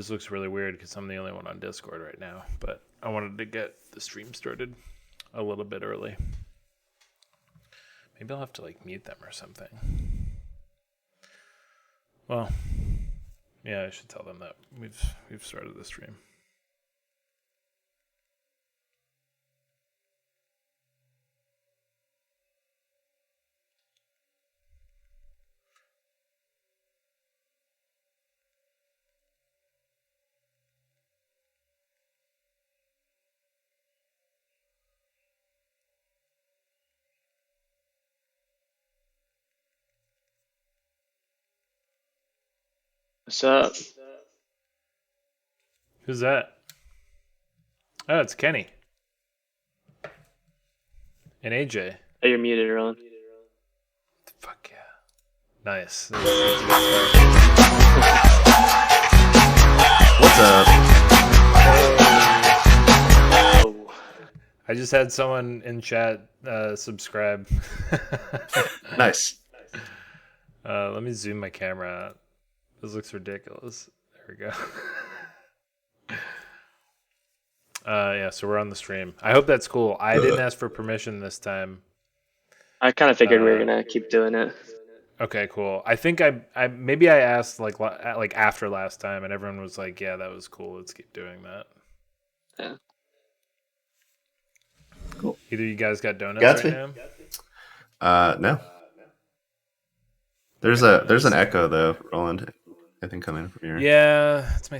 This looks really weird because I'm the only one on Discord right now, but I wanted to get the stream started a little bit early. Maybe I'll have to like mute them or something. Well, yeah, I should tell them that we've started the stream. What's up? Who's that? Oh, it's Kenny. And AJ. Oh, you're muted, Ron. Fuck yeah. Nice. What's up? Oh. I just had someone in chat subscribe. Nice. Let me zoom my camera out. This looks ridiculous. There we go. Yeah, so we're on the stream. I hope that's cool. I didn't ask for permission this time. I kind of figured we were gonna keep doing it. Okay, cool. I think I maybe I asked like after last time, and everyone was like, "Yeah, that was cool. Let's keep doing that." Yeah. Cool. Either you guys got donuts right now? No. There's an echo though, Roland. I think coming from here. Yeah, it's my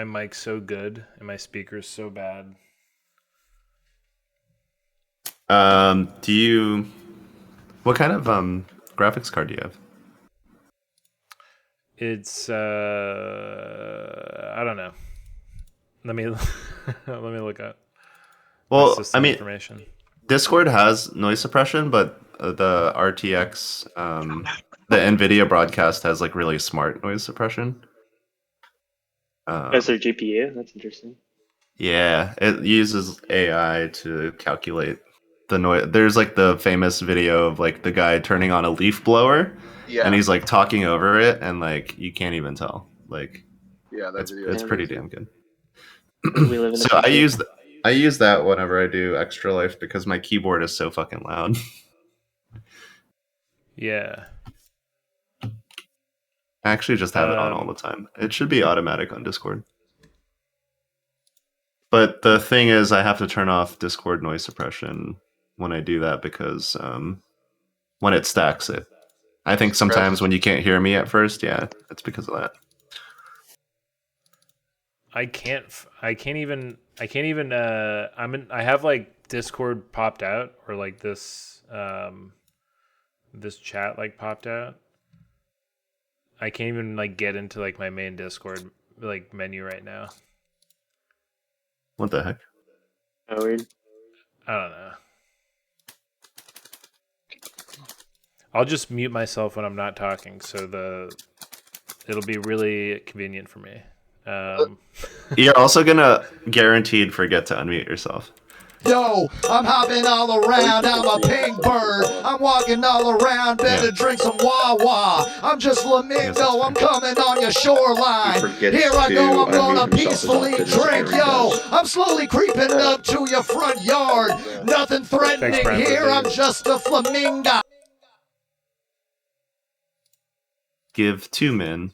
mic's so good and my speaker's so bad. What kind of graphics card do you have? It's I don't know. Let me let me look up. Well, I mean, information. Discord has noise suppression, but the RTX, the NVIDIA broadcast has like really smart noise suppression. That's their GPU. That's interesting. Yeah, it uses AI to calculate the noise. There's like the famous video of like the guy turning on a leaf blower, and he's like talking over it, and like you can't even tell. Like, yeah, that video it's pretty damn good. We live in So I use that whenever I do Extra Life because my keyboard is so fucking loud. Yeah. I actually just have it on all the time. It should be automatic on Discord. But the thing is, I have to turn off Discord noise suppression when I do that because when it stacks it. I think sometimes when you can't hear me at first, yeah, it's because of that. I have like Discord popped out, or like this this chat like popped out. I can't even like get into like my main Discord like menu right now. What the heck? Oh, weird. I don't know. I'll just mute myself when I'm not talking, so it'll be really convenient for me. You're also gonna guaranteed forget to unmute yourself. Yo, I'm hopping all around, I'm a pink bird. I'm walking all around, better drink some Wawa. I'm just flamingo, I'm coming on your shoreline. Here I go, I'm gonna peacefully drink, yo. I'm slowly creeping up to your front yard. Nothing threatening here, I'm just a flamingo. Give 2 men.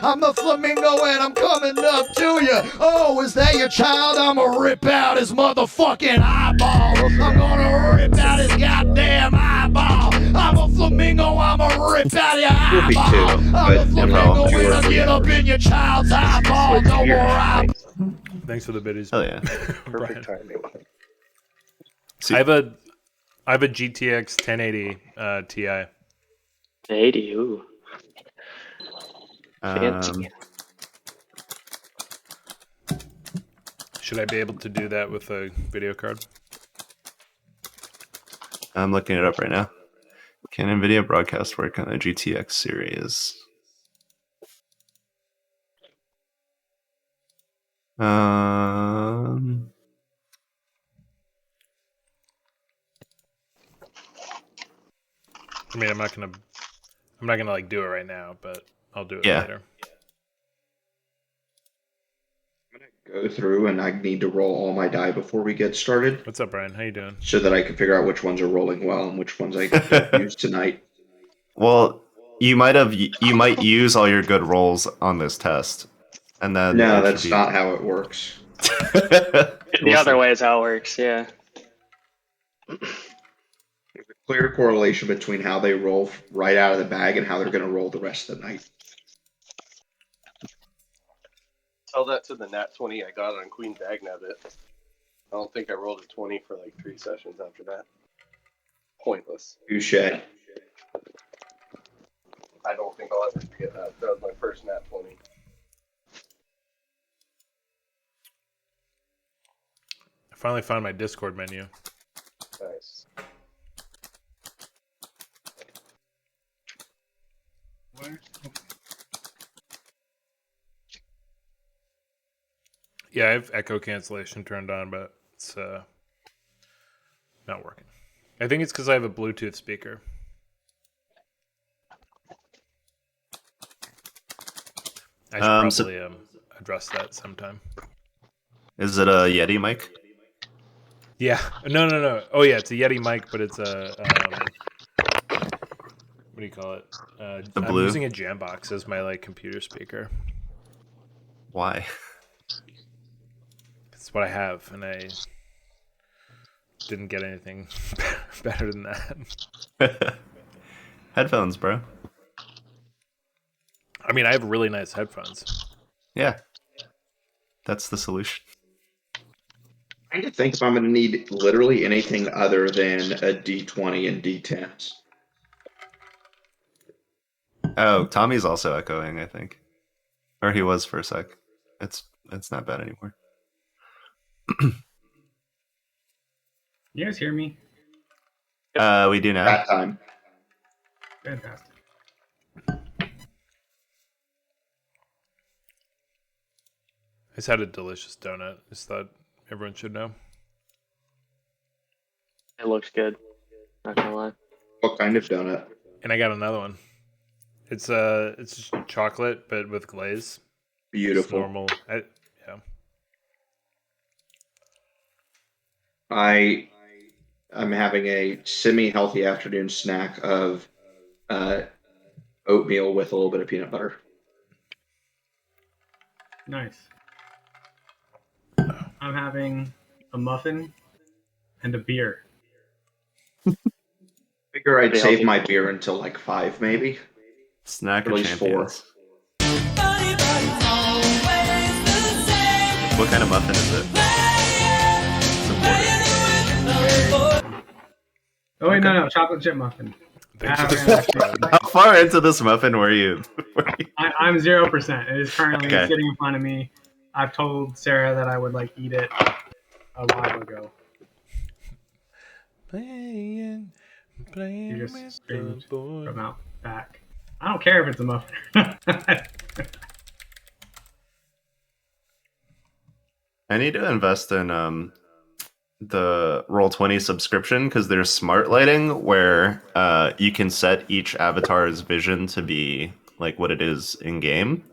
I'm a flamingo and I'm coming up to you. Oh, is that your child? I'ma rip out his motherfucking eyeball. I'm gonna rip out his goddamn eyeball. I'm a flamingo, I'ma rip out your eyeball. I'm a flamingo when I get up in your child's eyeball. No more eyeball. Thanks for the biddies. Oh yeah. Perfect timing. I have a GTX 1080 Ti. 80. Ooh. Fancy. Should I be able to do that with a video card? I'm looking it up right now. Can NVIDIA broadcast work on a GTX series? I mean, I'm not gonna like do it right now, but I'll do it Yeah. later. I'm gonna go through and I need to roll all my die before we get started, What's up, Brian? How you doing? so that I can figure out which ones are rolling well and which ones I can use tonight. Well, you might use all your good rolls on this test, and then No, it should that's be- not how it works. The other way is how it works. Yeah. There's a clear correlation between how they roll right out of the bag and how they're going to roll the rest of the night. Tell that to the nat 20 I got on Queen Bagnabbit. I don't think I rolled a 20 for like 3 sessions after that. Pointless. Touche. I don't think I'll ever forget that. That was my first nat 20. I finally found my Discord menu. Nice. Yeah, I have echo cancellation turned on, but it's not working. I think it's because I have a Bluetooth speaker. I should probably address that sometime. Is it a Yeti mic? Yeah. No. Oh, yeah, it's a Yeti mic, but it's a... what do you call it? The I'm blue? using a Jambox as my like computer speaker. Why? It's what I have, and I didn't get anything better than that. Headphones, bro. I mean, I have really nice headphones. Yeah. That's the solution. I need to think if I'm going to need literally anything other than a D20 and D10s. Oh, Tommy's also echoing, I think. Or he was for a sec. It's not bad anymore. You guys hear me? We do now. That time. Fantastic. I just had a delicious donut. Just thought everyone should know. It looks good. Not gonna lie. What kind of donut? And I got another one. It's just chocolate but with glaze. It's Beautiful. normal. Yeah. I'm having a semi-healthy afternoon snack of oatmeal with a little bit of peanut butter. Nice. I'm having a muffin and a beer. Figure I'd Pretty save healthy. my beer until like 5 maybe. Snack At of least champions. What kind of muffin is it? Oh wait, no, chocolate chip muffin. Thanks Ah, for man. the subscribe. How far into this muffin were you? I'm 0%. It is currently Okay. sitting in front of me. I've told Sarah that I would like eat it a while ago. Playing You just with screamed the boy. from out back. I don't care if it's a muffin or not. I need to invest in the Roll20 subscription because there's smart lighting where you can set each avatar's vision to be like what it is in game,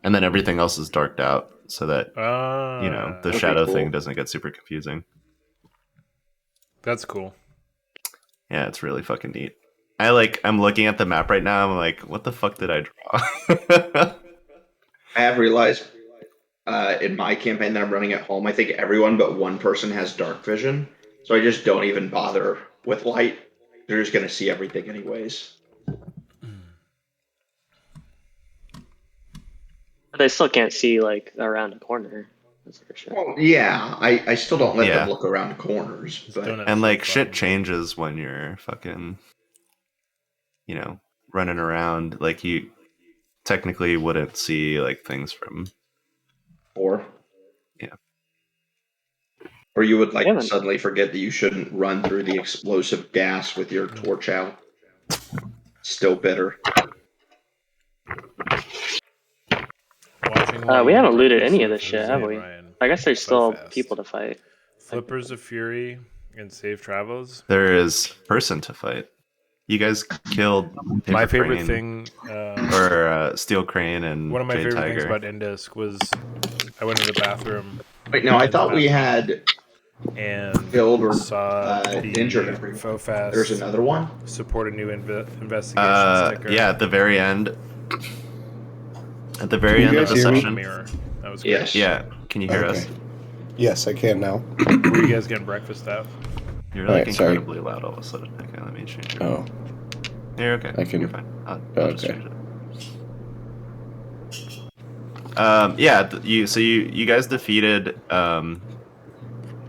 and then everything else is darked out so that the that'd be shadow cool. thing doesn't get super confusing. That's cool. Yeah, it's really fucking neat. I'm looking at the map right now. I'm like, what the fuck did I draw? I have realized in my campaign that I'm running at home, I think everyone but one person has dark vision. So I just don't even bother with light. They're just going to see everything anyways. But they still can't see like around a corner. That's for sure. Well, yeah, I still don't let Yeah. them look around corners. Just But donut And like so shit fucking changes when you're fucking, running around. Like you technically wouldn't see like things from. or Yeah. Or you would like Yeah, man. suddenly forget that you shouldn't run through the explosive gas with your torch out. Still bitter. Watching We haven't looted Breakfast any of with this shit, Jose have and we? Ryan. I guess there's So still fast. people to fight. Flippers of Fury and Safe Travels. There is person to fight. You guys killed Paper My favorite Crane, thing, or Steel Crane, and one of my Jade favorite Tiger. things about Indisc was I went to the bathroom. Wait, no, I thought we had and killed or saw the injured everyone. Faux Fast There's another one? support a new investigation sticker. Yeah, at the very end. At the very end of the hear me? session. Mirror. That was great. Yes. Yeah, can you hear Okay. us? Yes, I can now. Were you guys getting breakfast out? You're like Alright, sorry. incredibly loud all of a sudden. Okay, let me change it. Oh, You're okay. I can- You're fine. I'll just okay. change it. Yeah, you guys defeated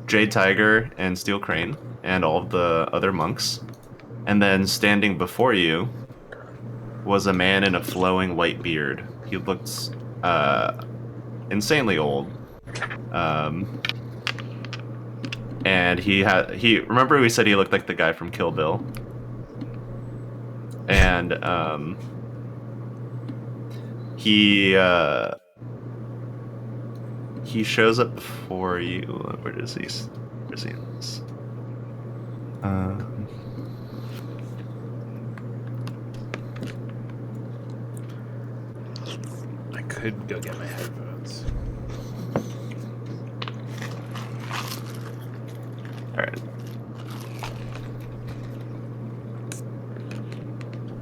Jade Tiger and Steel Crane and all of the other monks, and then standing before you was a man in a flowing white beard. He looked insanely old. And he remember we said he looked like the guy from Kill Bill? And he shows up before you. Where is he? Where's he in this? I could go get my headphones. Alright.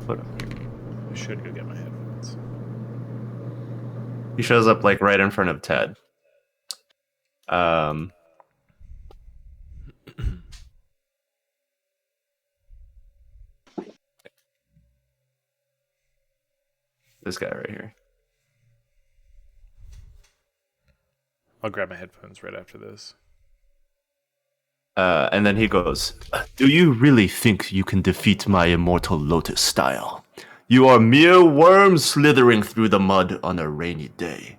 Put him here. I should go get my headphones. He shows up like right in front of Ted. This guy right here. I'll grab my headphones right after this. And then he goes, "Do you really think you can defeat my immortal lotus style? You are mere worms slithering through the mud on a rainy day.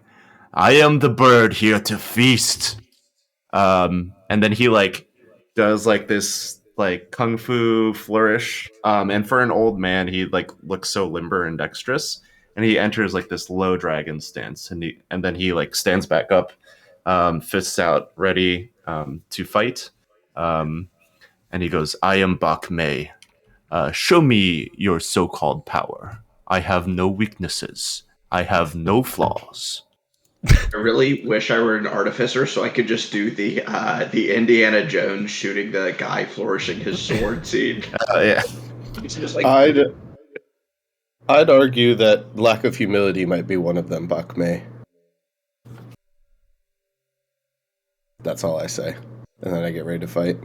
I am the bird here to feast." And then he like does like this like kung fu flourish. And for an old man, he like looks so limber and dexterous. And he enters like this low dragon stance, and then he like stands back up, fists out, ready to fight. And he goes, "I am Bak Mei. Show me your so-called power. I have no weaknesses. I have no flaws." I really wish I were an artificer so I could just do the Indiana Jones shooting the guy flourishing his sword scene. Yeah. It's just like I'd argue that lack of humility might be one of them, Bak Mei. That's all I say. And then I get ready to fight.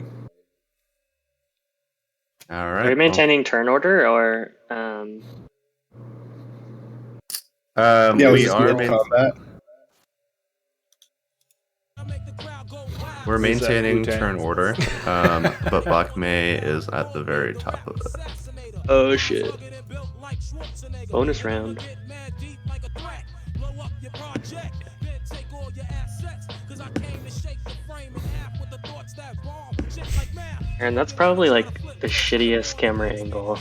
All right. Are we maintaining turn order or Yeah, we are. combat. We're maintaining Wu-Tang? turn order, but Bak Mei is at the very top of it. oh shit. Bonus round. And that's probably like the shittiest camera angle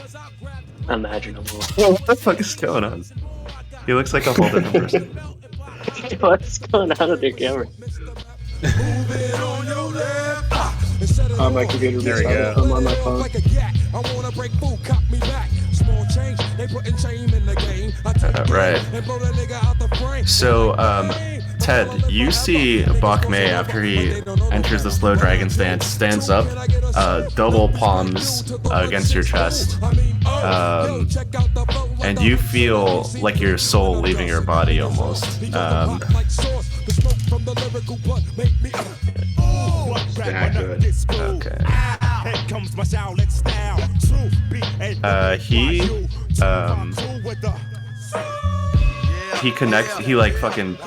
imaginable. Well, what the fuck is going on? He looks like a whole different person. What's going on with your camera? My computer. There we go. I'm on my phone. Right. So, Ted, you see Bak Mei after he enters the slow dragon stance, stands up, double palms against your chest, and you feel like your soul leaving your body almost. Okay. He connects. He like fucking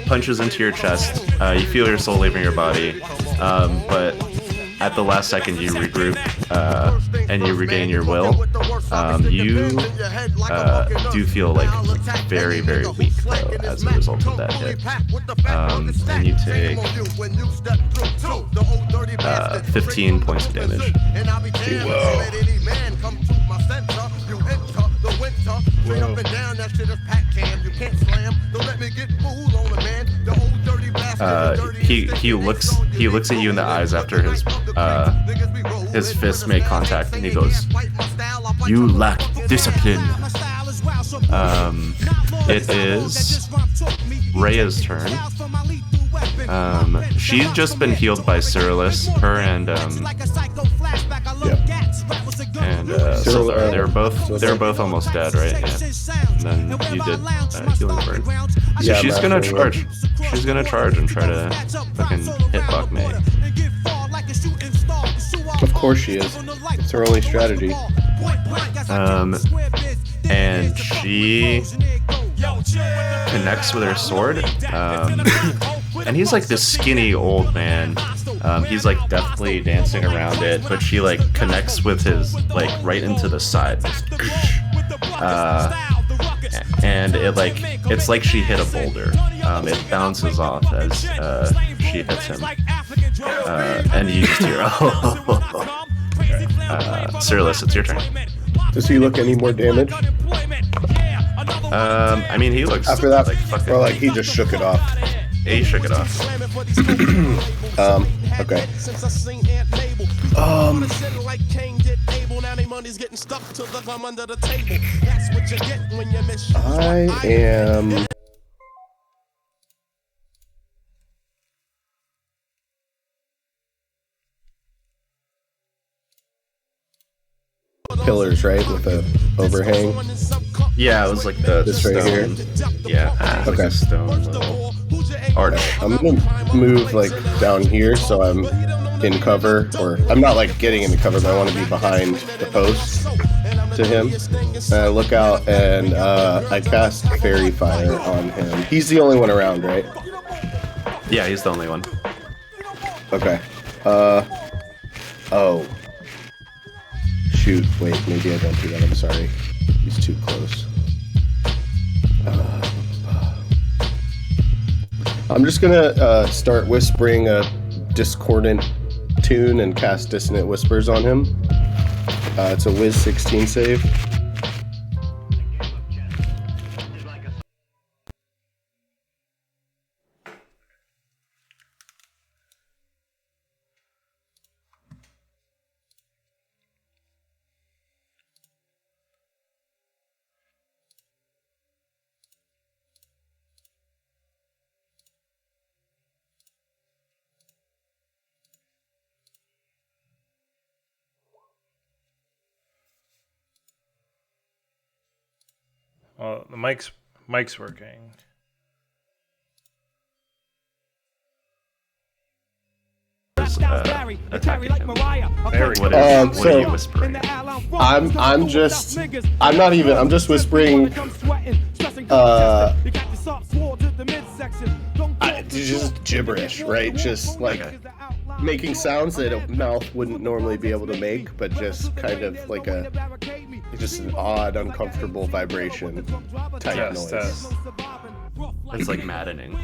punches into your chest. You feel your soul leaving your body, but at the last second you regroup and you regain your will. You do feel like very, very weak though as a result of that hit. And you take 15 points of damage. Whoa. He looks at you in the eyes after his fist made contact, and he goes, You lack discipline. It is Rhea's turn. She's just been healed by Cyrillus. Her and Sildar. They're both almost dead, right? Yeah. And then you did healing burn. So Yeah, she's I'm gonna actually- charge. She's gonna charge and try to fucking hit Bak Mei. Of course she is. It's her only strategy. And she connects with her sword. And he's like this skinny old man. He's like deftly dancing around it, but she like connects with his like right into the side. And it's like she hit a boulder. It bounces off as she hits him. And you just hear, Cyrillus, it's your turn. Does he look any more damage I mean, he looks after that? like fucking. Or like he just shook it off? He shook it off. Okay. I am. Pillars, right, with a overhang. Yeah, it was like the This stone. right here? Yeah, like Okay. a stone little arch. I'm gonna move like down here so I'm in cover, or I'm not like getting into cover, but I want to be behind the post to him. And I look out and I cast Fairy Fire on him. He's the only one around, right? Yeah, he's the only one. Okay. Oh. Shoot, wait, maybe I don't do that, I'm sorry. He's too close. I'm just gonna start whispering a discordant tune and cast Dissonant Whispers on him. It's a Wiz 16 save. Well, the mic's working. Attacking him. There we go. What are So- you whispering? I'm just whispering just gibberish, right? Just like making sounds that a mouth wouldn't normally be able to make, but just kind of like just an odd, uncomfortable vibration type Yes, noise. It's like maddening.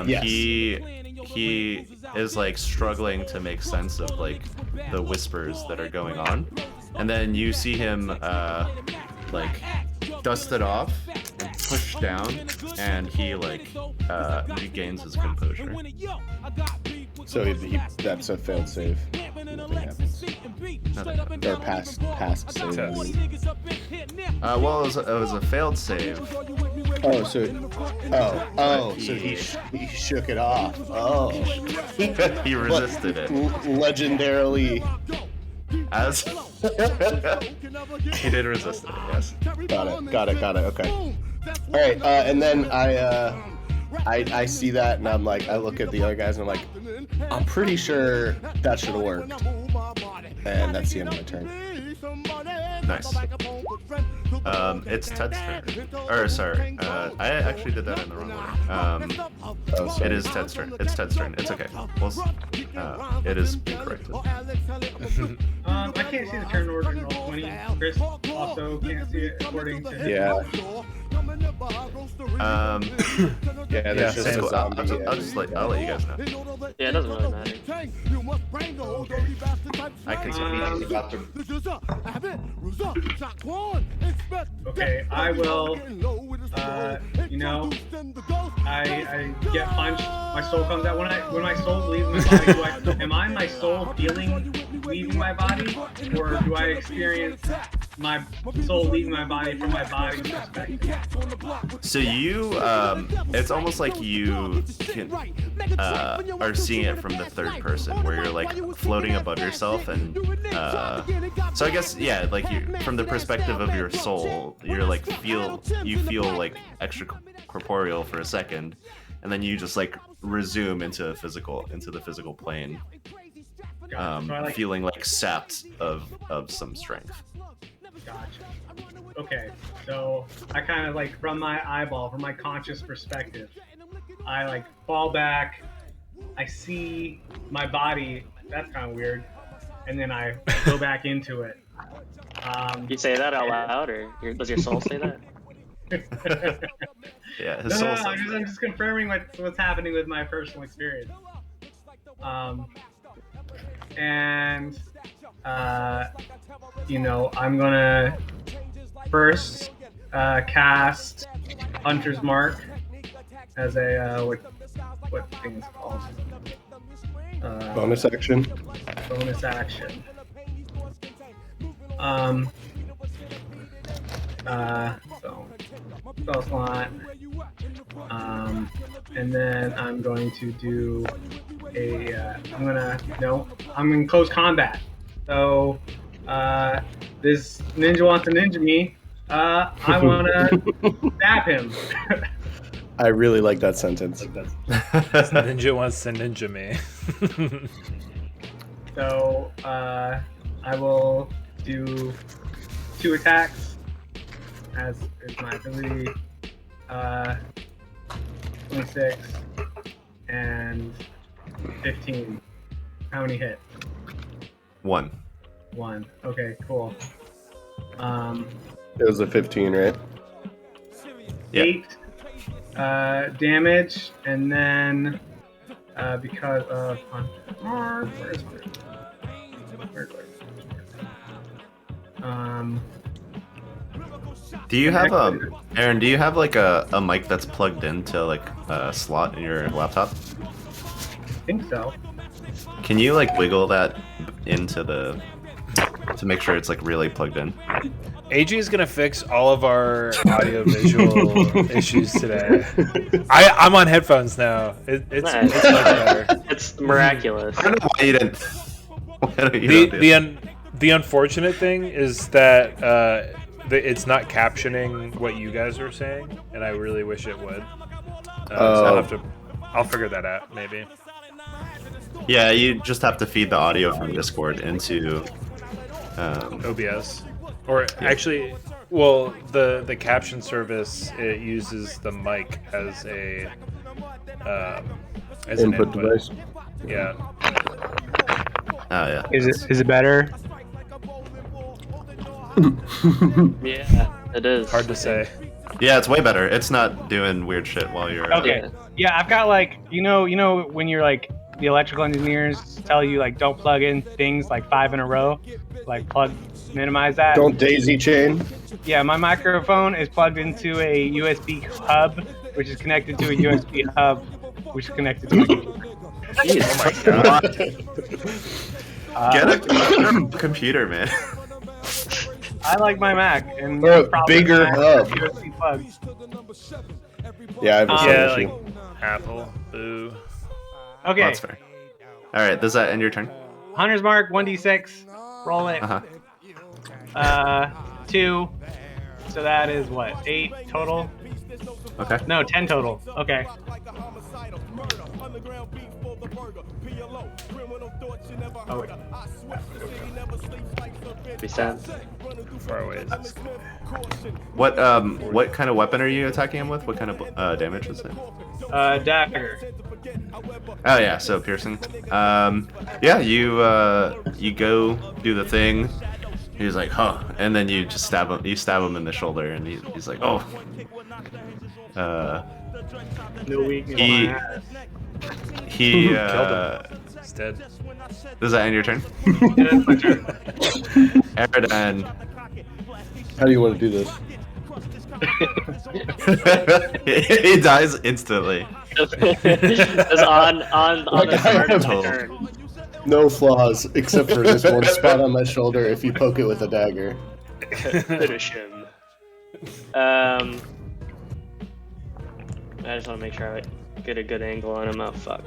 Yes. He is like struggling to make sense of like the whispers that are going on, and then you see him like dust it off and push down, and he like regains his composure. So that's a failed save. Nothing happens. Nothing happened. Or past save. I mean. Well, it was a failed save. Oh, so he shook it off. Oh, He resisted it. Legendarily. As he did resist it, yes. Got it. Okay. All right, and then I see that, and I'm like, I look at the other guys, and I'm like, I'm pretty sure that should have worked. And that's the end of my turn. Nice. It's Ted's turn. Or sorry, I actually did that in the wrong order. Oh, sorry. It is Ted's turn. It's Ted's turn. It's okay. It is incorrect. I can't see the turn order in Roll20. Chris also can't see it according to him. Yeah. Yeah, that's just same. a zombie. I'll let you guys know. Yeah, it doesn't really matter. I can Okay, I will. I get punched. My soul comes out. When my soul leaves my body, am I my soul feeling leaving my body, or do I experience my soul leaving my body from my body's perspective? So you, it's almost like you can, are seeing it from the third person, where you're like floating above yourself, and so I guess yeah, like from the perspective of your soul, you're like feel like extra corporeal for a second, and then you just like resume into the physical plane, feeling like sapped of some strength. Gotcha. Okay, so I kind of like from my eyeball, from my conscious perspective, I like fall back. I see my body. That's kind of weird, and then I go back into it. You say that out loud, or does your soul say that? Yeah, his No, soul no, says that. I'm just confirming what's happening with my personal experience. And I'm gonna first cast Hunter's Mark as a what thing is it called? Bonus action. Bonus action. So spell slot. And then I'm going to do I'm in close combat. So this ninja wants to ninja me. I want to stab him. I really like that sentence. This ninja wants to ninja me. So I will do 2 attacks as is my ability. 26 and 15. How many hit? 1. 1. Okay, cool. It was a 15, right? Yeah. 8 damage, and then because of where's Do you have Aaron? Do you have like a mic that's plugged into like a slot in your laptop? I think so. Can you like wiggle that into to make sure it's like really plugged in? AG is gonna fix all of our audio visual issues today. I'm on headphones now. It's Nice. much better. It's miraculous. I don't know why you didn't. Why don't you don't do that? The unfortunate thing is that it's not captioning what you guys are saying, and I really wish it would. So I'll figure that out maybe. Yeah, you just have to feed the audio from Discord into OBS, or actually, well, the caption service, it uses the mic as a as Input an input device. Yeah. Oh yeah. Is it better? Yeah, it is. Hard to say. Yeah, it's way better. It's not doing weird shit while you're. Okay. Yeah, I've got like you know when you're like the electrical engineers tell you like don't plug in things like 5 in a row, like minimize that. Don't daisy chain. Yeah, my microphone is plugged into a USB hub, which is connected to a USB hub, which is connected to my computer. Jeez, oh my god. Get a computer, man. I like my Mac and Or a probably bigger Mac hub. USB plug. Yeah, I have the same Yeah, issue. like Apple. Boo. Okay, That's fair. All right, does that end your turn? Hunter's Mark 1d6. Roll it. Uh huh. 2. So that is what? 8 total? Okay. No, 10 total. Okay. Oh, wait. Be sad. Far away is this? What kind of weapon are you attacking him with? What kind of damage is it? Dagger. Oh yeah, so piercing. Yeah, you go do the thing. He's like, huh, and then you just stab him. You stab him in the shoulder, and he's like, oh. No weakness. He he Killed him. He's dead. Does that end your turn? Yeah, that's my turn. Eridan. How do you want to do this? He dies instantly. It's on Like, the I start of have my hope. turn. No flaws except for this one spot on my shoulder if you poke it with a dagger. Finish him. I just want to make sure I get a good angle on him. Oh fuck.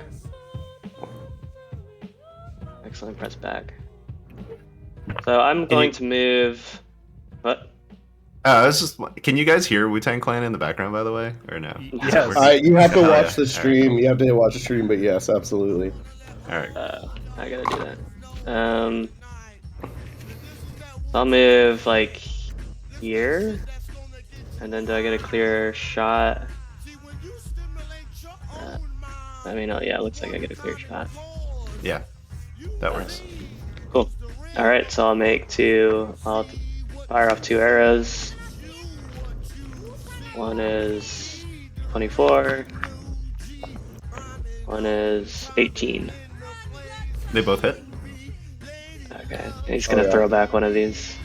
Excellent, press back. So I'm going to move. What? It's just. Can you guys hear Wu-Tang Clan in the background, by the way, or no? Yes. You have to Oh, watch yeah. the stream. You have to watch the stream, but yes, absolutely. All right. I gotta do that. I'll move like here, and then do I get a clear shot? I mean, oh yeah, it looks like I get a clear shot. Yeah, that works. Cool. All right, so I'll make two. I'll fire off 2 arrows. One is 24. One is 18. They both hit. Okay, he's gonna throw back one of these.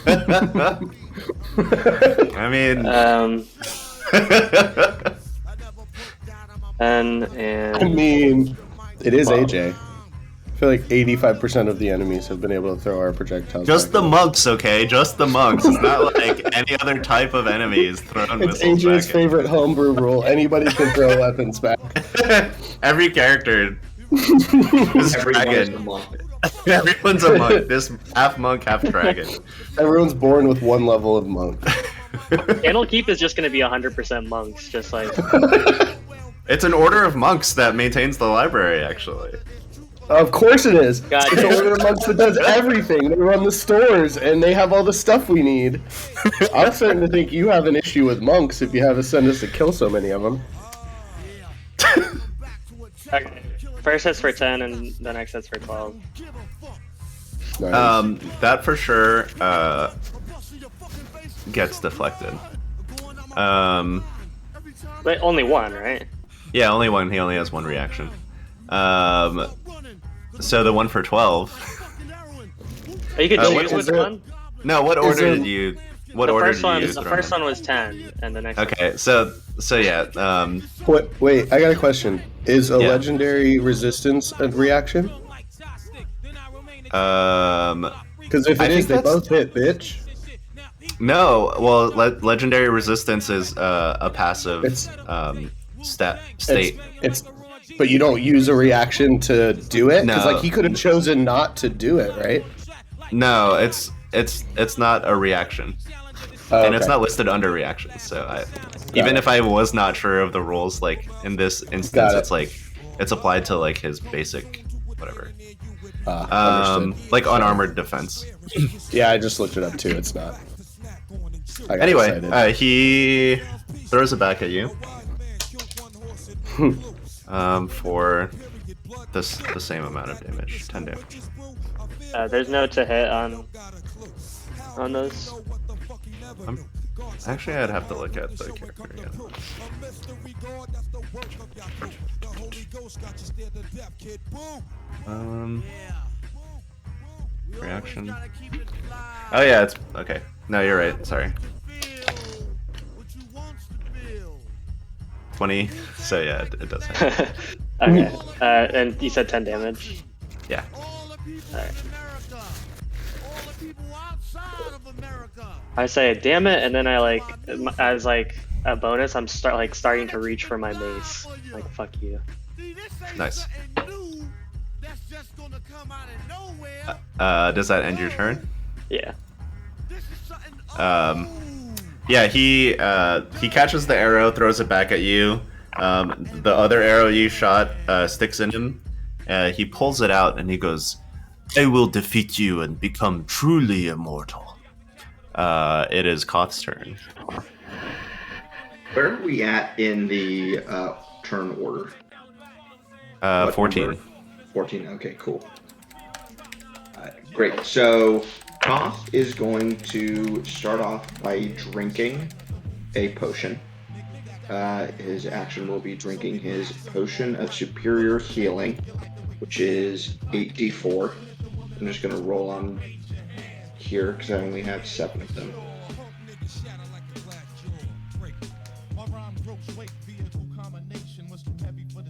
I mean. And I mean, it is AJ. I feel like 85% of the enemies have been able to throw our projectiles. Just the back. monks, okay? Just the monks. It's not like any other type of enemies throwing It's missiles AJ's back. favorite homebrew rule. Anybody can throw weapons back. Every character is Everyone is a dragon. monk. Everyone's a monk. This half monk, half dragon. Everyone's born with one level of monk. Candlekeep is just gonna be 100% monks, just like. It's an order of monks that maintains the library, actually. Of course it is. God It's damn. an order of monks that does everything. They run the stores and they have all the stuff we need. I'm starting to think you have an issue with monks if you have to send us to kill so many of them. Okay. First hits for 10, and the next hits for 12. Nice. That for sure gets deflected. Wait, only one, right? Yeah, only one. He only has one reaction. So the one for 12. Oh, you could what choose is which it? one? No, what Is order it- did you? What The order first did you one, use? the it first on? one was 10, and the next one. Okay, so yeah. Wait, I got a question. Is a Yeah. legendary resistance a reaction? Because if I it is, think they that's- both hit, bitch. No, well, legendary resistance is a passive It's- state. It's but you don't use a reaction to do it? Because No. like he could have chosen not to do it, right? No, it's not a reaction, Oh, and it's okay. not listed under reactions. So even it. if I was not sure of the rules, like in this instance, Got it. it's like it's applied to like his basic whatever, Understood. like unarmored defense. Yeah, I just looked it up too. It's not. I got Anyway, excited. he throws it back at you. For the same amount of damage, 10 damage. There's no to hit on those. Actually, I'd have to look at the character again. Reaction. Oh yeah, it's okay. No, you're right. Sorry. 20. So yeah, it does hit. Okay. And you said 10 damage. Yeah. Alright. I say, damn it, and then I like, as like a bonus, I'm starting to reach for my mace. Like, fuck you. Nice. Does that end your turn? Yeah. Yeah, he catches the arrow, throws it back at you. The other arrow you shot sticks in him. He pulls it out and he goes, "I will defeat you and become truly immortal." It is Koth's turn. Where are we at in the turn order? 14. Number? 14. Okay, cool. Great. So Koth is going to start off by drinking a potion. his action will be drinking his potion of superior healing, which is 8d4. I'm just going to roll on here because I only have 7 of them.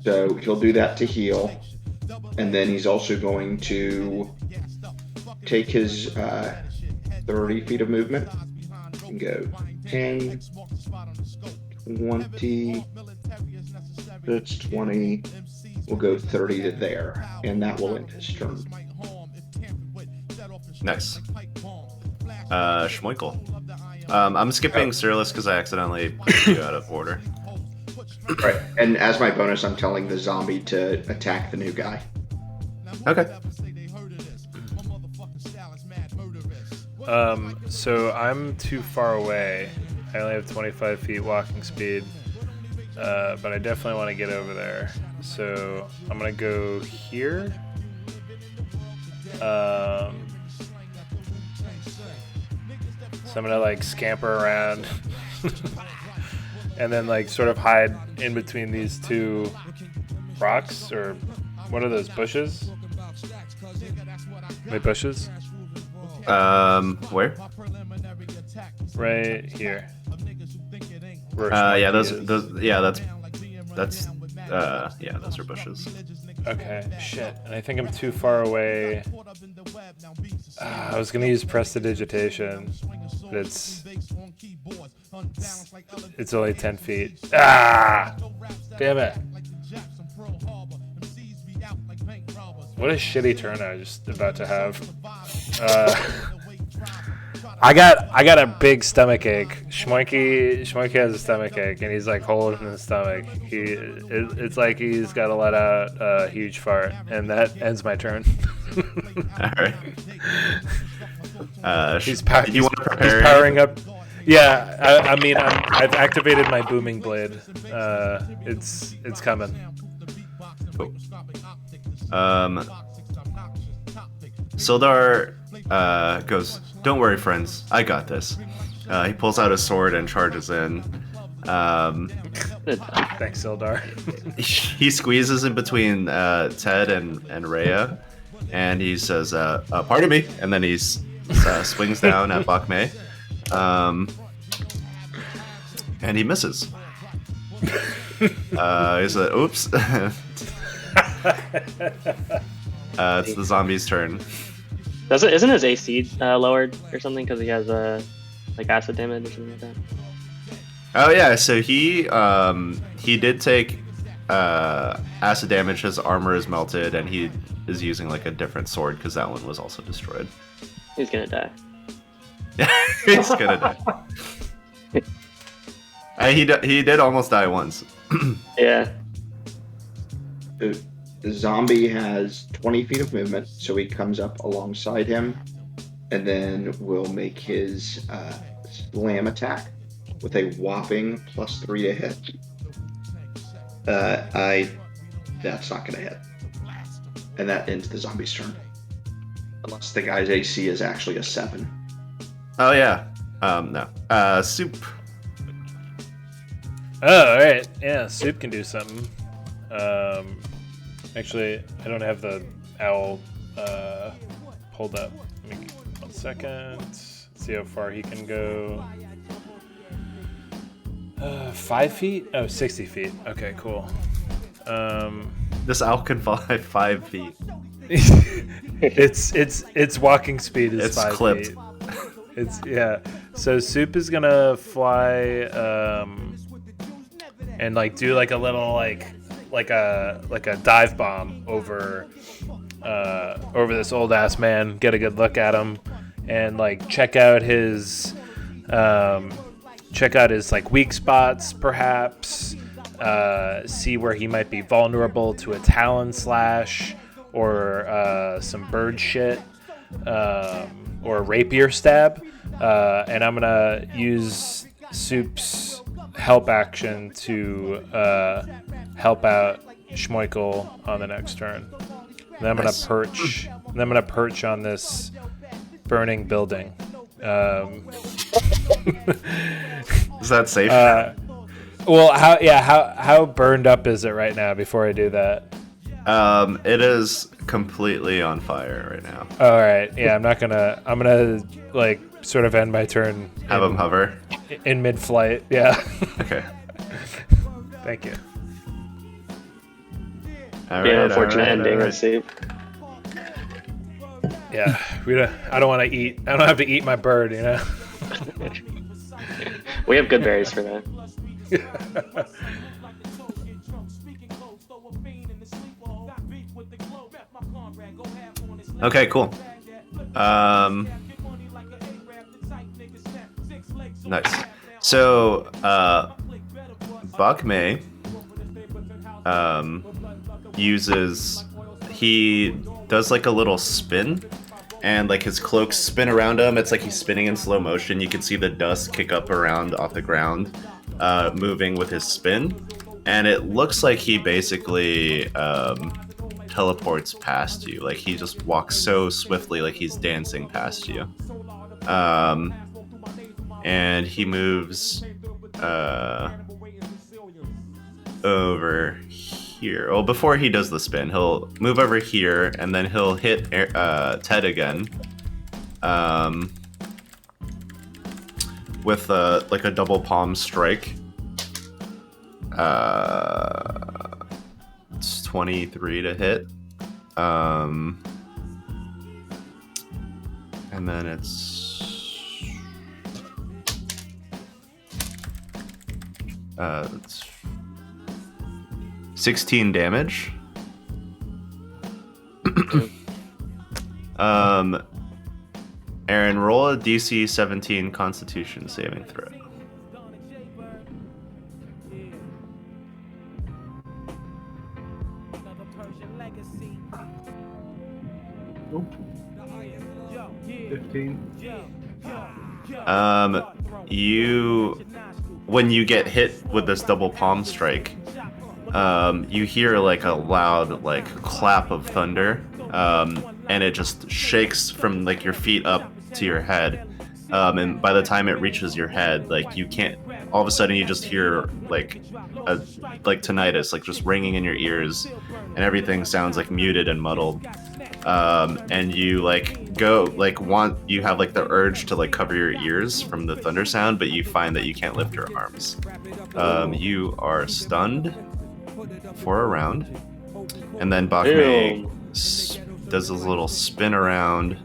So he'll do that to heal, and then he's also going to take his 30 feet of movement and go 10, 20, that's 20, we'll go 30 to there, and that will end his turn. Nice. Schmoikel. I'm skipping Cyrillus because I accidentally put you out of order. Right, and as my bonus, I'm telling the zombie to attack the new guy. Okay. So I'm too far away. I only have 25 feet walking speed, but I definitely want to get over there. So I'm gonna go here. So I'm gonna like scamper around and then like sort of hide in between these two rocks, or what are those, bushes? Wait, bushes? Where? Right here. Yeah, those are bushes. Okay, shit. And I think I'm too far away. I was gonna use prestidigitation, but it's only 10 feet. Ah! Damn it. What a shitty turn I was just about to have. I got a big stomach ache. Schmoiky has a stomach ache, and he's like holding his stomach. It's like he's got to let out a huge fart, and that ends my turn. All right. He's powering up. Yeah, I mean, I've activated my booming blade. It's coming. Cool. Sildar goes, "Don't worry, friends. I got this." He pulls out his sword and charges in. Thanks, Sildar. He squeezes in between Ted and Rhea, and he says, "Pardon me," and then he swings down at Bak Mei, and he misses. He said, "Oops." It's the zombie's turn. Isn't his AC lowered or something because he has like acid damage or something like that? Oh yeah, so he did take acid damage. His armor is melted, and he is using like a different sword because that one was also destroyed. He's gonna die. Yeah, he's gonna die. He did almost die once. Yeah. The zombie has 20 feet of movement, so he comes up alongside him, and then will make his slam attack with a whopping +3 to hit. That's not going to hit. And that ends the zombie's turn. Unless the guy's AC is actually a 7. Oh yeah. No. Soup. Oh, all right. Yeah, Soup can do something. Actually, I don't have the owl pulled up. Let me 1 second. See how far he can go. 5 feet? Oh, 60 feet. Okay, cool. This owl can fly 5 feet. Its walking speed is it's 5 clipped. feet. Yeah. So Soup is gonna fly and like do like a little like a dive bomb over this old ass man, get a good look at him, and like check out his like weak spots, perhaps see where he might be vulnerable to a talon slash or some bird shit or a rapier stab, and I'm gonna use Soup's help action to help out Schmoikel on the next turn. And then I'm gonna perch. And then I'm gonna perch on this burning building. Is that safe? Well, how burned up is it right now before I do that? It is completely on fire right now. All right. Yeah, I'm gonna like sort of end my turn. Have him hover in mid-flight. Yeah. Okay. Thank you. Be an unfortunate ending. Let's see. Yeah, I don't want to eat. I don't have to eat my bird, you know. We have good berries for that. Okay, cool. Nice. So, Bak Mei he does like a little spin, and like his cloaks spin around him. It's like he's spinning in slow motion. You can see the dust kick up around off the ground, moving with his spin, and it looks like he basically teleports past you. Like he just walks so swiftly, like he's dancing past you. And he moves over here. Well, before he does the spin, he'll move over here, and then he'll hit Ted again, with like a double palm strike. It's 23 to hit, and then it's 16 damage. Aaron, roll a DC 17 Constitution saving throw. Nope. 15. When you get hit with this double palm strike, you hear like a loud like clap of thunder, and it just shakes from like your feet up to your head, and by the time it reaches your head, like you can't. All of a sudden, you just hear like tinnitus, like just ringing in your ears, and everything sounds like muted and muddled. And you you have like the urge to like cover your ears from the thunder sound, but you find that you can't lift your arms. You are stunned for a round, and then Bak Mei does a little spin around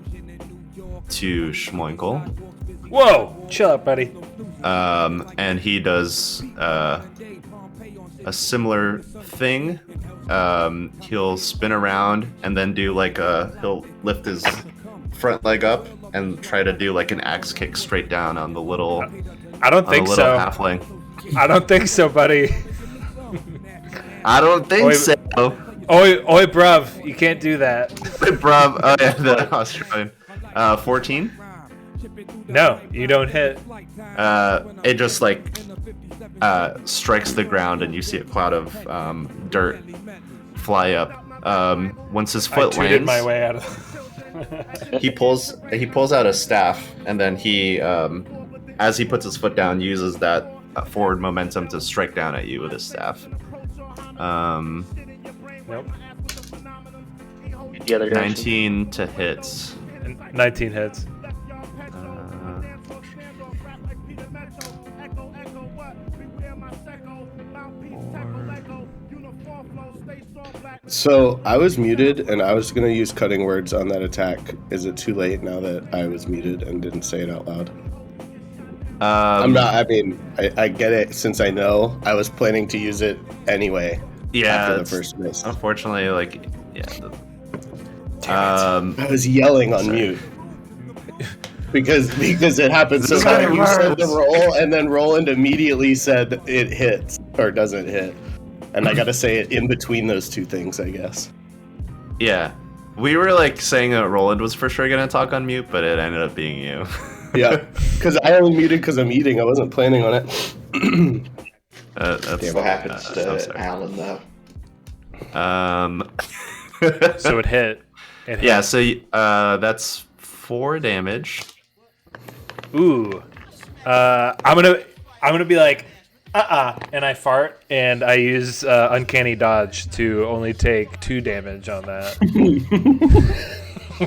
to Schmoinkel. Whoa, chill out, buddy. And he does a similar thing. He'll spin around and then do like he'll lift his front leg up and try to do like an axe kick straight down on the little. I don't think so. Halfling. I don't think so, buddy. I don't think so. Oi, bruv, you can't do that. Bruv, oh yeah, the Australian. 14? No, you don't hit. It just like strikes the ground, and you see a cloud of dirt fly up. Once his foot lands, my way out of. he pulls out a staff, and then he, as he puts his foot down, uses that forward momentum to strike down at you with his staff. Nope. The other 19 to hit. 19 hits. So I was muted, and I was going to use cutting words on that attack. Is it too late now that I was muted and didn't say it out loud? I'm not. I mean, I get it since I know. I was planning to use it anyway. Yeah, after the first miss. Unfortunately, like, yeah. I was yelling on mute because it happened so bad. You said the roll, and then Roland immediately said it hits or doesn't hit, and I got to say it in between those two things, I guess. Yeah, we were like saying that Roland was for sure gonna talk on mute, but it ended up being you. Yeah, because I only muted because I'm eating. I wasn't planning on it. That's what happens to Alan though. So it hit. Yeah, so that's 4 damage. Ooh. I'm gonna be like, And I fart, and I use Uncanny Dodge to only take 2 damage on that.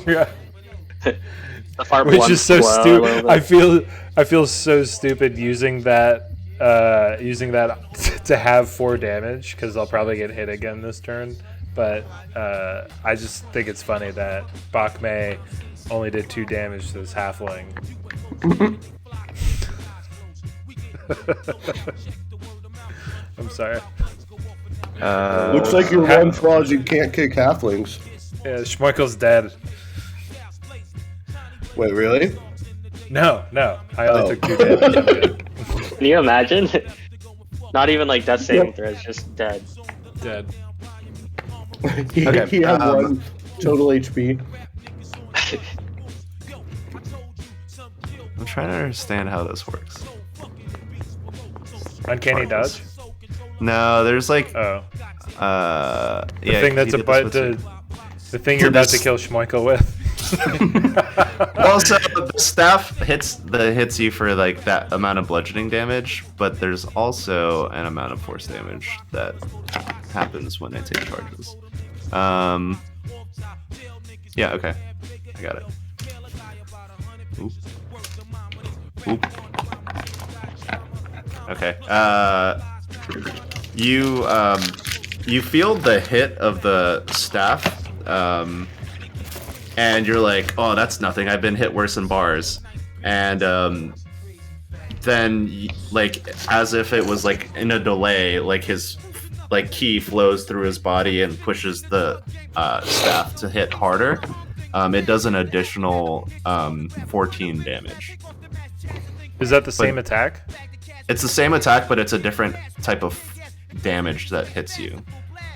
Yeah. The fart Which blunt is so blow a stupid. little bit. I feel so stupid using that to have 4 damage, because I'll probably get hit again this turn. But I just think it's funny that Bak Mei only did 2 damage to this halfling. I'm sorry. Looks like your one flaw is you can't kick halflings. Yeah, Schmeichel's dead. Wait, really? No. I only took 2 damage. I'm good. Can you imagine? Not even like death saving throws, just dead. Dead. he had 1 total HP. I'm trying to understand how this works. Uncanny Dodge? No, there's like The yeah, thing that's he did about this with the thing you're about to kill Schmeichel with. Also, the staff hits you for like that amount of bludgeoning damage, but there's also an amount of force damage that happens when they take charges. Yeah, okay, I got it. Oop. Oop. Okay. You feel the hit of the staff, and you're like, oh, that's nothing. I've been hit worse than bars. And then, like, as if it was like in a delay, like his like ki flows through his body and pushes the staff to hit harder. It does an additional 14 damage. Is that the same attack? It's the same attack, but it's a different type of damage that hits you.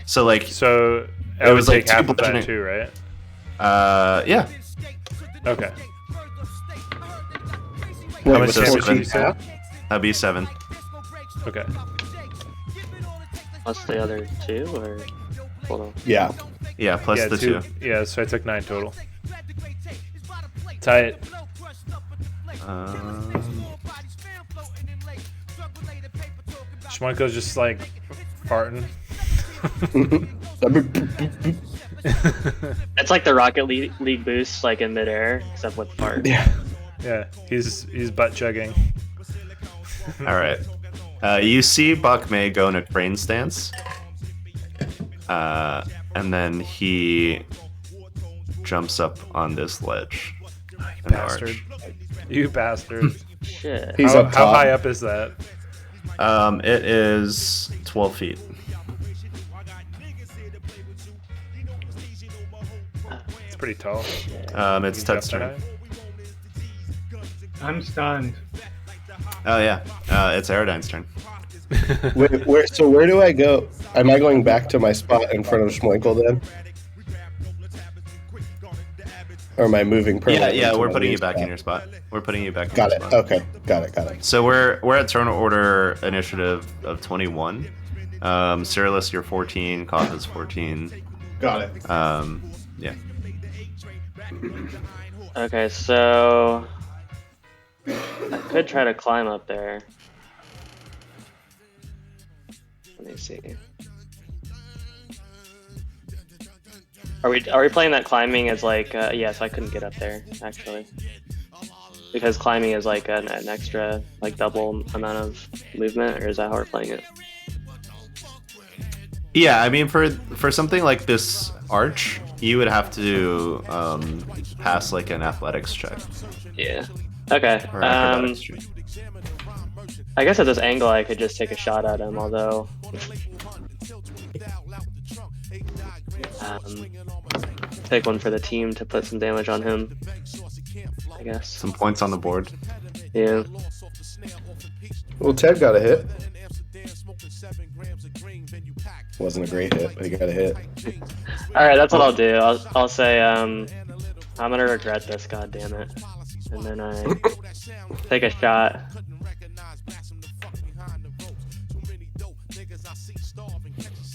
So like, so it was like half of that too, right? Yeah. Okay. How much damage damage did you say? That'd be 7. Okay. Plus the other 2, or hold on. Yeah. Yeah, plus the 2. Yeah, so I took 9 total. Tight. Schmeichel's just like farting. It's like the Rocket League boost, like in midair, except with fart. Yeah. Yeah, he's butt chugging. All right. You see Bak Mei go in a crane stance, and then he jumps up on this ledge. You bastard! You bastard! Shit. He's how, up how top. high up is that? It is 12 feet. It's pretty tall. It's Ted's turn. I'm stunned. Oh yeah, it's Aerodyne's turn. Where do I go? Am I going back to my spot in front of Schmeichel then? Or am I moving permanently? Yeah, to we're my putting new you back spot? in your spot. We're putting you back in Got your it. spot. Okay. Got it. So we're at turn order initiative of 21. Cyrillus, you're 14. Koth is 14. Got it. Yeah. Okay, so I could try to climb up there. Let me see. Are we playing that climbing as like yes, I couldn't get up there actually, because climbing is like an extra like double amount of movement, or is that how we're playing it? Yeah, I mean for something like this arch, you would have to pass like an athletics check. Yeah. Okay. Or acrobatics check. I guess at this angle I could just take a shot at him, although take one for the team to put some damage on him, I guess. Some points on the board. Yeah. Well, Ted got a hit. Wasn't a great hit, but he got a hit. Alright, that's what I'll do. I'll say, I'm gonna regret this, god damn it. And then I take a shot.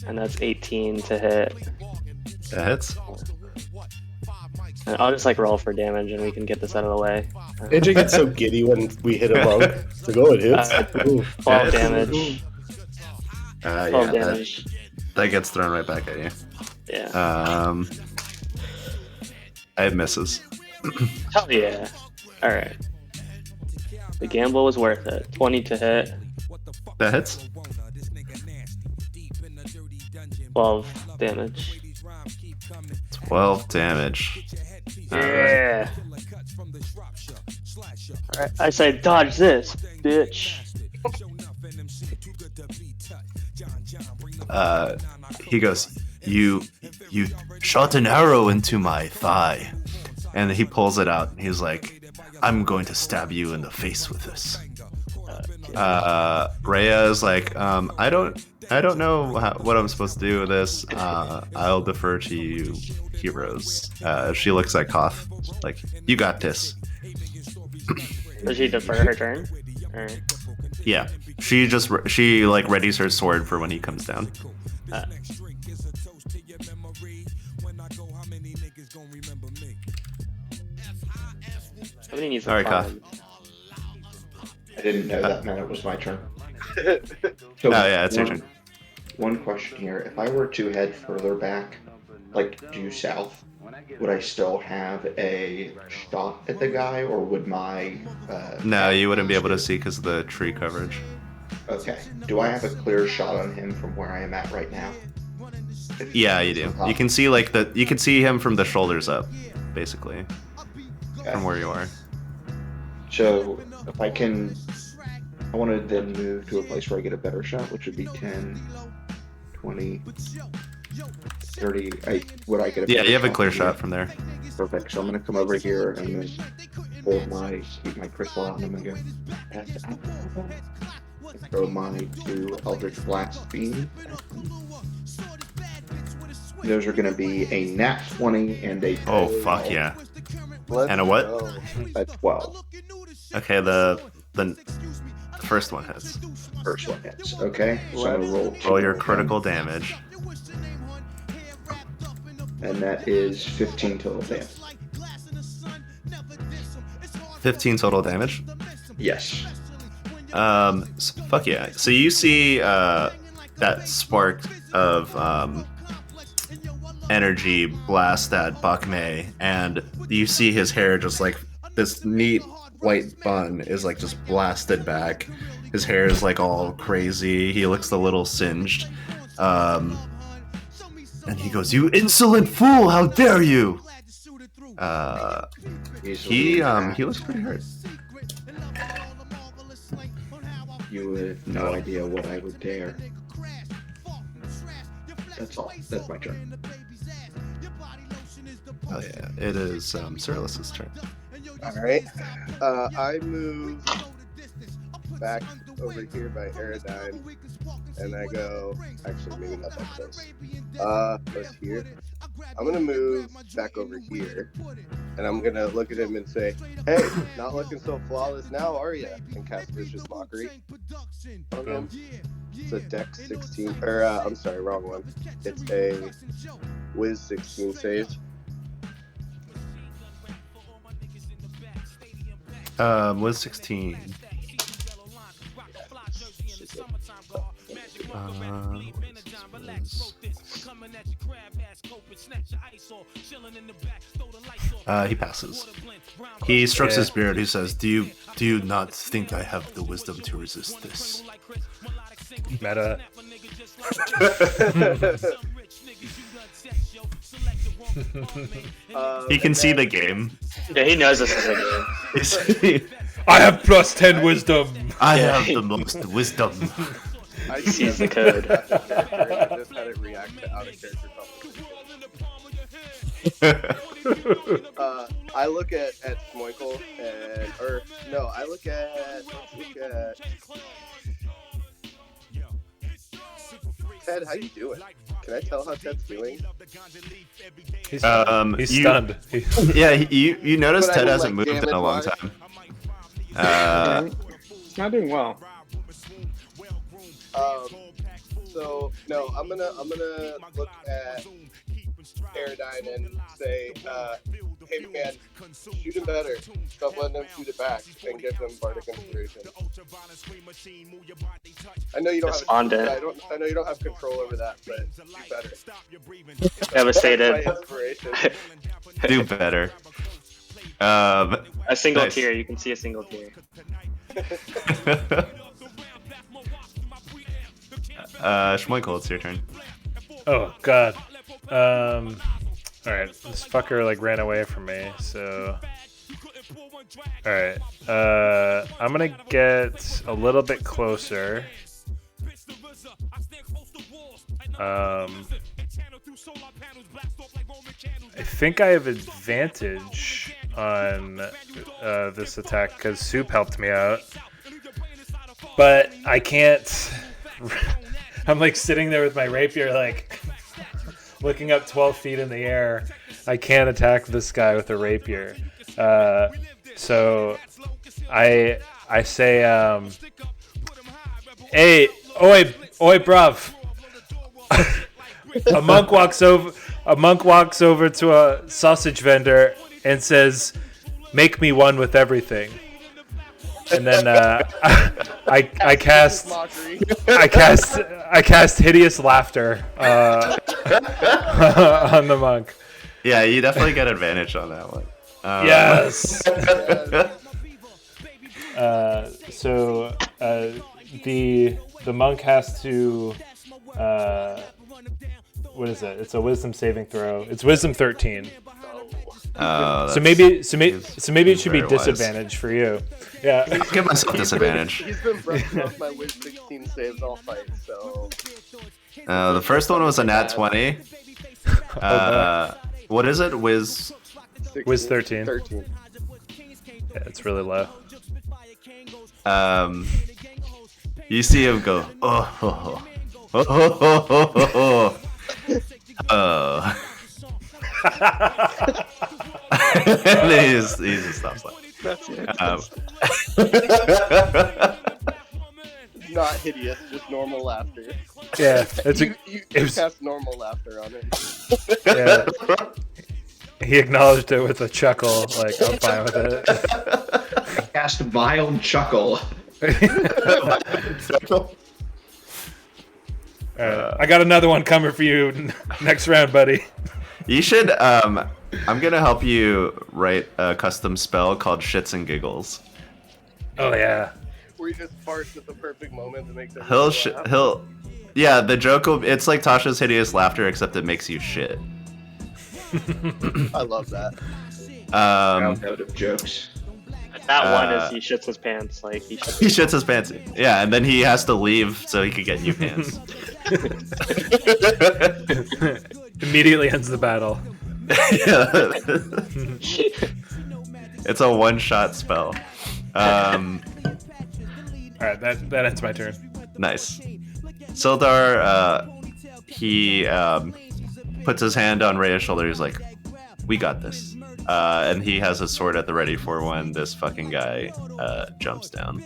And that's 18 to hit. That hits. I'll just like roll for damage and we can get this out of the way. AJ gets so giddy when we hit a monk. It's like, oh, it hits. 12 damage. 12 Yeah, damage. that gets thrown right back at you. Yeah. I have misses. Hell yeah. Alright. The gamble was worth it. 20 to hit. That hits. 12 damage. 12 damage. Yeah. Alright, I say dodge this, bitch. He goes, you shot an arrow into my thigh. And he pulls it out. He's like, I'm going to stab you in the face with this. Rhea is like, I don't know what I'm supposed to do with this. I'll defer to you, heroes. She looks at Koth, like, you got this. Does she defer her turn? Or... Yeah, she like readies her sword for when he comes down. Somebody needs to All right, climb. I didn't know that meant it was my turn. Oh yeah, it's your turn. One question here. If I were to head further back, like due south, would I still have a shot at the guy, or would my... No, you wouldn't be able to see because of the tree coverage. Okay. Do I have a clear shot on him from where I am at right now? Yeah, you do. You can see you can see him from the shoulders up, basically, from where you are. So if I want to then move to a place where I get a better shot, which would be 10, 20, 30. Would I get a Yeah, better you have a shot clear from shot here? from there. Perfect. So I'm gonna come over here and then keep my crystal out, and I'm gonna go throw my 2 Eldritch Blast Beam. Those are gonna be a nat 20 and a... Oh fuck yeah! And a what? A 12. Okay, the first one hits. First one hits. Okay, so I'm gonna roll your critical damage. And that is 15 total damage. 15 total damage? Yes. Fuck yeah. So you see that spark of energy blast at Bak Mei, and you see his hair just like this neat white bun is like just blasted back. His hair is like all crazy. He looks a little singed. And he goes, "You insolent fool! How dare you!" He looks pretty hurt. You have no idea what I would dare. That's all. That's my turn. Oh yeah, it is Cyrillus' turn. Alright. I move back over here by Aerodyne, and I go, actually maybe not that close. What's here? I'm gonna move back over here, and I'm gonna look at him and say, "Hey, not looking so flawless now, are ya?" And cast Vicious Mockery on him. It's a Dex 16, or I'm sorry, wrong one. It's a Wiz 16 save. Wiz 16. He passes. He strokes his beard. He says, Do you not think I have the wisdom to resist this?" Meta. He can see the game. Yeah, he knows this is a game. I have plus 10 wisdom. I have the most wisdom. I sees the code. I just had it react to out of character conversation. I look at Smoinkle and, I look at Ted. How you doing? Can I tell how Ted's doing? He's stunned. Yeah, you notice But I Ted mean, hasn't like, moved in a long damage-wise? time. It's not doing well. So no, I'm gonna look at Aerodyne and say, hey man, shoot him better. Stop letting them shoot it back and give them bardic inspiration. I know you don't Respond have. it. I know you don't have control over that, but do better. Devastated. My inspiration. Do better. A single Nice. tier. You can see a single tier. Schmoikel, it's your turn. Oh god. All right, this fucker like ran away from me. So, all right. I'm gonna get a little bit closer. I think I have advantage on this attack because Soup helped me out, but I can't. I'm like sitting there with my rapier, like looking up 12 feet in the air. I can't attack this guy with a rapier. So I say, hey, oi, bruv. A monk walks over to a sausage vendor and says, "Make me one with everything." And then I cast hideous laughter on the monk. Yeah, you definitely get advantage on that one. Yes. So the monk has to what is it? It's a wisdom saving throw. It's wisdom 13. So maybe it should be very wise. disadvantage for you. Yeah. I'll give myself disadvantage. He's been brushing off my Wiz 16 saves all fight, so. The first one was a nat 20. What is it? Wiz 13. 13. Yeah, it's really low. You see him go, oh. And then he just stops laughing. That's it. Not hideous, just normal laughter. Yeah, You cast normal laughter on it. Yeah. He acknowledged it with a chuckle, like I'm fine with it. Cast mild chuckle. I got another one coming for you next round, buddy. You should. I'm gonna help you write a custom spell called Shits and Giggles. Oh yeah. Where he just farts at the perfect moment to make them. He'll. Yeah, the joke will. It's like Tasha's hideous laughter, except it makes you shit. I love that. Out of jokes. That one is he shits his pants. Like he shits. He shits his pants. Yeah, and then he has to leave so he can get new pants. Immediately ends the battle. Yeah. It's a one-shot spell. All right, that ends my turn. Nice. Sildar, he puts his hand on Rhea's shoulder. He's like, "We got this." And he has a sword at the ready for when this fucking guy jumps down.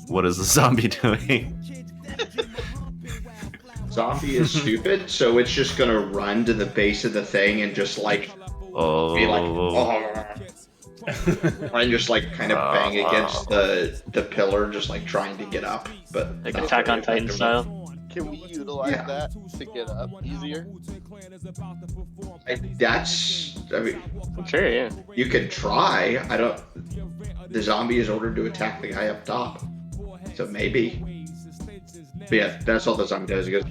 What is the zombie doing? Zombie is stupid, so it's just gonna run to the base of the thing and just like be like, and just like kind of bang against the pillar, just like trying to get up. But Like Attack on Titan style. Can we utilize that to get up easier? I mean, Sure, yeah. you could try. I don't. The zombie is ordered to attack the guy up top, so maybe. But yeah, that's all the zombie does. He goes.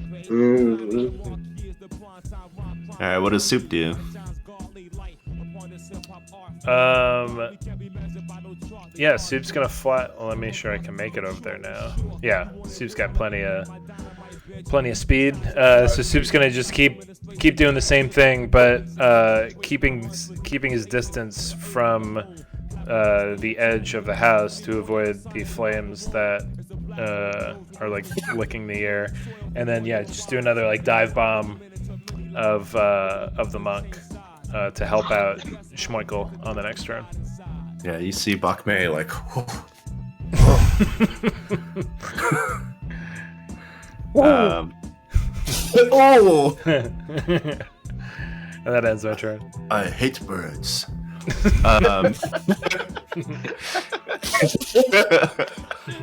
All right, what does Soup do? Yeah, Soup's gonna fly. Well, let me make sure I can make it over there now. Yeah, Soup's got plenty of speed. So Soup's gonna just keep doing the same thing, but keeping his distance from the edge of the house to avoid the flames that are like licking the air, and then just do another like dive bomb of the monk to help out Schmoikel on the next turn. Yeah, you see Bak Mei like. Um, Oh! And that ends my turn. I hate birds.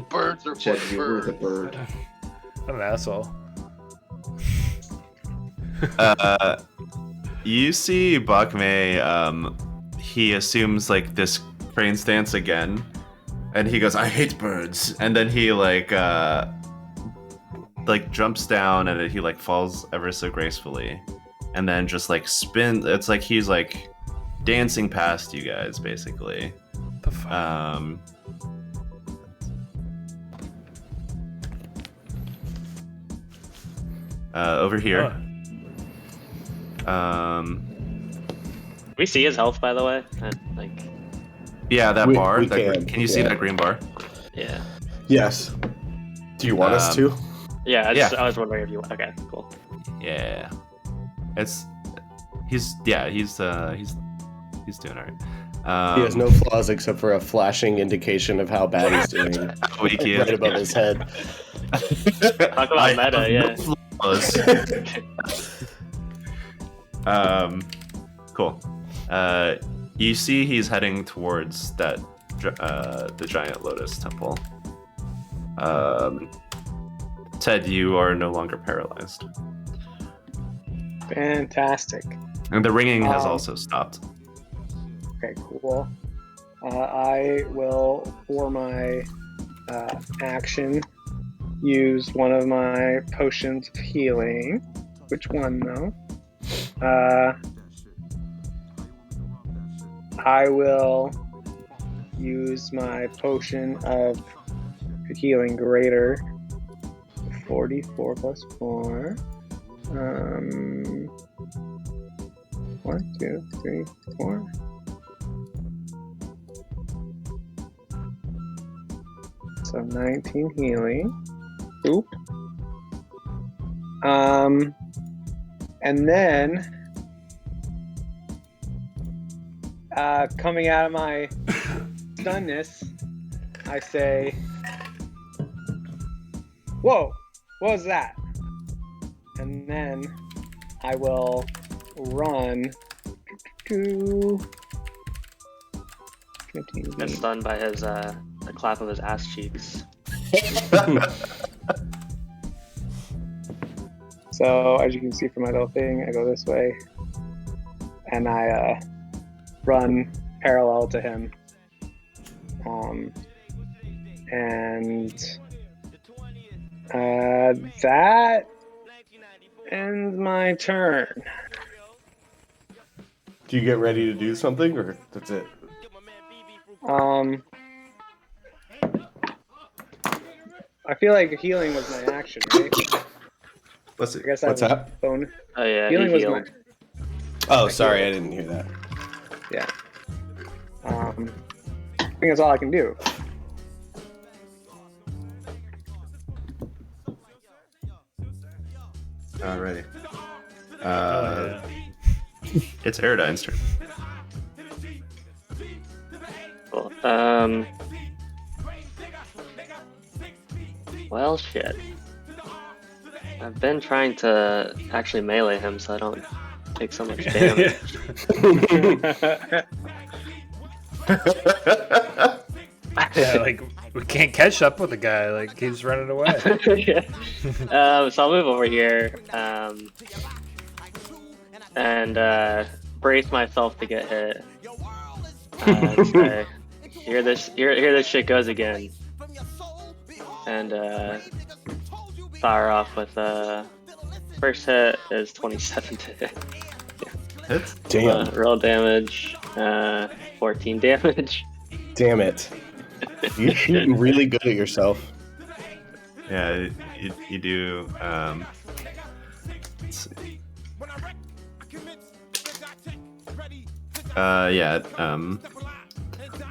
Birds are Said fun you were the birds. bird. I'm an asshole. You see Bak Mei, he assumes like this crane stance again, and he goes, I hate birds, and then he like jumps down and he like falls ever so gracefully, and then just like spins. It's like he's like dancing past you guys basically. The fuck? Over here. We see his health, by the way. Like, Yeah, that bar. we can you see that green bar? yeah, Yes. Do you want us to? yeah. Yeah. I was wondering if you. Okay, cool. Yeah. He's doing alright. He has no flaws except for a flashing indication of how bad he's doing how weak he is. right above his head. Talk about meta, yeah. Cool. You see he's heading towards that the giant lotus temple. Ted, you are no longer paralyzed. Fantastic. And the ringing has also stopped. Okay, cool. I will, for my action, use one of my potions of healing. Which one, though? I will use my potion of healing greater. 44 plus 4. 1, 2, 3, 4. So 19 healing. Oop. And then coming out of my stunness, I say, "Whoa, what was that?" And then I will run to 15. Got stunned by his the clap of his ass cheeks. So as you can see from my little thing, I go this way, and I run parallel to him. And that ends my turn. Do you get ready to do something, or that's it? I feel like healing was my action, right? Let's see. I guess What's I have that? Bone. Oh yeah, Healing he was healed. Oh, sorry, I didn't hear that. Yeah. I think that's all I can do. Alrighty. Yeah. It's Airdyne's turn. Cool. Well, shit. I've been trying to actually melee him so I don't take so much damage. Yeah, like we can't catch up with the guy. Like he's running away. Yeah. So I'll move over here and brace myself to get hit. Say, here this shit goes again, and fire off with first hit is 27 to hit. Hits? Damn. Roll damage, 14 damage. Damn it. You're shooting really good at yourself. Yeah, you do. Let's see.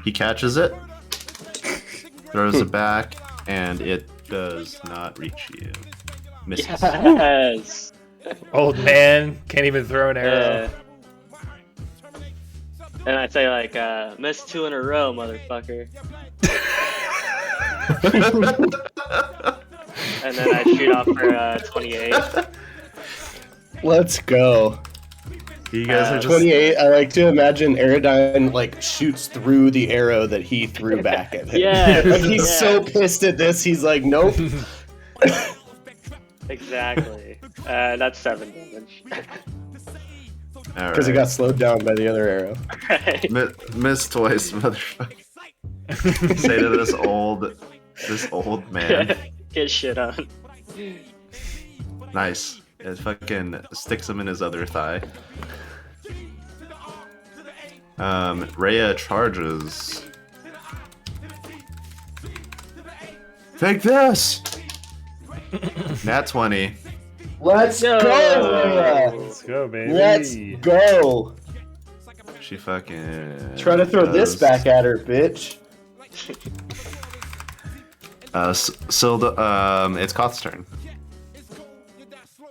He catches it, throws it back, and it does not reach you. Misses. Yes. Old man can't even throw an arrow. And I say like, missed 2 in a row, motherfucker. And then I shoot off for 28. Let's go. You guys are just 28. I like to imagine Aerodyne like shoots through the arrow that he threw back at him. Yeah, Like he's so pissed at this. He's like, nope. Exactly. That's 7 damage. Because he got slowed down by the other arrow. Right. Miss twice, motherfucker. Say to this old man. Get shit on. Nice. It fucking sticks him in his other thigh. Rhea charges. Take this! Nat 20. Let's go, Rhea! Let's go, baby. Let's go! She fucking... Try to throw this back at her, bitch. It's Koth's turn.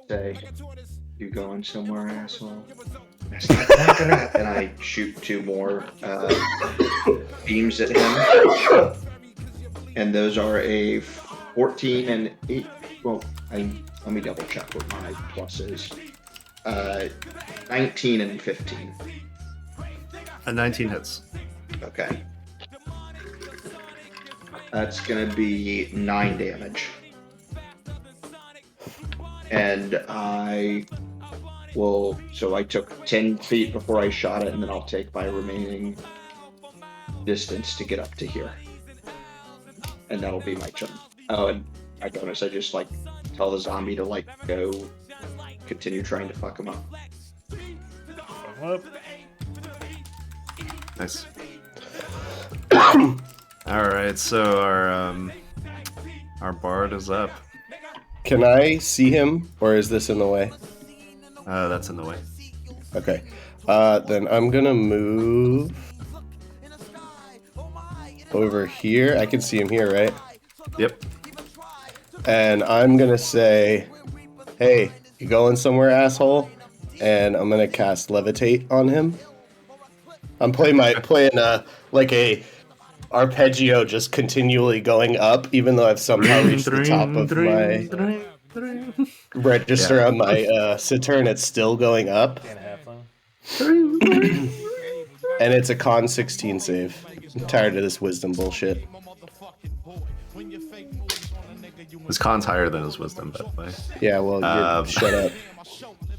Say, you going somewhere, asshole? And I shoot 2 more beams at him. And those are a 14 and 8. Well, let me double check what my plus is. 19 and 15. A 19 hits. Okay. That's gonna be 9 damage. And I will, so I took 10 feet before I shot it, and then I'll take my remaining distance to get up to here. And that'll be my turn. Oh, and my bonus, I just like tell the zombie to like go continue trying to fuck him up. Nice. Alright, so our bard is up. Can I see him, or is this in the way? That's in the way. Okay. Then I'm gonna move over here. I can see him here, right? Yep. And I'm gonna say, hey, you going somewhere, asshole? And I'm gonna cast Levitate on him. I'm playing like a arpeggio, just continually going up, even though I've somehow reached the top of my register on my Saturn. It's still going up. And it's a con 16 save. I'm tired of this wisdom bullshit. His con's higher than his wisdom, by the way. Yeah, well, you're shut up.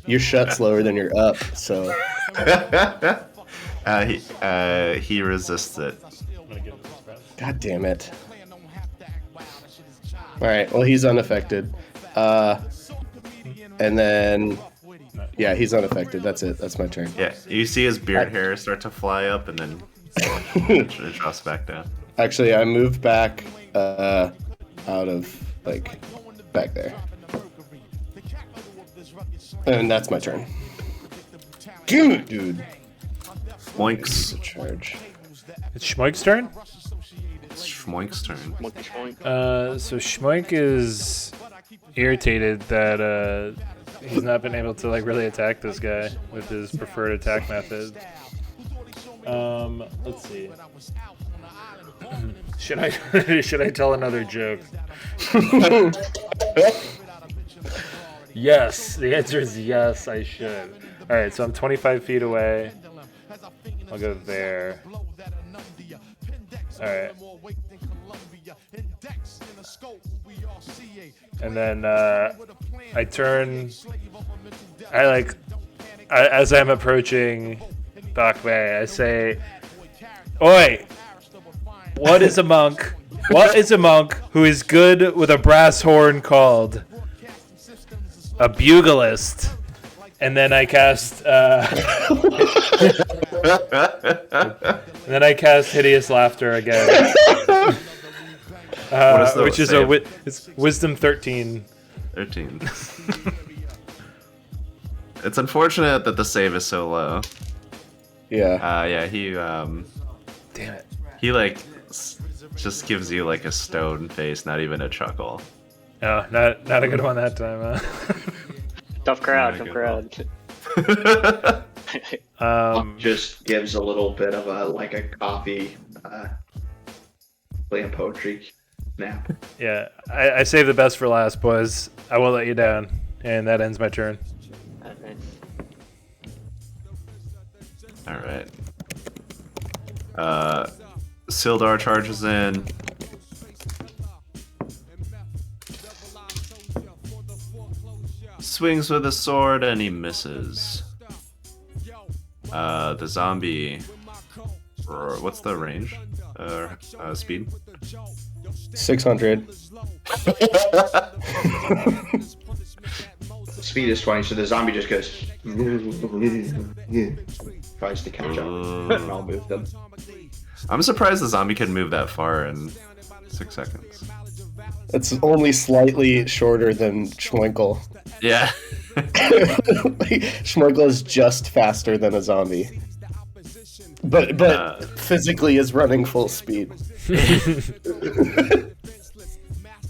You're shut slower than you're up, so. He resists it. God damn it. Alright, well, he's unaffected. And then. Yeah, he's unaffected. That's it. That's my turn. Yeah, you see his beard hair start to fly up and then it drops back down. Actually, I moved back out of, like, back there. And that's my turn. Damn it, dude. Moink's charge. It's Schmoik's turn? It's Schmoink's turn. So Schmoink is irritated that he's not been able to like really attack this guy with his preferred attack method. Let's see. Should I tell another joke? Yes, the answer is yes, I should. All right, so I'm 25 feet away. I'll go there. All right. And then I turn. As I'm approaching Bak Mei, I say, "Oi! What is a monk? What is a monk who is good with a brass horn called a buglist?" And then I cast. And then I cast Hideous Laughter again. Which is it's Wisdom 13. 13. It's unfortunate that the save is so low. Yeah. Yeah, he Damn it. He like just gives you like a stone face, not even a chuckle. No, not a good one that time. Tough crowd. Just gives a little bit of a coffee playing poetry snap. Yeah, I saved the best for last, boys. I won't let you down, and that ends my turn. All right. Sildar charges in. Swings with a sword and he misses. The zombie. What's the range? Speed? 600. Speed is 20, so the zombie just goes. Tries to catch up. And I'll move them. I'm surprised the zombie can move that far in 6 seconds. It's only slightly shorter than Schmoinkle. Yeah. Schmoinkle is just faster than a zombie. But physically is running full speed.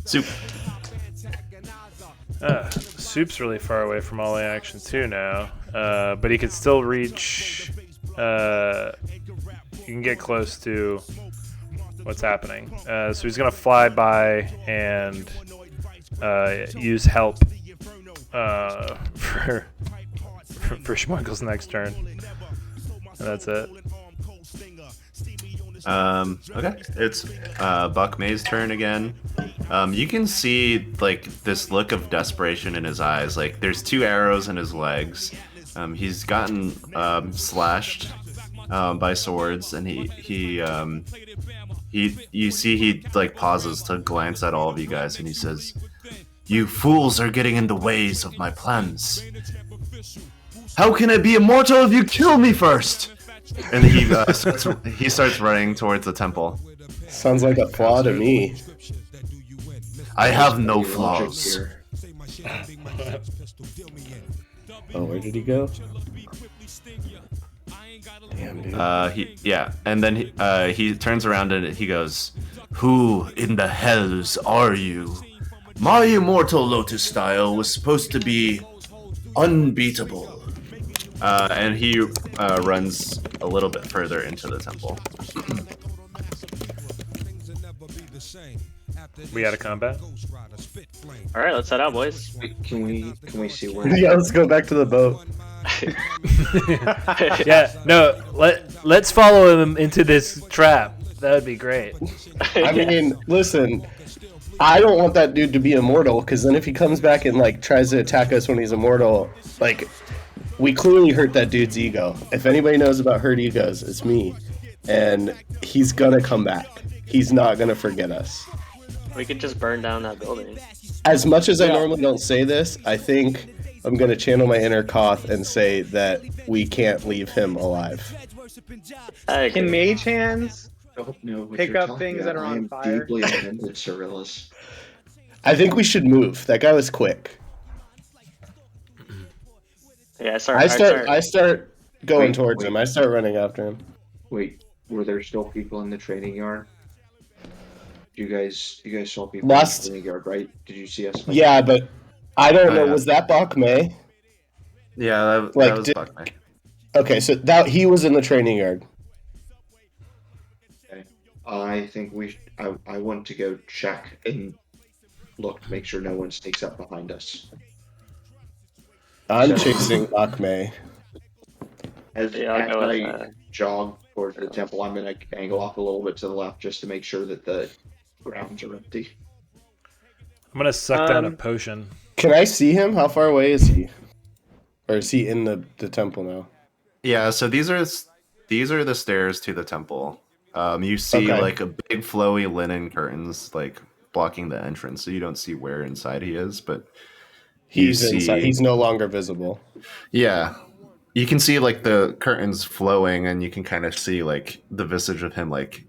Soup. Soup's really far away from all the action too now, but he could still reach. You can get close to what's happening. So he's gonna fly by and use help for Schmoinkle's next turn, and that's it. Okay, it's Bak Mei's turn again. You can see like this look of desperation in his eyes. Like there's 2 arrows in his legs. He's gotten slashed by swords, and he you see he like pauses to glance at all of you guys, and he says, "You fools are getting in the ways of my plans. How can I be immortal if you kill me first?" And he starts running towards the temple. Sounds like a flaw to me. I have no flaws. Oh, where did he go? Damn, dude. And then he turns around and he goes, "Who in the hells are you? My immortal lotus style was supposed to be unbeatable." And he runs a little bit further into the temple. We out of combat? All right, let's head out, boys. Can we see where? Yeah, let's go back to the boat. Yeah, no, let's follow him into this trap. That would be great. I mean, listen, I don't want that dude to be immortal, because then if he comes back and like tries to attack us when he's immortal, like, we clearly hurt that dude's ego. If anybody knows about hurt egos, it's me. And he's gonna come back. He's not gonna forget us. We could just burn down that building. As much as I normally don't say this, I think I'm gonna channel my inner Koth and say that we can't leave him alive. Can mage hands Don't know what pick you're up talking things about. that are I on am fire? deeply offended, Cyrilus. I think we should move. That guy was quick. Yeah, I start going Wait, towards wait. him. I start running after him. Wait, were there still people in the training yard? You guys saw people Last- in the training yard, right? Did you see us? Yeah, but I don't know. yeah. Was that Bak Mei? Yeah, that Like, was Bak Mei. Okay, so that he was in the training yard. Okay. I think I want to go check and look to make sure no one sneaks up behind us. I'm chasing Bak Mei. As, Yeah, I'll as go with I that. jog towards the temple, I'm going to angle off a little bit to the left just to make sure that the grounds are empty. I'm gonna suck down a potion. Can I see him? How far away is he? Or is he in the temple now? Yeah, so these are the stairs to the temple. You see Okay. like a big flowy linen curtains like blocking the entrance, so you don't see where inside he is, but He's see- inside. He's no longer visible. yeah. You can see like the curtains flowing, and you can kind of see like the visage of him like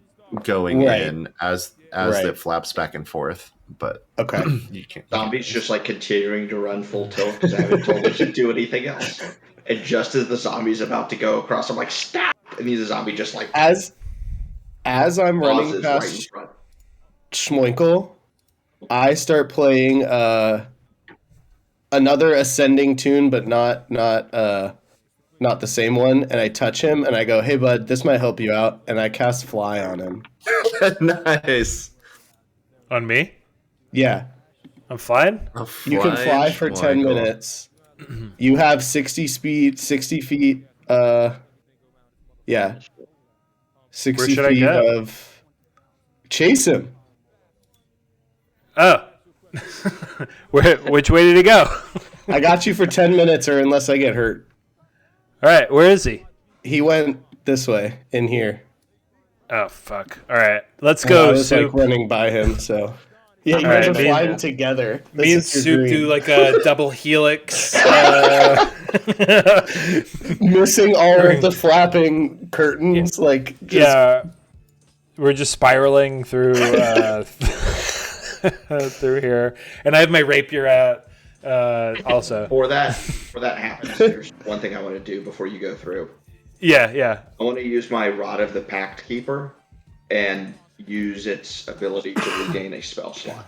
going Right. in as Right. it flaps back and forth. But Okay. you can't. Zombies just like continuing to run full tilt because I haven't told them to do anything else. And just as the zombie's about to go across, I'm like, stop! And he's a zombie just like As I'm running pauses right in past front. Schmoinkle, I start playing another ascending tune, but not the same one. And I touch him, and I go, "Hey, bud, this might help you out." And I cast Fly on him. Nice. On me? Yeah, I'm flying? you can fly for 10 minutes. You have 60 speed, 60 feet Yeah. 60 Where should I feet go? of... Chase him. Oh. Which way did he go? I got you for 10 minutes or unless I get hurt. All right, where is he? He went this way, in here. Oh, fuck. All right, let's I go, was Soup. like running by him, so... Yeah, you All guys right, are flying together. Me and This is Soup your do dream. like a double helix. Missing all of the flapping curtains, like... Just... Yeah. We're just spiraling through through here. And I have my rapier out also. Before that happens, there's one thing I want to do before you go through. Yeah. I want to use my Rod of the Pact Keeper and use its ability to regain a spell slot.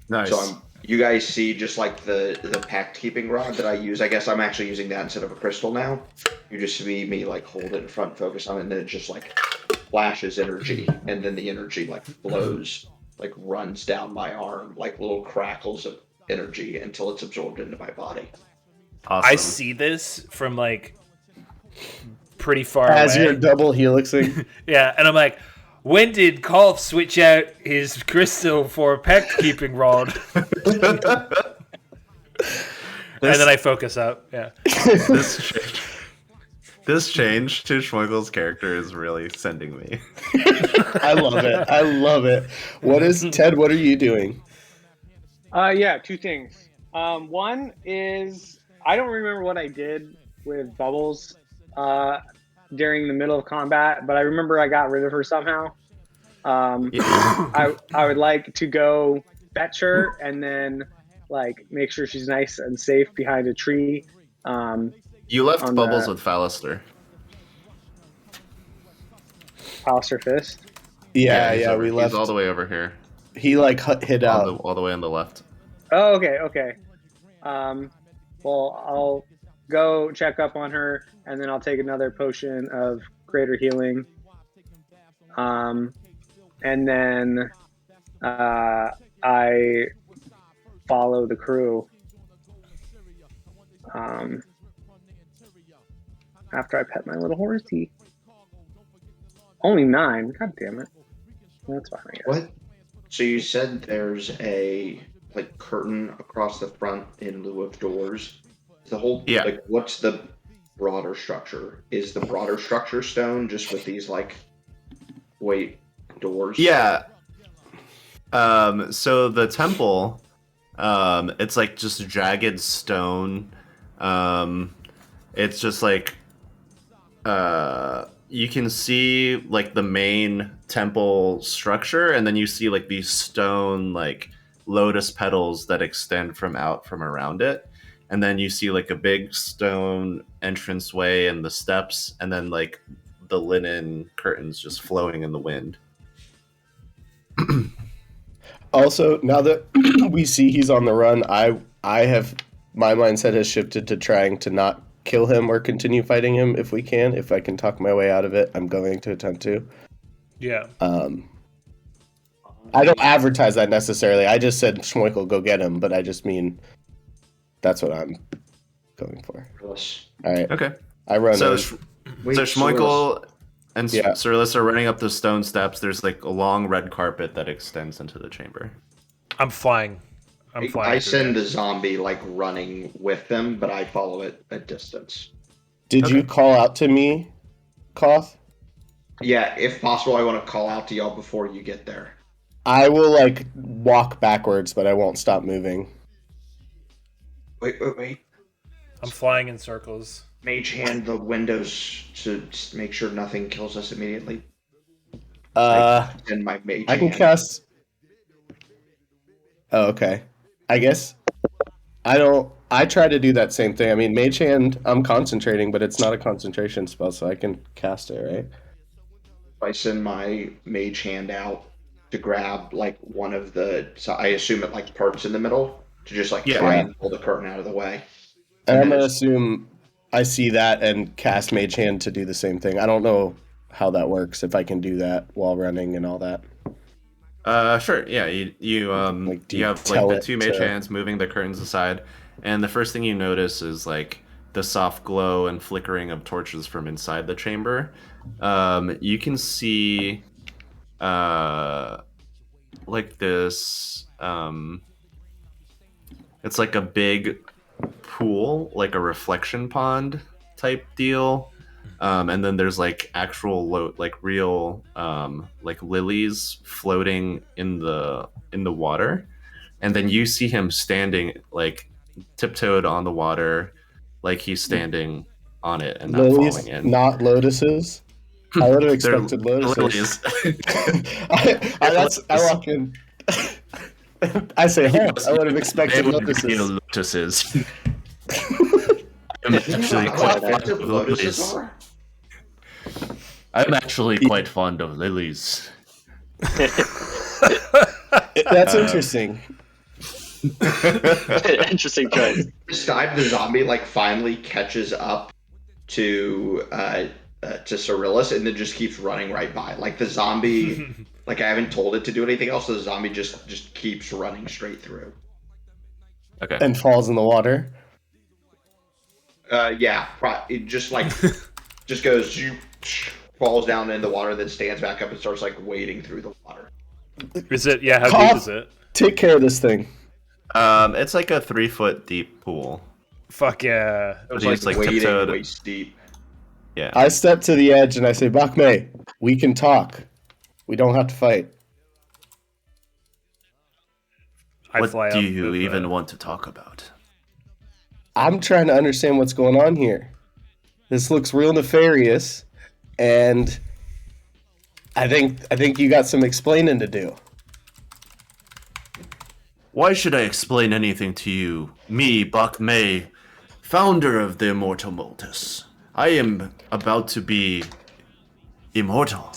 Nice. So you guys see just like the Pact Keeping Rod that I use. I guess I'm actually using that instead of a crystal now. You just see me like hold it in front, focus on it, and then it just like flashes energy, and then the energy like flows, like runs down my arm, like little crackles of energy until it's absorbed into my body. Awesome. I see this from like pretty far As away. you're double helixing. Yeah, and I'm like, when did Kolf switch out his crystal for a pact keeping rod? And then I focus up. Yeah. This change to Schmoigel's character is really sending me. I love it. What is Ted? What are you doing? Yeah, two things. One is I don't remember what I did with Bubbles during the middle of combat, but I remember I got rid of her somehow. I would like to go fetch her and then like make sure she's nice and safe behind a tree. You left Bubbles with Fallister. Pallister Fist. Yeah, we left. He's all the way over here. He like hid out. All the way on the left. Oh, okay. Well, I'll go check up on her, and then I'll take another potion of greater healing. And then I follow the crew. After I pet my little horsey. Only 9. God damn it. That's fine, I guess. What? So you said there's a like curtain across the front in lieu of doors. The whole like what's the broader structure? Is the broader structure stone just with these like doors? Yeah. So the temple, it's like just jagged stone. It's just like you can see like the main temple structure, and then you see like these stone like lotus petals that extend from around it, and then you see like a big stone entranceway and the steps, and then like the linen curtains just flowing in the wind. Also, now that we see he's on the run, I have my mindset has shifted to trying to not kill him or continue fighting him if we can. If I can talk my way out of it, I'm going to attempt to. Yeah. I don't advertise that necessarily. I just said, Schmoikel, go get him, but I just mean that's what I'm going for. All right. Okay. I run. So Schmoikel and Cyrillus are running up the stone steps. There's like a long red carpet that extends into the chamber. I'm flying. I send the zombie like running with them, but I follow it at distance. Did you call out to me, Koth? Yeah, if possible, I want to call out to y'all before you get there. I will like walk backwards, but I won't stop moving. Wait. I'm flying in circles. Mage hand the windows to make sure nothing kills us immediately. And my mage I can hand. cast. Oh, okay. I guess I try to do that same thing. I mean, Mage Hand, I'm concentrating, but it's not a concentration spell, so I can cast it, right? I send my mage hand out to grab like one of the. So I assume it like parts in the middle to just like try and pull the curtain out of the way. And I'm gonna assume I see that and cast Mage Hand to do the same thing. I don't know how that works. If I can do that while running and all that. Sure. Yeah, you have like the two mage hands moving the curtains aside, and the first thing you notice is like the soft glow and flickering of torches from inside the chamber, you can see like this. It's like a big pool, like a reflection pond type deal. And then there's like actual like real like lilies floating in the water. And then you see him standing like tiptoed on the water, like he's standing on it and not Lilies, falling in. not lotuses. I would have expected lotuses. I walk in. I say, I would have expected lotuses. Lotuses. I'm actually quite fond of lilies. I'm actually quite fond of lilies. That's interesting. Interesting choice. This time the zombie like finally catches up to Cyrillus and then just keeps running right by. Like the zombie, like I haven't told it to do anything else. So the zombie just keeps running straight through. Okay. And falls in the water. Yeah, it just like just goes falls down in the water, then stands back up and starts like wading through the water. Is it? Yeah. How deep is it? Take care of this thing. It's like a 3-foot deep pool. Fuck yeah! It was He's, like like, wading tiptoed. waist deep. Yeah. I step to the edge and I say, Bak Mei, we can talk. We don't have to fight. What do you even want to talk about? I'm trying to understand what's going on here. This looks real nefarious, and I think you got some explaining to do. Why should I explain anything to you? Me, Bak Mei, founder of the Immortal Multus. I am about to be immortal.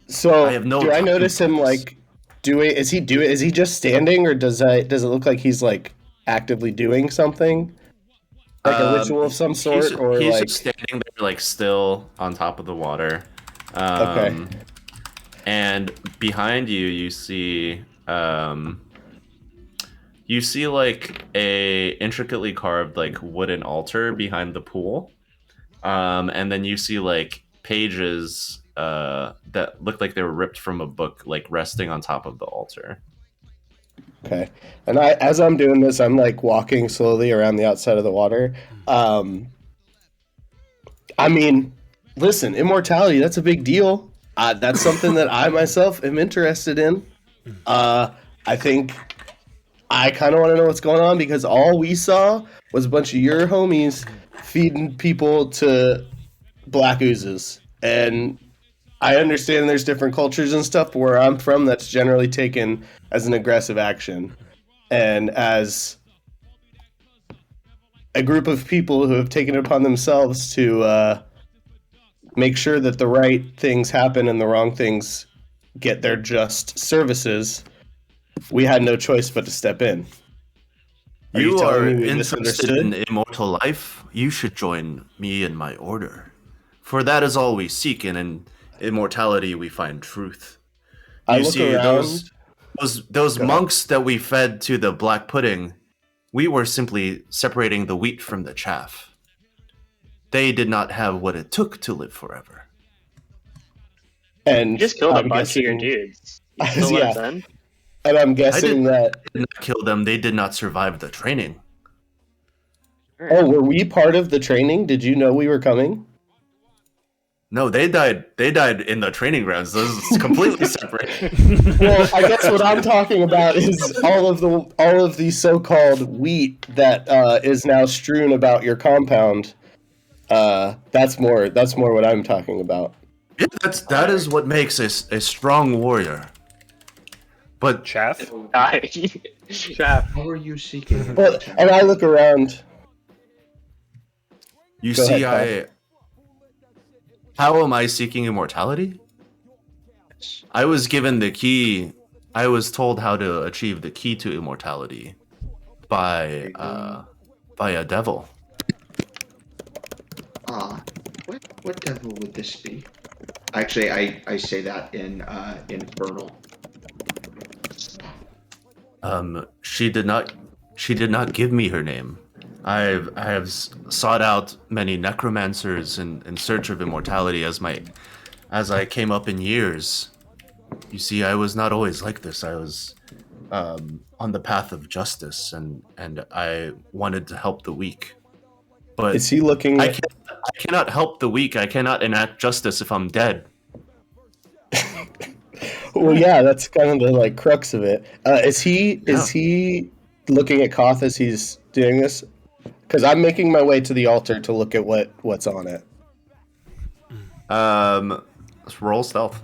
So I have no do I notice him like doing? Is he just standing, or does it look like he's like actively doing something, like a ritual of some sort, he's like just standing there, like still on top of the water. Okay. And behind you, you see like a intricately carved like wooden altar behind the pool, and then you see like pages that look like they were ripped from a book, like resting on top of the altar. Okay. And as I'm doing this, I'm like walking slowly around the outside of the water. I mean, listen, immortality, that's a big deal. That's something that I myself am interested in. I think I kind of want to know what's going on because all we saw was a bunch of your homies feeding people to black oozes. And I understand there's different cultures and stuff, but where I'm from, that's generally taken as an aggressive action. And as a group of people who have taken it upon themselves to make sure that the right things happen and the wrong things get their just services, we had no choice but to step in. You are telling me we interested in immortal life? You should join me in my order. For that is all we seek, and in immortality we find truth. You see, those monks that we fed to the black pudding, we were simply separating the wheat from the chaff. They did not have what it took to live forever. And you just killed a bunch of your dudes. You still let them? And I'm guessing I did not kill them. They did not survive the training. Oh, were we part of the training? Did you know we were coming? No, they died. They died in the training grounds. This is completely separate. Well, I guess what I'm talking about is all of the so-called wheat that is now strewn about your compound. That's more what I'm talking about. Yeah, that is what makes a strong warrior. But chaff. Chaff. How are you seeking? But and I look around. You see, how am I seeking immortality? I was given the key. I was told how to achieve the key to immortality by a devil. What devil would this be? Actually, I say that in Infernal. She did not give me her name. I have sought out many necromancers in search of immortality as I came up in years. You see, I was not always like this. I was on the path of justice, and I wanted to help the weak. But is he looking? I cannot help the weak. I cannot enact justice if I'm dead. Well, yeah, that's kind of the like crux of it. Is he looking at Koth as he's doing this? Because I'm making my way to the altar to look at what's on it. Let's roll stealth.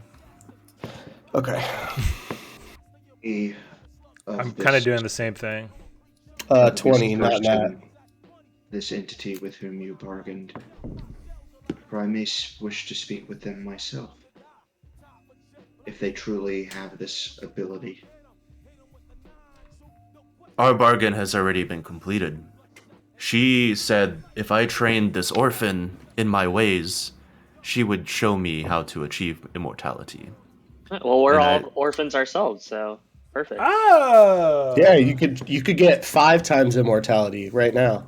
Okay. I'm kind of doing the same thing. 20, not that. This entity with whom you bargained, for I may wish to speak with them myself, if they truly have this ability. Our bargain has already been completed. She said if I trained this orphan in my ways, she would show me how to achieve immortality. Well, we're all orphans ourselves, so perfect. Oh! Yeah, you could get 5 times immortality right now.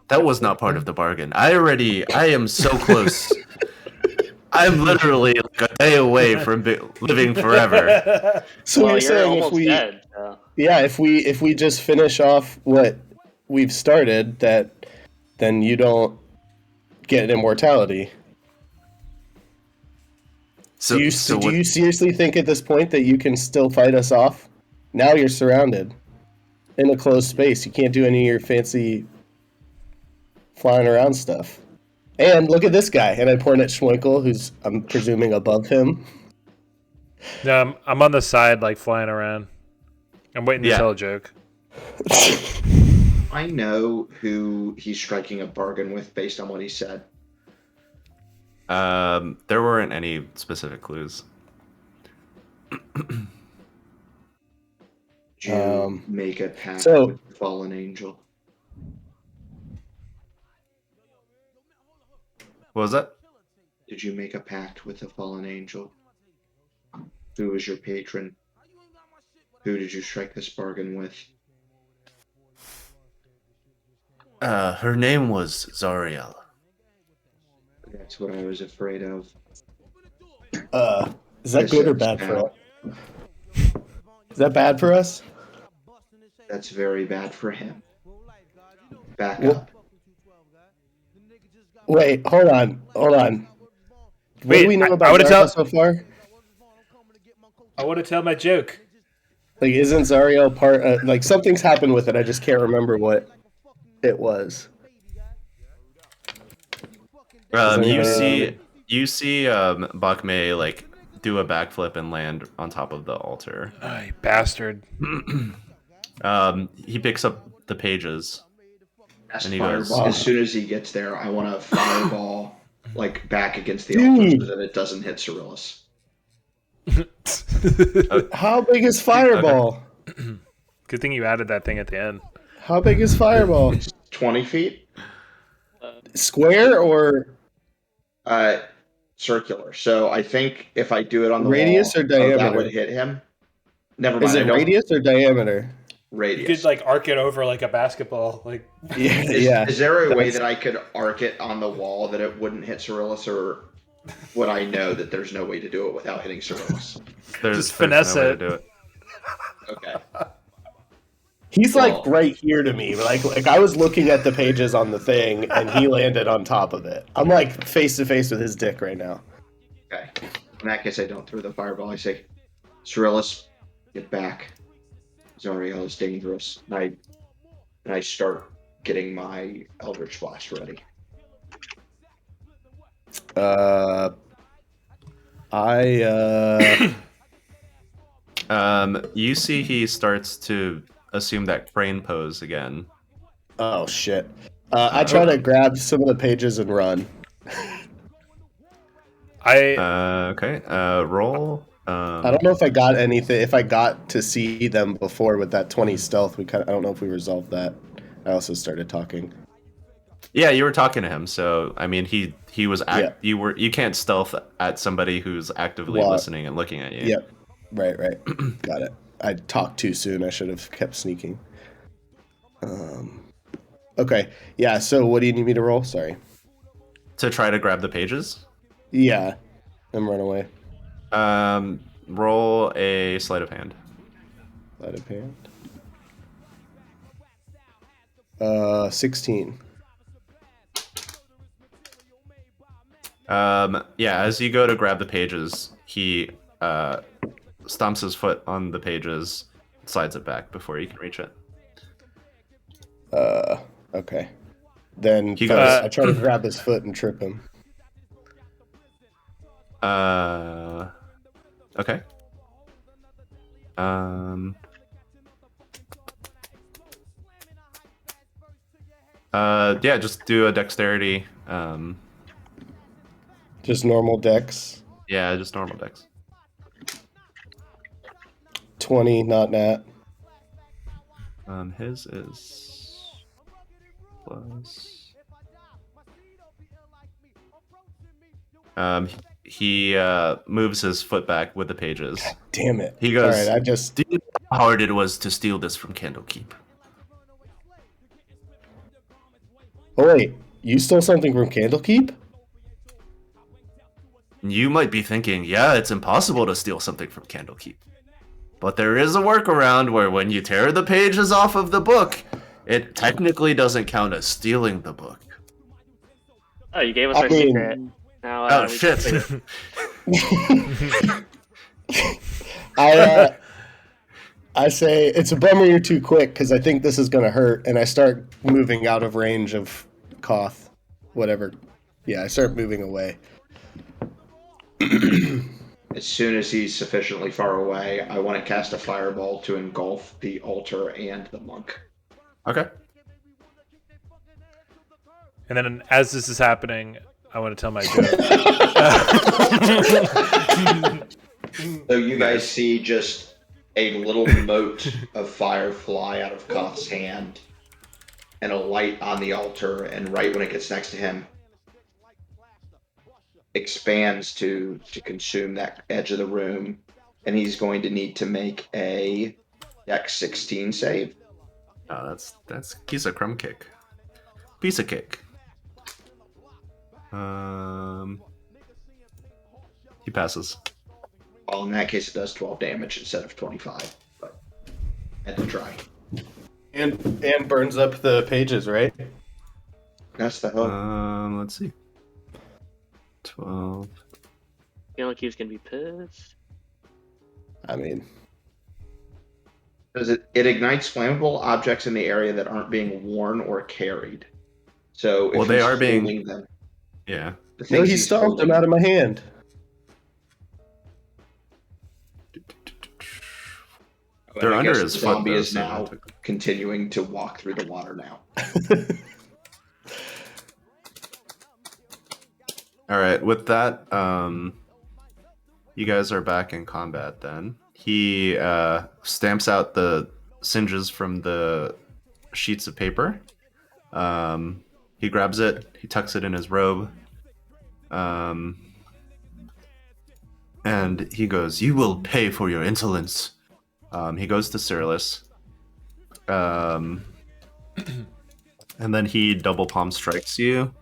That was not part of the bargain. I am so close. I'm literally like a day away from living forever. So well, you're saying if we dead, so. Yeah, if we just finish off what we've started, then you don't get immortality. Do you seriously think at this point that you can still fight us off? Now you're surrounded in a closed space. You can't do any of your fancy flying around stuff. And look at this guy. And I point at Schwinkle, who's, I'm presuming, above him. No, I'm on the side, like, flying around. I'm waiting to tell a joke. I know who he's striking a bargain with based on what he said. There weren't any specific clues. Did you make a pact with the fallen angel? What was that? Did you make a pact with the fallen angel? Who was your patron? Who did you strike this bargain with? Her name was Zariel. That's what I was afraid of. Is that good or bad for us? Is that bad for us? That's very bad for him. Back up. Wait, hold on. What do we know about Zariel so far? I want to tell my joke. Like, isn't Zariel part? Like, something's happened with it. I just can't remember what it was. You see Bak Mei like do a backflip and land on top of the altar. Oh, you bastard. He picks up the pages. And he goes, as soon as he gets there, I want to fireball like back against the altar so that it doesn't hit Cyrillus. How big is fireball? Okay. Good thing you added that thing at the end. How big is fireball? It's 20 feet. Square or circular? So I think if I do it on the radius wall, or diameter, that would hit him. Never mind. Is it radius or diameter? Radius. You could like arc it over like a basketball. Like Is there a way that I could arc it on the wall that it wouldn't hit Cyrillus, or would I know that there's no way to do it without hitting Cyrillus? Just finesse no way it. to do it. Okay. He's like right here to me. Like I was looking at the pages on the thing, and he landed on top of it. I'm like face to face with his dick right now. Okay. In that case, I don't throw the fireball. I say, Cyrillus, get back. Zariel is dangerous. And I start getting my Eldritch Blast ready. You see he starts to assume that crane pose again. Oh shit. I try to grab some of the pages and run. Okay. Roll. I don't know if I got anything. If I got to see them before with that 20 stealth, I don't know if we resolved that. I also started talking. Yeah, you were talking to him. So I mean, he was. You can't stealth at somebody who's actively listening and looking at you. Yep. Right. Got it. I talked too soon. I should have kept sneaking. Okay. Yeah. So what do you need me to roll? Sorry. To try to grab the pages. Yeah. I'm run away. Roll a sleight of hand. Sleight of hand. 16. Yeah, as you go to grab the pages, he stomps his foot on the pages, slides it back before you can reach it. Okay. Then He first, goes- I try to grab his foot and trip him. Okay. Yeah, just do a dexterity. Just normal dex. Yeah, just normal dex. 20, not nat. His is plus. He moves his foot back with the pages. God damn it. He goes, All right, I just... "Do you know how hard it was to steal this from Candlekeep?" Oh, wait. You stole something from Candlekeep? You might be thinking, yeah, it's impossible to steal something from Candlekeep. But there is a workaround where when you tear the pages off of the book, it technically doesn't count as stealing the book. Oh, you gave us our secret. Now, Oh, we shit. can play it. I say, it's a bummer you're too quick, because I think this is going to hurt, and I start moving out of range of Koth. Whatever. Yeah, I start moving away. As soon as he's sufficiently far away, I want to cast a fireball to engulf the altar and the monk. Okay. And then as this is happening, I want to tell my joke. So you guys see just a little mote of fire fly out of Koth's hand and a light on the altar, and right when it gets next to him, expands to consume that edge of the room, and he's going to need to make a Dex 16 save. Oh, that's piece of crumb cake. Piece of cake. He passes. Well, in that case, it does 12 damage instead of 25, but I had to try. And burns up the pages, right? That's the hope. Let's see. 12. Candlekeep's gonna be pissed. I mean... Because it ignites flammable objects in the area that aren't being worn or carried. So if Well, they he's are being- holding them, Yeah. the No, things he he's stomped them holding- out of my hand. They're I under guess his the foot, zombie though, is so now that continuing to walk through the water now. All right, with that, you guys are back in combat then. He stamps out the singes from the sheets of paper. He grabs it, he tucks it in his robe, and he goes, "You will pay for your insolence." He goes to Cyrillus, and then he double palm strikes you.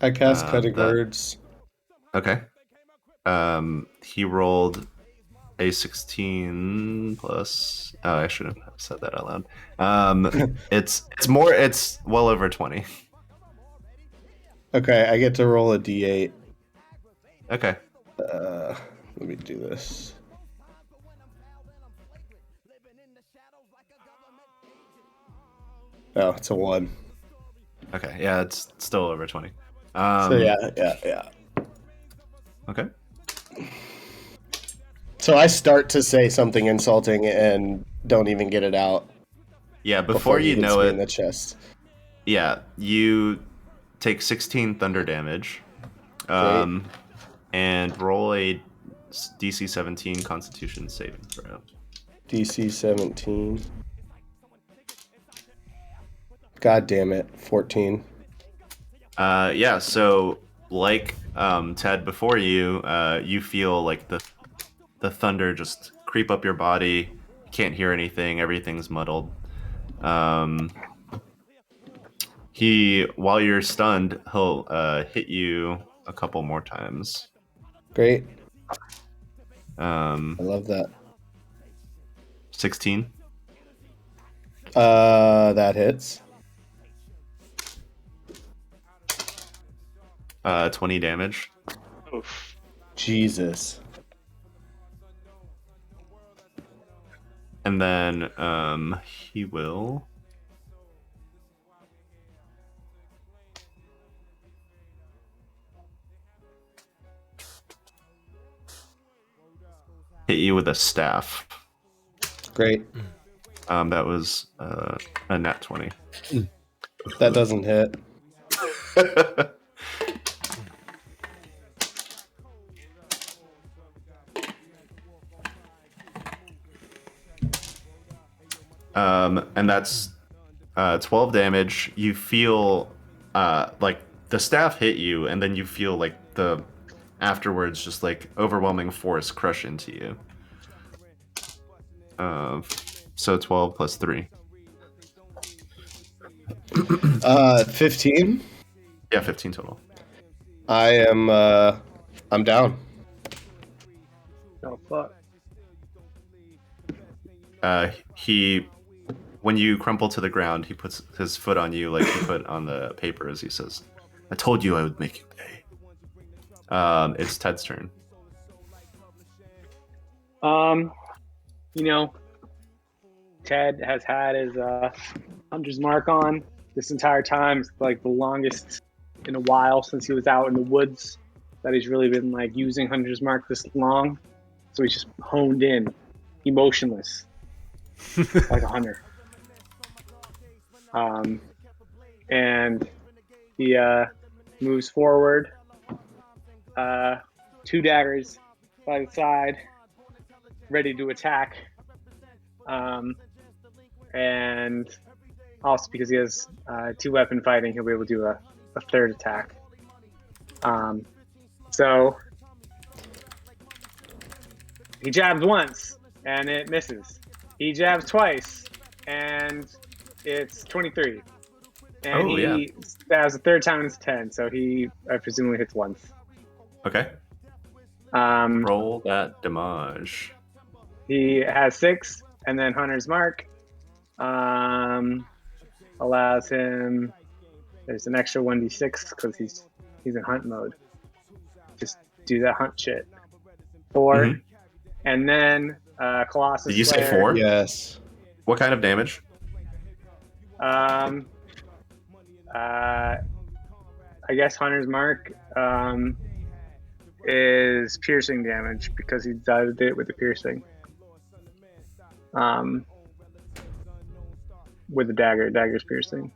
I cast Cutting Words. Okay. He rolled a 16 plus. Oh, I shouldn't have said that out loud. It's well over 20. Okay, I get to roll a d8. Okay. Let me do this. Oh, it's a 1. Okay. Yeah, it's still over 20. So yeah. Okay. So I start to say something insulting and don't even get it out. Yeah, before he you hits know me it, in the chest. yeah, you take 16 thunder damage, and roll a DC 17 Constitution saving throw. DC 17. God damn it, 14. Yeah, so like Ted before you, you feel like the thunder just creep up your body. You can't hear anything. Everything's muddled. While you're stunned, he'll hit you a couple more times. Great. I love that. 16. That hits. 20 damage. Oof. Jesus. And then he will hit you with a staff. Great. That was a nat 20. That doesn't hit. And that's 12 damage. You feel like the staff hit you, and then you feel like the afterwards just like overwhelming force crush into you. So 12 plus 3. 15? Yeah, 15 total. I'm down. Oh fuck. When you crumple to the ground, he puts his foot on you like he put on the paper as he says, "I told you I would make you pay." It's Ted's turn. You know, Ted has had his hunter's mark on this entire time. It's like the longest in a while since he was out in the woods that he's really been like using hunter's mark this long. So he's just honed in, emotionless, like a hunter. And he moves forward, 2 daggers by the side, ready to attack. And also because he has 2 weapon fighting, he'll be able to do a 3rd attack. So he jabs once and it misses. He jabs twice and it's 23. And he stabs a 3rd time and it's 10. So he presumably hits once. Okay. Roll that damage. He has 6, and then Hunter's Mark allows him. There's an extra 1d6 because he's in hunt mode. Just do that hunt shit. 4, and then Colossus. Did you say Slayer. 4? Yes. What kind of damage? I guess Hunter's Mark is piercing damage because he did it with the piercing. With the dagger. Dagger's piercing.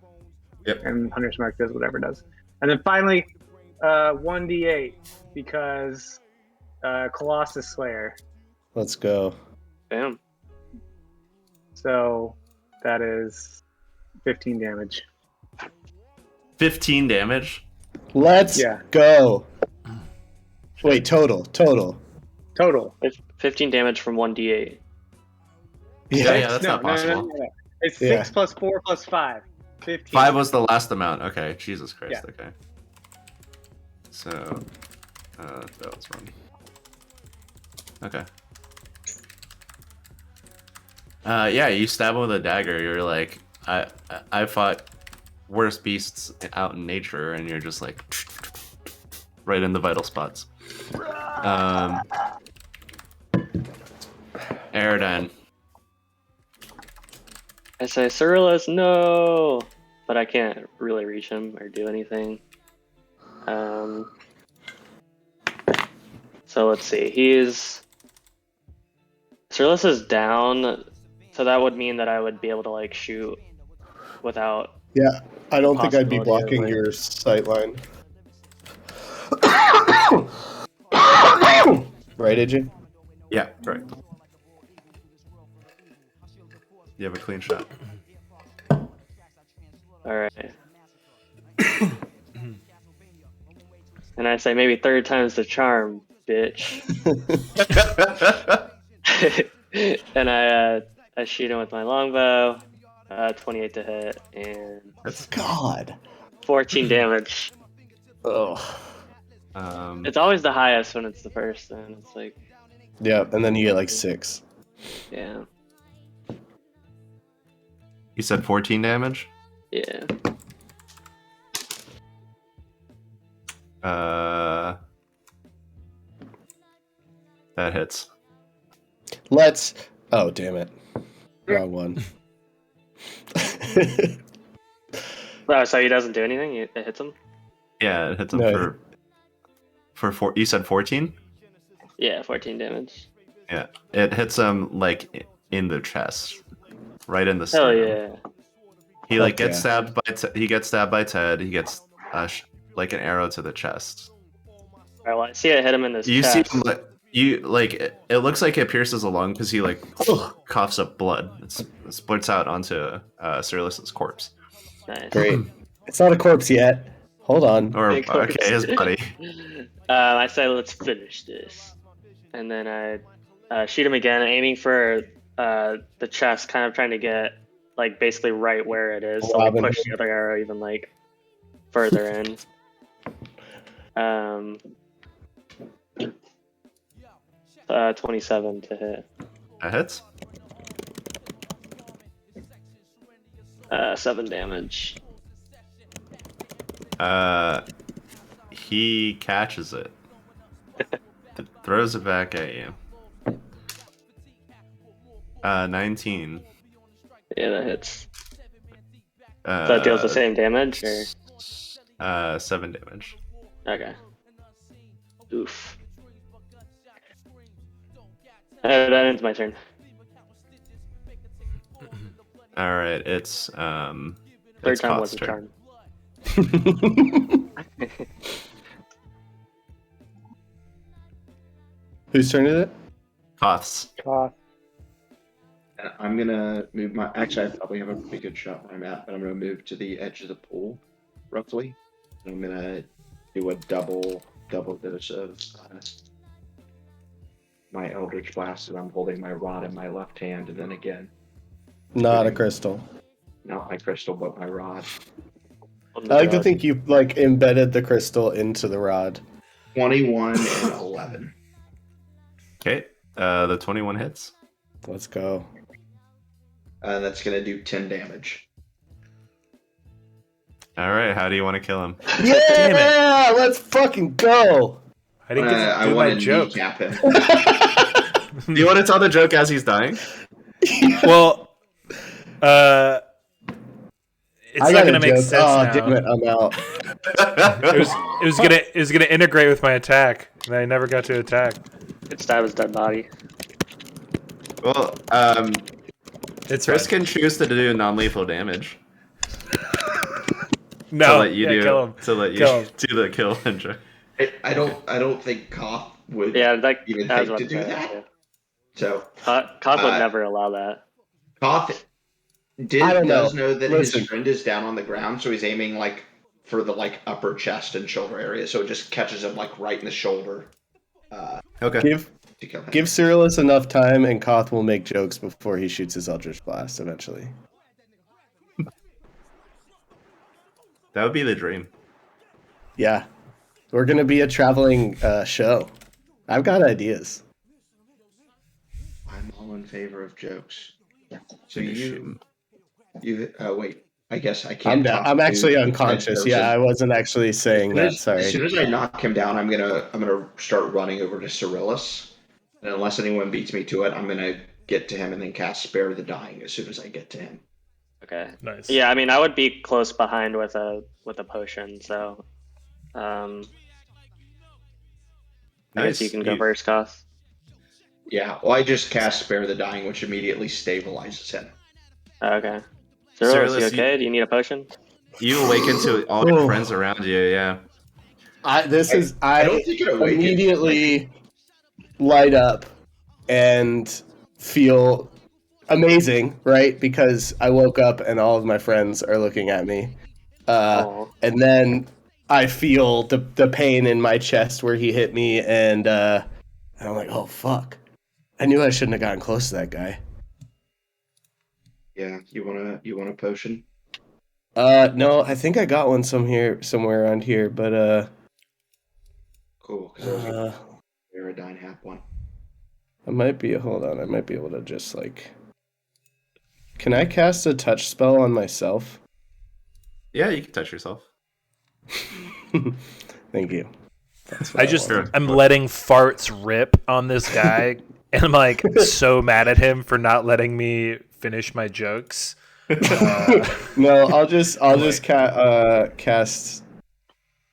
Yep. And Hunter's Mark does whatever it does. And then finally, 1d8 because Colossus Slayer. Let's go. Damn. So that is 15 damage. 15 damage? Let's go. Wait, total. Total. 15 damage from 1d8. Yeah, that's not possible. No. It's 6 plus 4 plus 5. 15. 5 was the last amount. Okay, Jesus Christ. Yeah. Okay. So, that was wrong. Okay. Yeah, you stab him with a dagger. You're like, I fought worse beasts out in nature, and you're just like, right in the vital spots. Aerodine. I say, Cyrillus, no! But I can't really reach him or do anything. So let's see. Cyrillus is down, so that would mean that I would be able to like shoot without. Yeah, I don't think I'd be possibility blocking of, like- your sight line. Right, AJ? Yeah, correct. You have a clean shot. Alright. And I say maybe 3rd time's the charm, bitch. And I shoot him with my longbow. 28 to hit, and That's God. 14 damage. Oh. It's always the highest when it's the first, and it's like, Yeah, and then you get like 6. yeah, You said 14 damage? yeah. That hits. Let's. Oh, damn it. Wrong one. Oh, so he doesn't do anything? It hits him? Yeah, it hits him No. for 4. You said 14? Yeah, 14 damage. Yeah, it hits him like in the chest, right in the Hell sternum. yeah. He like Fuck gets yeah. stabbed by he gets stabbed by Ted. He gets like an arrow to the chest. Alright, well, I see it hit him in his You chest. see him it looks like it pierces a lung because he like coughs up blood. It splits out onto Cyrilus's corpse. Nice. Great. It's not a corpse yet. Hold on. Or Big corpse. okay, his buddy. I say let's finish this. And then I shoot him again, aiming for the chest, kind of trying to get like basically right where it is. So like Robin push Hood. the other arrow even like further in. 27 to hit. That hits. 7 damage. He catches it. Throws it back at you. 19. Yeah, that hits. So So it deals the same damage, or 7 damage. okay. Oof. That ends my turn. All right, it's Third it's time Koth's was a turn. charm. Whose turn is it? Koth's. And I'm gonna move my. Actually, I probably have a pretty good shot where I'm at, but I'm gonna move to the edge of the pool, roughly. And I'm gonna do a double dose of my Eldritch Blast, and I'm holding my rod in my left hand, and then again, Not a crystal. not my crystal, but my rod. I like to think you like embedded the crystal into the rod. 21 and 11. Okay, the 21 hits. Let's go. That's gonna do 10 damage. All right, how do you want to kill him? Yeah, let's fucking go. I didn't get to I do want my to joke. kneecap him. Do you want to tell the joke as he's dying? Well, it's I not got gonna a make joke. sense Oh, now. damn it, I'm out. It was gonna integrate with my attack, and I never got to attack. It stab his dead body. Well, It's Chris fine. can choose to do non-lethal damage. No, to let you kill him. to let you Kill him. do the kill and joke. I don't think Koth would Yeah, that even I was think about to do say that. too. So Koth would never allow that. Koth I don't does know. know that Listen. his friend is down on the ground, so he's aiming like for the like upper chest and shoulder area, so it just catches him like right in the shoulder. Okay. To kill him. Give Cyrillus enough time, and Koth will make jokes before he shoots his Eldritch Blast eventually. That would be the dream. Yeah. We're going to be a traveling show. I've got ideas. I'm all in favor of jokes. So You you wait. I guess I I'm can't. down. talk I'm to actually the unconscious. person. Yeah, I wasn't actually saying that. As Sorry. soon as I knock him down, I'm gonna start running over to Cyrillus, and unless anyone beats me to it, I'm gonna get to him and then cast Spare the Dying as soon as I get to him. Okay. Nice. Yeah, I mean, I would be close behind with a potion, so I guess you can go first, Koth. Yeah, well, I just cast Spare the Dying, which immediately stabilizes him. Okay. Cyrillus, Cyrillus, you okay? Do you need a potion? You awaken to all your friends around you. Yeah. I don't think it awakens. immediately light up and feel amazing, right? Because I woke up and all of my friends are looking at me. And then I feel the pain in my chest where he hit me, and I'm like, oh, fuck. I knew I shouldn't have gotten close to that guy. Yeah, you want a potion? No, I think I got one somewhere around here, but Cool, because I was gonna Aerodine have one. hold on, I might be able to just like. Can I cast a touch spell on myself? Yeah, you can touch yourself. Thank you. I'm letting farts rip on this guy, and I'm like so mad at him for not letting me finish my jokes. No, I'll just cast,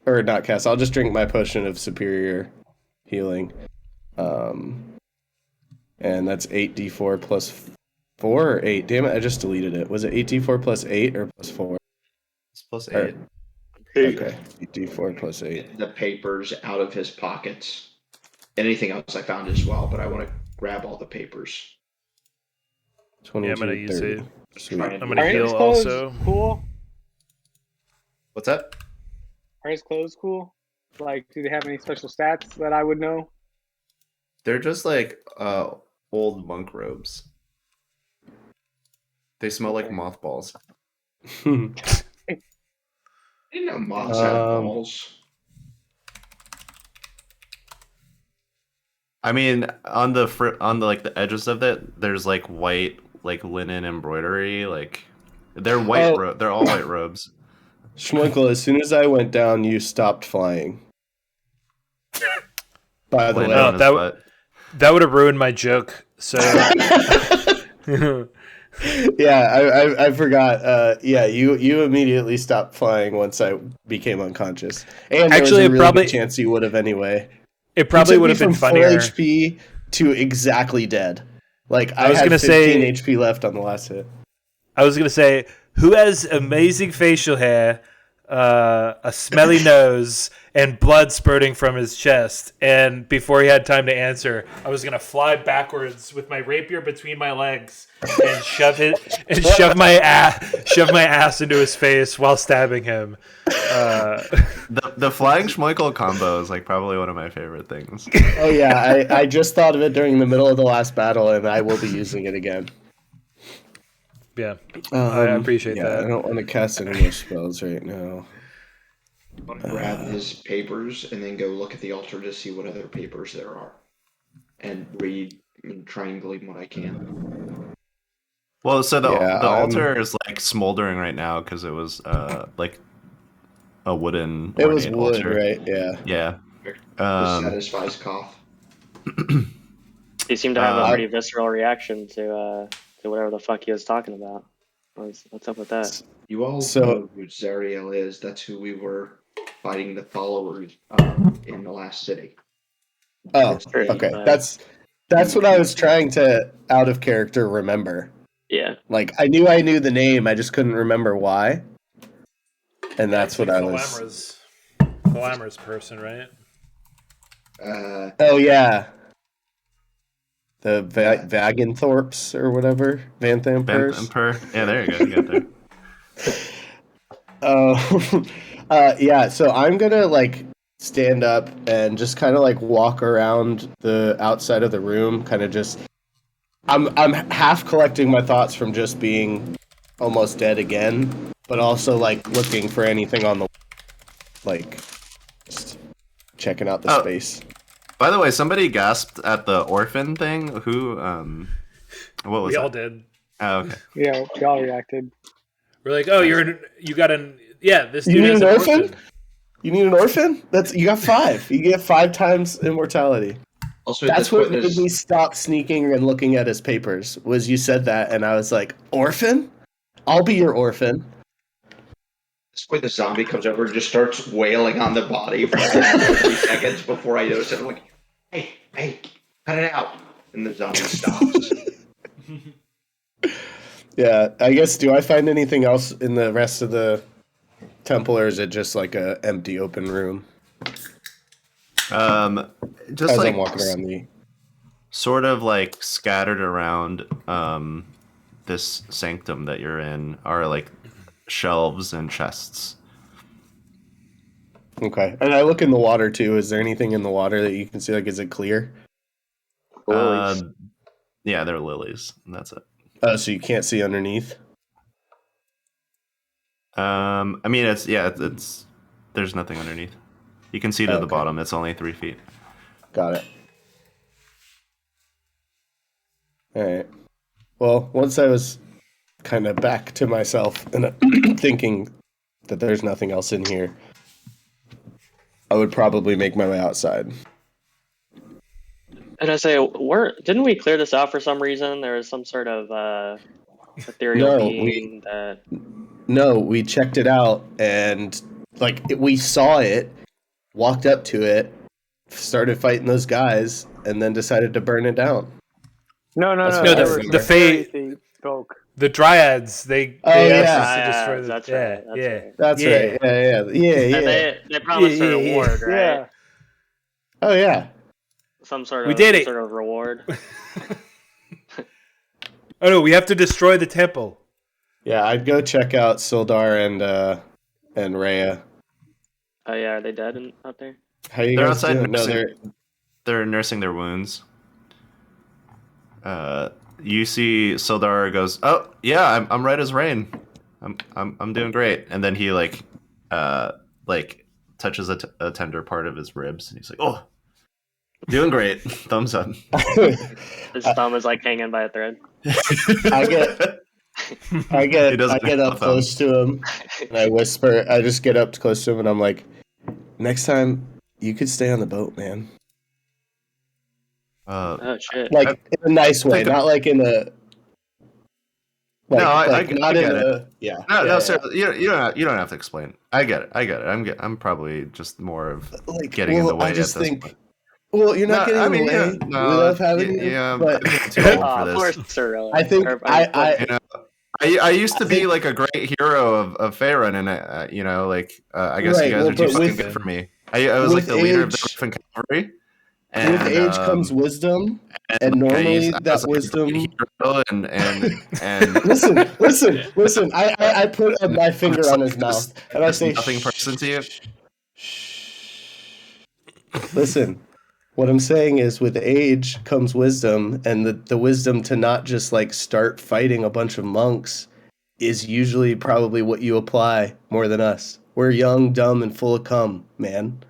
or not cast. I'll just drink my potion of superior healing, and that's 8d4 plus 4 or 8. Damn it! I just deleted it. Was it 8d4 plus 8 or plus 4? It's plus 8. Okay, 8d4 plus 8. The papers out of his pockets. Anything else I found as well, but I want to grab all the papers. 22, Yeah, I'm gonna use 30. it. Sweet. I'm gonna heal also. Cool. What's that? Are his clothes cool? Like, do they have any special stats that I would know? They're just like old monk robes. They smell like mothballs. I didn't know moths had balls. I mean, on the like the edges of it, there's like white like linen embroidery. Like they're white. They're all white robes. Schmoinkle, as soon as I went down, you stopped flying. By the way, that would have ruined my joke. So yeah, I forgot. Yeah, you immediately stopped flying once I became unconscious, and there actually, was a really good chance you would have anyway. It probably would have been funnier. From 4 HP to exactly dead. Like I was had gonna 15 HP left on the last hit. I was gonna say, who has amazing facial hair, a smelly nose, and blood spurting from his chest? And before he had time to answer, I was gonna fly backwards with my rapier between my legs and shove my ass into his face while stabbing him. The flying Schmoikel combo is like probably one of my favorite things. Oh yeah, I just thought of it during the middle of the last battle, and I will be using it again. Yeah, I appreciate that. I don't want to cast any more spells right now. I want to grab his papers and then go look at the altar to see what other papers there are, and read and triangulate what I can. Well, so the altar is like smoldering right now because it was like a wooden. It was wood, altar. right? Yeah. Yeah. This satisfies cough. He seemed to have a pretty visceral reaction to whatever the fuck he was talking about. What's up with that? You all know who Zariel is. That's who we were fighting the followers in the last city. Oh, okay. That's what I was trying to, out of character, remember. Yeah. Like, I knew the name, I just couldn't remember why. And that's what I was... Glamorous person, right? Oh, yeah. The Vaganthorpes or whatever. Vanthampers. Yeah, there you go. You got there. Yeah, so I'm gonna like stand up and just kind of like walk around the outside of the room, kind of just. I'm half collecting my thoughts from just being almost dead again, but also like looking for anything on the, like, just checking out the space. By the way, somebody gasped at the orphan thing. Who? What was? We all did. Oh, okay. Yeah, we all reacted. We're like, oh, you got an this dude You need is an orphan? You need an orphan? You got 5. You get 5 times immortality. Also, that's what made me stop sneaking and looking at his papers. Was you said that, and I was like, orphan? I'll be your orphan. This point, the zombie comes over and just starts wailing on the body for like 30 seconds before I notice it. I'm like, hey, cut it out. And the zombie stops. Yeah, I guess, do I find anything else in the rest of the temple, or is it just like a empty open room? Just as like I'm walking around sort of like scattered around this sanctum that you're in are like shelves and chests. Okay, and I look in the water too. Is there anything in the water that you can see? Like, is it clear? Yeah, they're lilies, and that's it. Oh, so you can't see underneath? I mean, it's there's nothing underneath. You can see to the bottom. It's only 3 feet. Got it. All right. Well, once I was kind of back to myself and thinking that there's nothing else in here, I would probably make my way outside. And I say, didn't we clear this out for some reason? There was some sort of ethereal being that. No, we checked it out and we saw it, walked up to it, started fighting those guys, and then decided to burn it down. No. The fey folk. The Dryads, they asked us to destroy the... That's right. Yeah. They promised a reward, right? Yeah. Oh, yeah. Some sort of, we did it. Sort of reward. Oh, no, we have to destroy the temple. Yeah, I'd go check out Sildar and Rhea. Oh, yeah, are they dead out there? How you they're guys outside doing? they're nursing their wounds. You see Sildar goes, "Oh yeah, I'm right as rain. I'm doing great." And then he touches a tender part of his ribs, and he's like, "Oh, doing great, thumbs up." His thumb is like hanging by a thread. I get up close to him, and I whisper. I just get up close to him, and I'm like, "Next time, you could stay on the boat, man." Oh shit! Like in a nice way, not like in a. I not get in it. a. Yeah. No, seriously, you don't have to explain. I get it. I'm probably just more of getting in the way. I just think. Well, you're not getting in the way. We love having you. Yeah, but I'm too old for this. Of course, I think I used to be like a great hero of Faerun, and I guess you guys are too fucking good for me. I was like the leader of the Griffin Cavalry. And, with age comes wisdom, and normally that wisdom. And listen. I put my finger on his mouth, and I say, "Nothing person to you." Listen, what I'm saying is, with age comes wisdom, and the wisdom to not just start fighting a bunch of monks is usually probably what you apply more than us. We're young, dumb, and full of cum, man,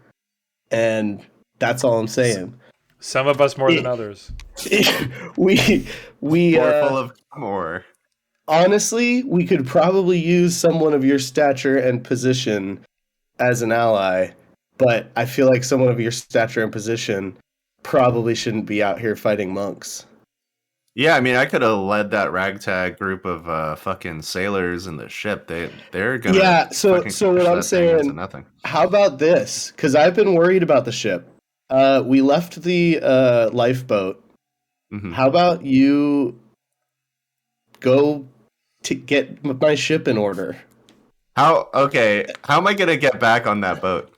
and. That's all I'm saying. Some of us more than others. we more full of more. Honestly, we could probably use someone of your stature and position as an ally, but I feel like someone of your stature and position probably shouldn't be out here fighting monks. Yeah, I mean, I could have led that ragtag group of fucking sailors in the ship. They're gonna. Yeah. So what I'm saying. How about this? Because I've been worried about the ship. We left the lifeboat. Mm-hmm. How about you go to get my ship in order? How am I gonna get back on that boat?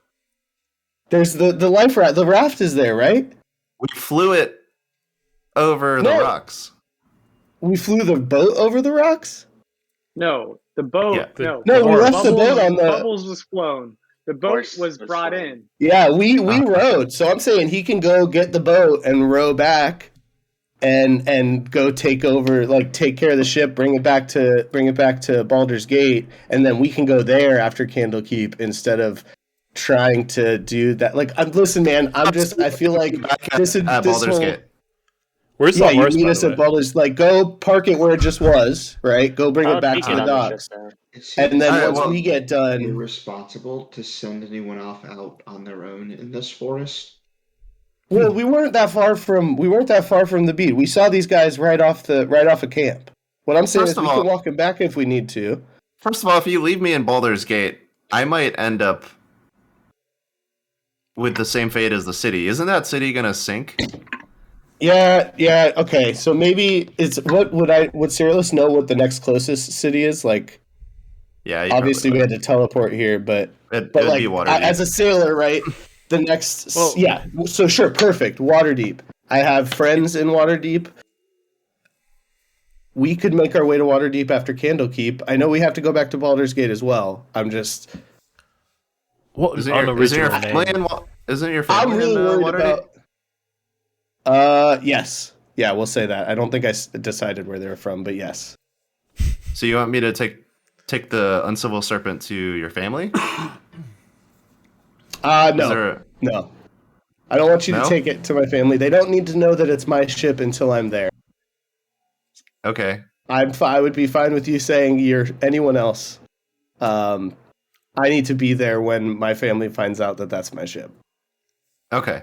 There's the life raft. The raft is there, right? We flew it over the rocks. We flew the boat over the rocks? No, the boat. Yeah, we left the boat on the. Bubbles was flown. The boat was brought in. Yeah, we rowed. So I'm saying he can go get the boat and row back, and go take over, take care of the ship, bring it back to Baldur's Gate, and then we can go there after Candlekeep instead of trying to do that. Listen, man, I feel like this Baldur's Gate. Where's the horse? You meet us at Baldur's. Go park it where it just was, right? Go bring it back to the docks. And then once we get done, irresponsible to send anyone out on their own in this forest. Well, we weren't that far from the beat. We saw these guys right off of camp. What I'm saying is we can walk them back if we need to. First of all, if you leave me in Baldur's Gate, I might end up with the same fate as the city. Isn't that city gonna sink? Yeah. Okay, so maybe it's would Cyrillus know what the next closest city is? Yeah. Obviously, we had to teleport here, but it'd be Waterdeep. As a sailor, right? The next, yeah. So sure, perfect. Waterdeep. I have friends in Waterdeep. We could make our way to Waterdeep after Candlekeep. I know we have to go back to Baldur's Gate as well. I'm just. What isn't your family in I'm really worried Waterdeep? about. Yes. Yeah, we'll say that. I don't think I decided where they were from, but yes. So you want me to take the uncivil serpent to your family? No. No. I don't want you to No? take it to my family. They don't need to know that it's my ship until I'm there. Okay. I would be fine with you saying you're anyone else. I need to be there when my family finds out that that's my ship. Okay.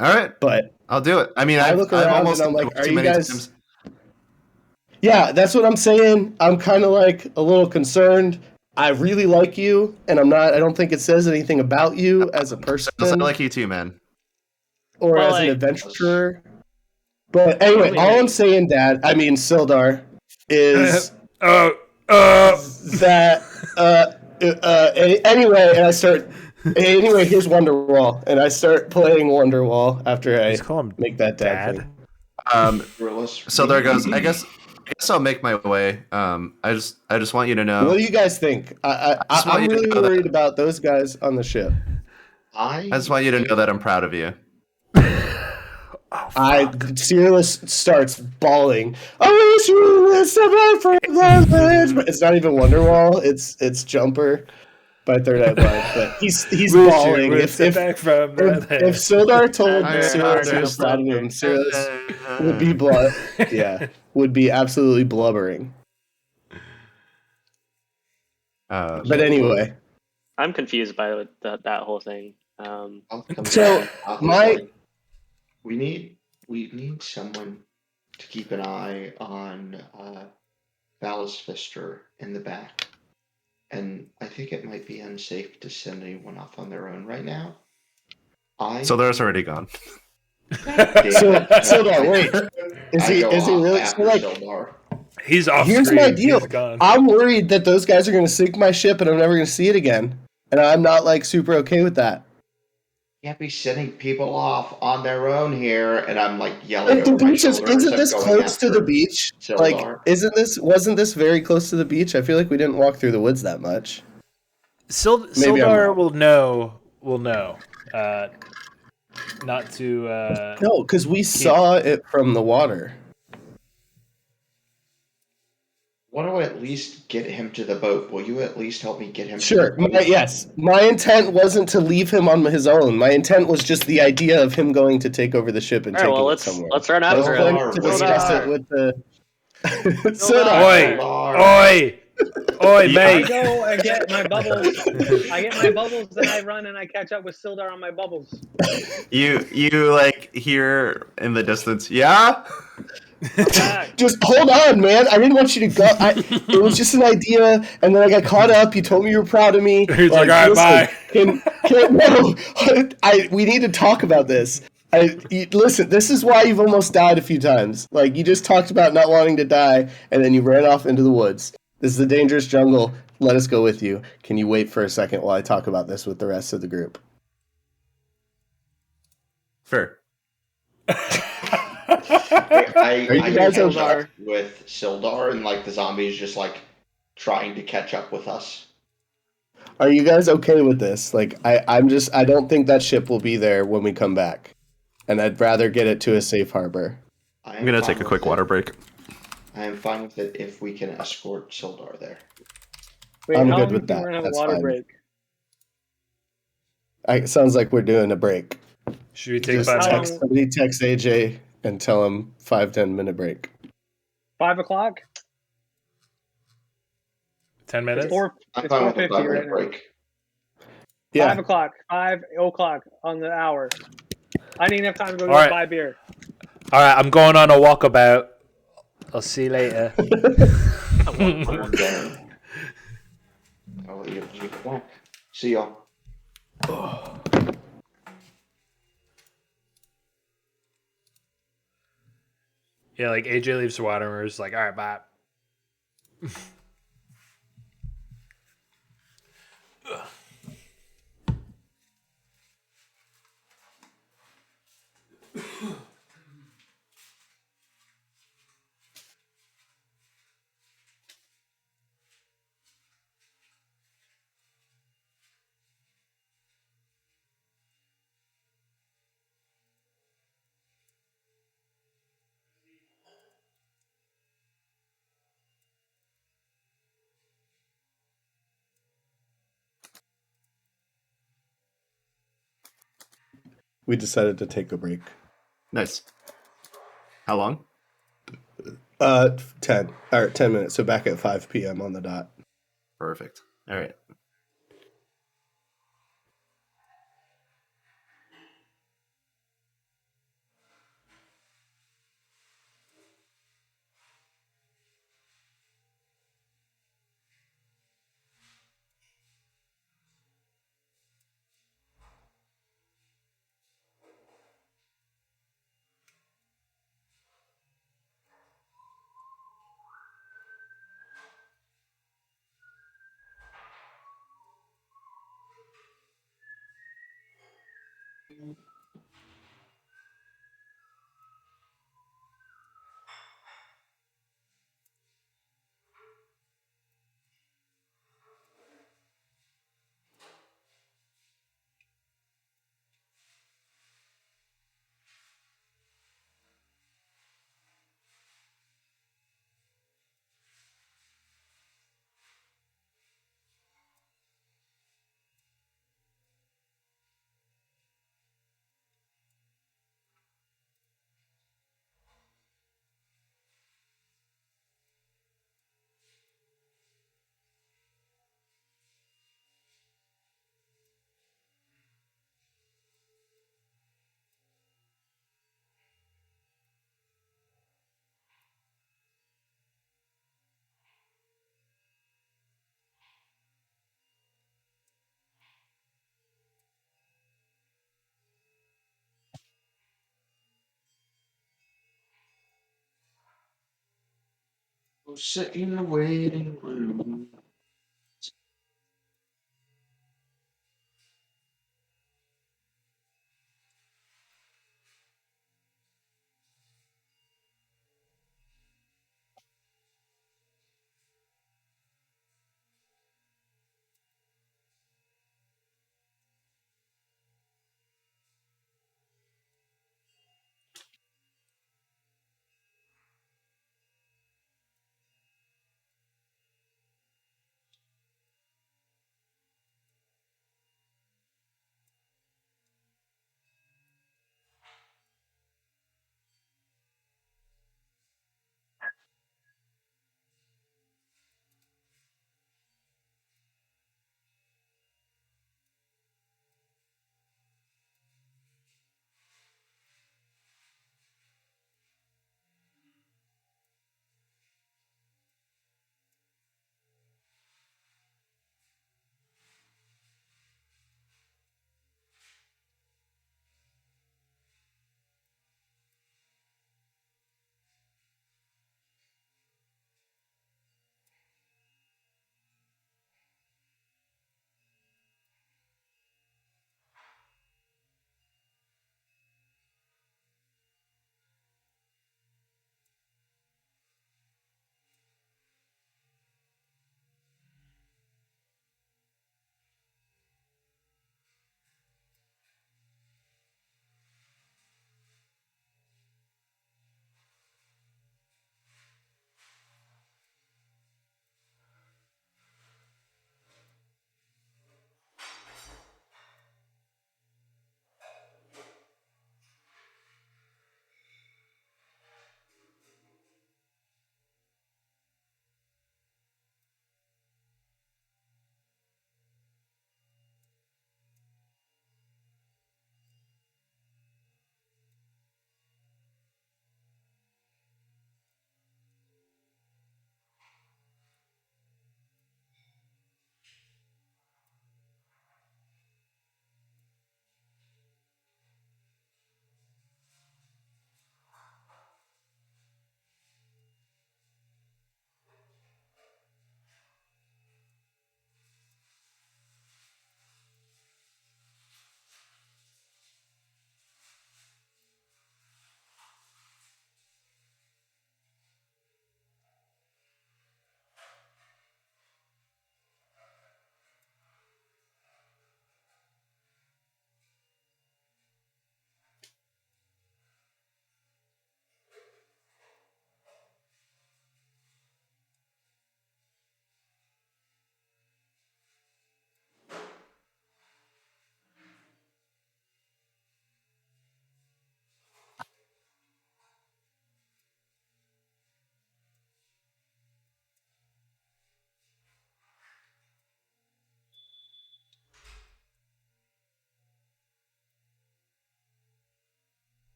All right. But I'll do it. I mean, I I've look around almost and I'm like, are too you many guys... times. Yeah, that's what I'm saying. I'm kind of like a little concerned. I really like you, and I don't think it says anything about you as a person. I like you too, man. Or Well, as an like- adventurer. But anyway, all I'm saying, Dad, I mean Sildar, is that anyway, and I start here's Wonderwall, and I start playing Wonderwall after I make that dad thing. So there goes. I guess I'll make my way. I just want you to know. What do you guys think? I'm really worried about those guys on the ship. I just want you to know that I'm proud of you. Cyrillus starts bawling. I wish you would step out from the village. But it's not even Wonderwall. It's Jumper by Third Eye Blind. But he's bawling. If Sildar told Cyrillus he was proud of him, Cyrillus would be would be absolutely blubbering. But anyway, I'm confused by that whole thing. We need someone to keep an eye on Valis Fister in the back. And I think it might be unsafe to send anyone off on their own right now. So there's already gone. Sildar, wait. Is he really? So like, he's off. Here's screen. my deal. He's gone. I'm worried that those guys are going to sink my ship and I'm never going to see it again. And I'm not like super okay with that. Can't be sending people off on their own here, and I'm like yelling. Like the beach isn't this close to the beach? Like, wasn't this very close to the beach? I feel like we didn't walk through the woods that much. Sildar will know. Not to. No, because we saw it from the water. Want to at least get him to the boat? Will you at least help me get him? Sure. To the boat? Yes. My intent wasn't to leave him on his own. My intent was just the idea of him going to take over the ship and take it somewhere. Let's run after him. To discuss it with the. Oi, mate! I go and get my bubbles. I get my bubbles, and I run and I catch up with Sildar on my bubbles. You like hear in the distance, yeah? Just hold on, man. I didn't want you to go. It was just an idea, and then I got caught up. You told me you were proud of me. He's like, all right, bye. We need to talk about this. Listen, this is why you've almost died a few times. Like, you just talked about not wanting to die, and then you ran off into the woods. This is a dangerous jungle. Let us go with you. Can you wait for a second while I talk about this with the rest of the group? Fair. I catch up with Sildar, and like the zombies just like trying to catch up with us. Are you guys okay with this? Like, I don't think that ship will be there when we come back, and I'd rather get it to a safe harbor. I'm gonna take a quick water break. I am fine with it if we can escort Sildar there. Wait, I'm how good long with do that. we have That's a water fine. break? It sounds like we're doing a break. Should we take Just 5 text, minutes? somebody text AJ and tell him 5-10 minute break. 5 o'clock? 10 minutes? It's 4:50 right now. Break. Yeah. 5 o'clock. 5 o'clock on the hour. I need enough time to go All right. buy beer. All right, I'm going on a walkabout. I'll see you later. I'll let you get back. See y'all. Yeah, like AJ leaves the water and we're just like, all right, bye. We decided to take a break. Nice. How long? 10 minutes. So back at 5 p.m. on the dot. Perfect. All right. Sit in the waiting room.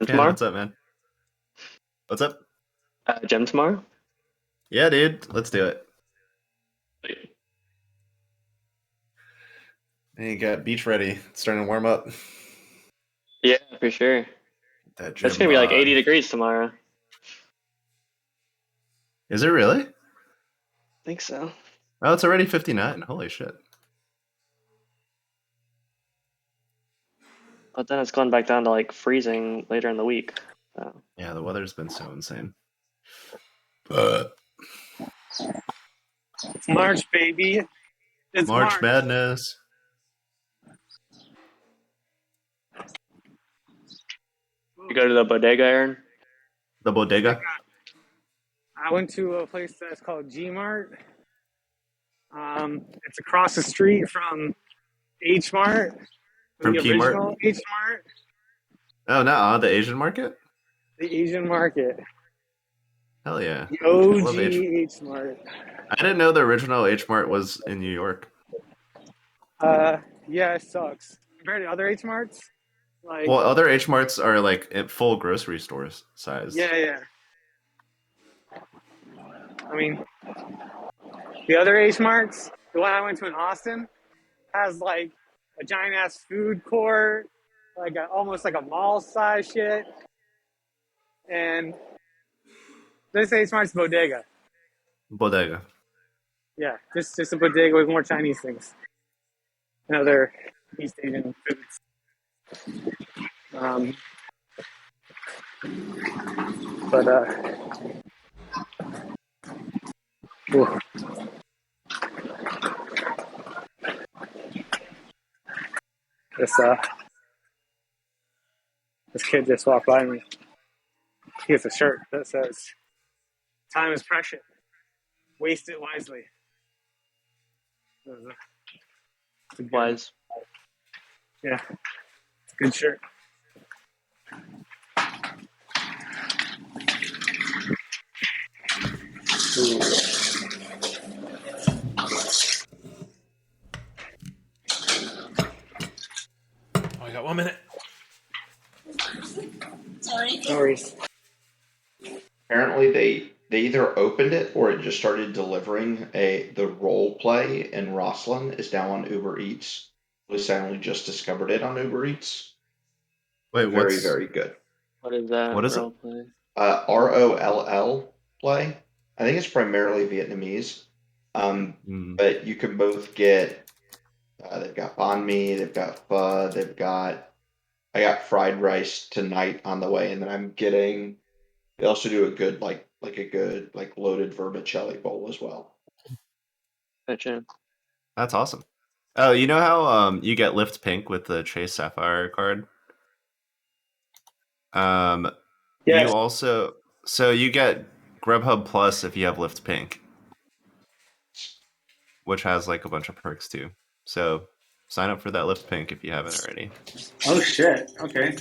Tomorrow? What's up, man? What's up? Gym tomorrow? Yeah, dude. Let's do it. Hey, you got beach ready. It's starting to warm up. Yeah, for sure. That It's gonna be like 80 degrees tomorrow. Is it really? I think so. Oh, it's already 59. Holy shit. But then it's going back down to like freezing later in the week. So. Yeah, the weather's been so insane. It's March, baby. It's March Madness. You go to the bodega, Aaron? The bodega? I went to a place that's called G Mart. It's across the street from H Mart. From the Key Mart? original H Mart. Oh, no, the Asian market? The Asian market. Hell yeah. The Love OG H Mart. I didn't know the original H Mart was in New York. Yeah, it sucks. Compared to other H Marts, like Well, other H Marts are like at full grocery stores size. yeah. I mean, the other H Marts, the one I went to in Austin, has like a giant ass food court, like almost like a mall size shit, and this H Mart's bodega. Bodega. Yeah, just a bodega with more Chinese things and other East Asian foods. Ooh. This kid just walked by me. He has a shirt that says, "Time is precious. Waste it wisely." Wise. Yeah, it's a good shirt. Oh, I got 1 minute. Sorry. No worries. Apparently, they either opened it or it just started delivering the role play in Rosslyn is now on Uber Eats. At least I only just discovered it on Uber Eats. Wait, Very, very good. What is that? What is it? role play? ROLL play. I think it's primarily Vietnamese. But you can both get. They've got banh mi. They've got pho. I got fried rice tonight on the way, and then I'm getting. They also do a good loaded vermicelli bowl as well. Gotcha. That's awesome. Oh, you know how you get Lift Pink with the Chase Sapphire card? Yes. You also you get Grubhub Plus if you have Lift Pink, which has like a bunch of perks too. So sign up for that Lift Pink if you haven't already. Oh shit! Okay.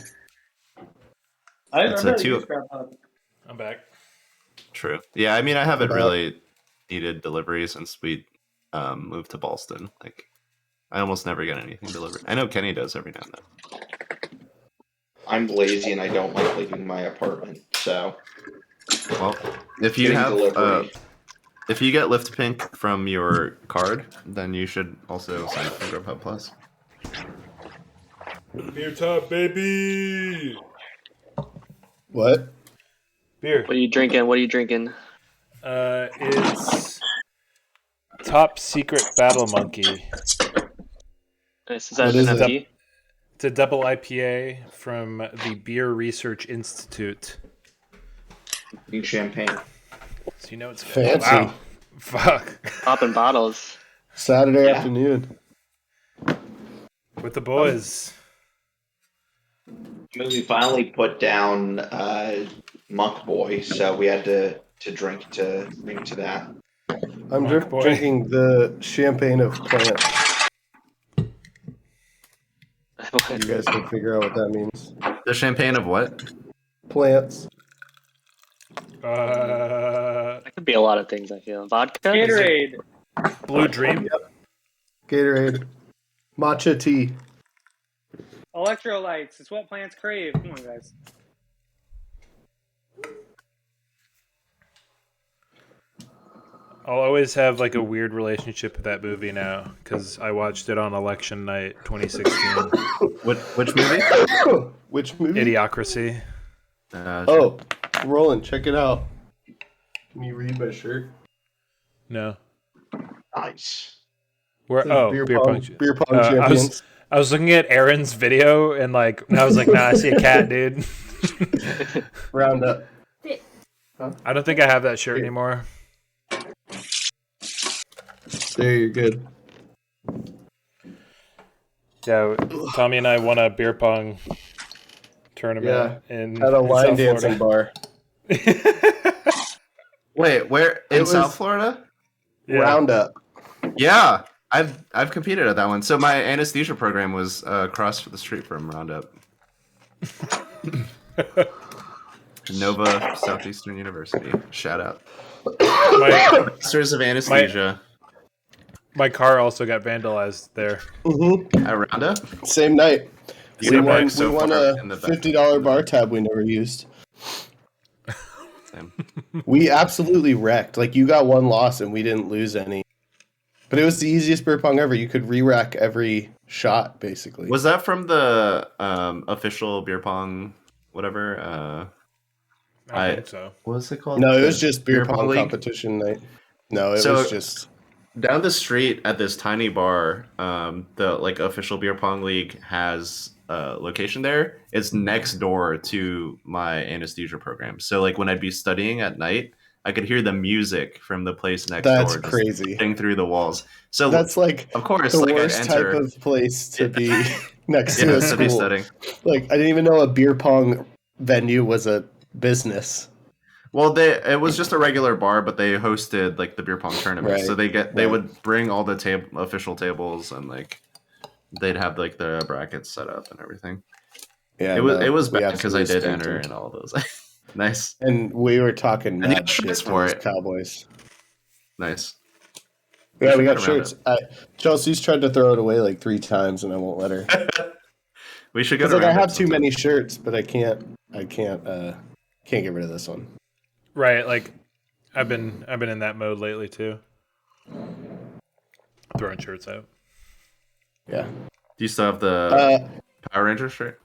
It's a two. I'm back. True. Yeah, I mean, I haven't really needed delivery since we moved to Boston. Like, I almost never get anything delivered. I know Kenny does every now and then. I'm lazy and I don't like leaving my apartment, so. Well, if you have if you get Lift Pink from your card, then you should also sign up for Grubhub Plus. Beer top, baby. What? Beer. What are you drinking? It's Top Secret Battle Monkey. Nice. Is that What an is it? NFT? It's a double IPA from the Beer Research Institute. Champagne. So you know it's good. Fancy. Wow. Fuck. Popping bottles. Saturday afternoon. With the boys. We finally put down Monk Boy, so we had to drink to that. I'm drinking the champagne of plants. You guys can figure out what that means. The champagne of what? Plants. That could be a lot of things, I feel. Vodka? Gatorade. Blue Dream? Yep. Gatorade. Matcha tea. Electrolytes. It's what plants crave. Come on, guys. I'll always have like a weird relationship with that movie now because I watched it on election night 2016. Which movie? Which movie? Idiocracy. Oh, Roland, check it out. Can you read my shirt? No. Nice. Where? Beer pong champions. I was looking at Aaron's video and I was like, nah, I see a cat, dude. Round up. Huh? I don't think I have that shirt anymore. There, you're good. Yeah, Tommy and I won a beer pong tournament in at a line South dancing Florida. bar. Wait, where in South Florida? Yeah. Roundup. Yeah, I've competed at that one. So my anesthesia program was across the street from Roundup. Nova Southeastern University. Shout out. Masters of anesthesia. My car also got vandalized there. Mm-hmm. At Roundup? Same night. We won a $50 $50 bar tab we never used. Same. We absolutely wrecked. Like, you got one loss and we didn't lose any. But it was the easiest beer pong ever. You could re-rack every shot, basically. Was that from the official beer pong, whatever? I think so. What was it called? No, it was just beer pong league? competition night. No, it was just... Down the street at this tiny bar, the official beer pong league has a location there. It's next door to my anesthesia program. So when I'd be studying at night, I could hear the music from the place next door. That's crazy. Just through the walls. So that's of course, the worst type of place to be next to a school. To be studying. I didn't even know a beer pong venue was a business. Well, it was just a regular bar, but they hosted the beer pong tournament. Right. So they would bring all the official tables and they'd have the brackets set up and everything. Yeah, it was bad because I did enter in all of those. Nice. And we were talking mad shit for it. Cowboys. Nice. Yeah, we got shirts. Chelsea's tried to throw it away 3 times, and I won't let her. We should go. I have too many shirts, but I can't get rid of this one. Right, I've been in that mode lately too. Throwing shirts out. Yeah. Do you still have the Power Ranger shirt?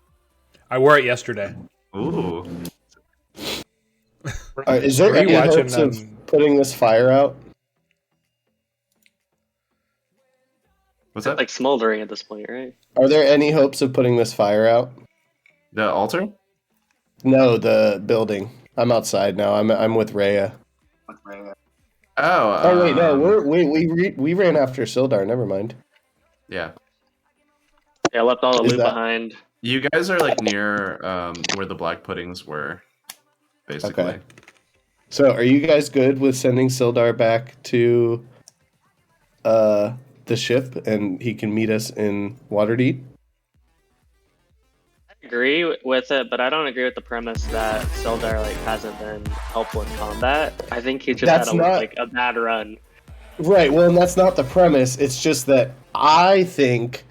I wore it yesterday. Ooh. Is there any hopes of putting this fire out? What's that? Smoldering at this point, right? Are there any hopes of putting this fire out? The altar? No, the building. I'm outside now. I'm with Rhea. Oh. Wait, no. We ran after Sildar. Never mind. Yeah. Yeah, I left all the loot behind. You guys are near where the black puddings were, basically. Okay. So, are you guys good with sending Sildar back to the ship, and he can meet us in Waterdeep? I agree with it, but I don't agree with the premise that Sildar hasn't been helpful in combat. I think he just had a bad run. Right. Well, and that's not the premise. It's just that I think,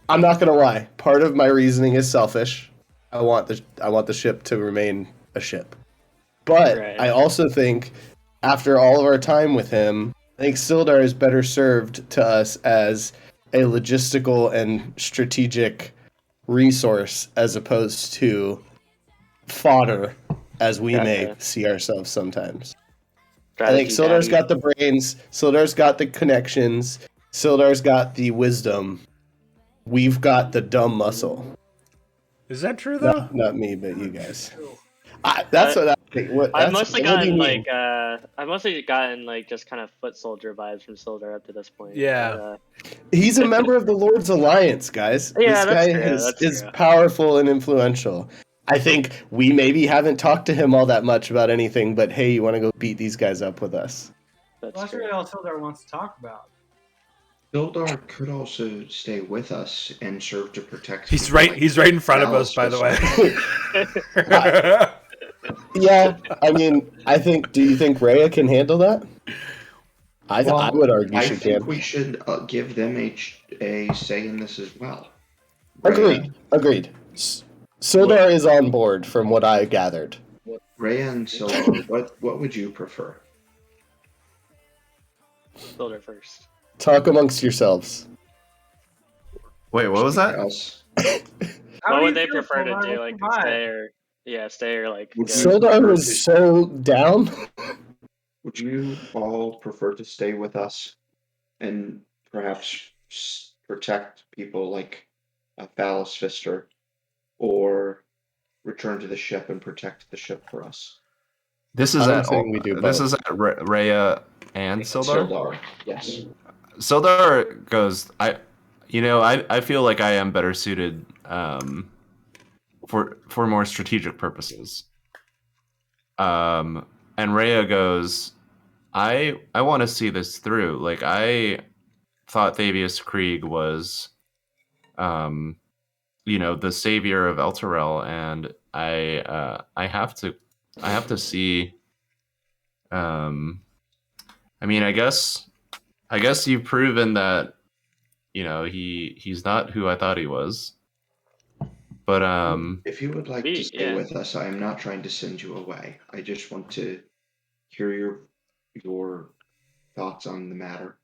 I'm not gonna lie, part of my reasoning is selfish. I want the ship to remain a ship. But I also think, after all of our time with him, I think Sildar is better served to us as a logistical and strategic resource as opposed to fodder, as we may see ourselves sometimes. I think Sildar's got the brains, Sildar's got the connections, Sildar's got the wisdom. We've got the dumb muscle. Is that true though? Not me, but you guys. That's what I think. I've mostly gotten just kind of foot soldier vibes from Sildar up to this point. Yeah. He's a member of the Lord's Alliance, guys. Yeah, this guy is powerful and influential. I think we maybe haven't talked to him all that much about anything, but hey, you want to go beat these guys up with us? That's really all Sildar wants to talk about. Sildar could also stay with us and serve to protect. He's right in front of us, by the way. Yeah, I mean, do you think Rhea can handle that? I would argue I she think can. we should give them a say in this as well. Agreed. Sildar is on board, from what I gathered. Rhea and Sildar, what would you prefer? Sildar first. Talk amongst yourselves. Wait, what was that? Else. What would they prefer to do? Like stay or like. Would you Sildar prefer was to- so down. Would you all prefer to stay with us and perhaps protect people like a Phallus Fister, or return to the ship and protect the ship for us? This is I'm at saying we do this both. is at Rhea and Sildar. Sildar, yes. Sildar goes, I feel like I am better suited for more strategic purposes. And Rhea goes, I want to see this through. Like, I thought Thavius Krieg was the savior of Elturel, and I have to see. I guess you've proven that he's not who I thought he was. But if you would like to stay with us, I am not trying to send you away. I just want to hear your thoughts on the matter.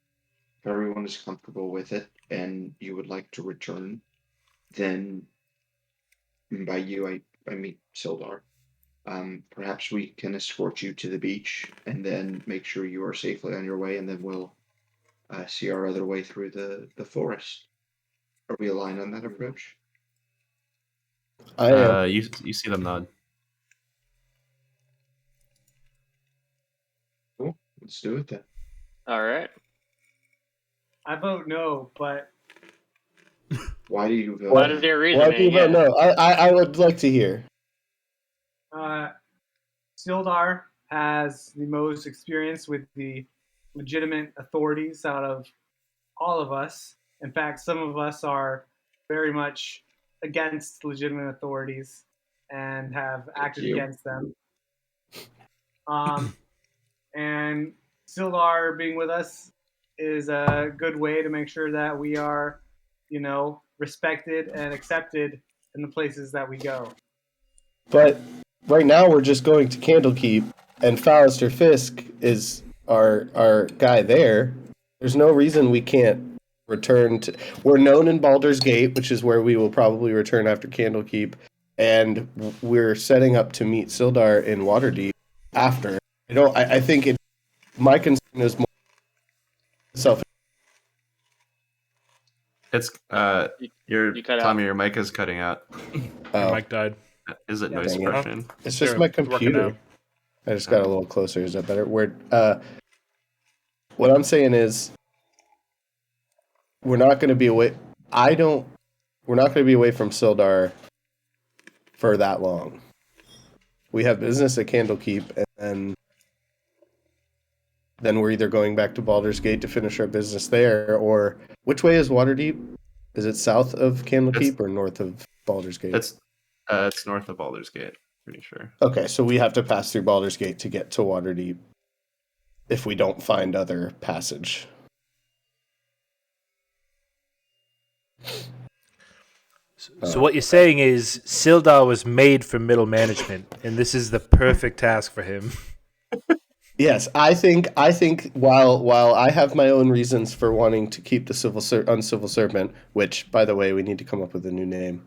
If everyone is comfortable with it and you would like to return, then by you I mean Sildar. Perhaps we can escort you to the beach and then make sure you are safely on your way, and then we'll see our other way through the forest. Are we aligned on that approach? you see them nod. Cool. Let's do it then. All right. I vote no, but why do you vote? What is your reasoning? Why do you vote no? I would like to hear. Sildar has the most experience with the legitimate authorities out of all of us. In fact, some of us are very much against legitimate authorities and have acted against them. And Sildar being with us is a good way to make sure that we are, respected and accepted in the places that we go. But right now we're just going to Candlekeep, and Fallister Fisk is our guy there. There's no reason we can't return to... We're known in Baldur's Gate, which is where we will probably return after Candlekeep, and we're setting up to meet Sildar in Waterdeep after. I think my concern is more self. It's Tommy, your mic is cutting out. Your mic died. Is it noise suppression? It's just my computer. I just got a little closer. Is that better? What I'm saying is, we're not going to be away. We're not going to be away from Sildar for that long. We have business at Candlekeep, and then we're either going back to Baldur's Gate to finish our business there, or which way is Waterdeep? Is it south of Candlekeep or north of Baldur's Gate? It's north of Baldur's Gate, pretty sure. Okay, so we have to pass through Baldur's Gate to get to Waterdeep if we don't find other passage. So what you're saying is Sildar was made for middle management, and this is the perfect task for him. Yes, I think while I have my own reasons for wanting to keep the uncivil servant, which, by the way, we need to come up with a new name.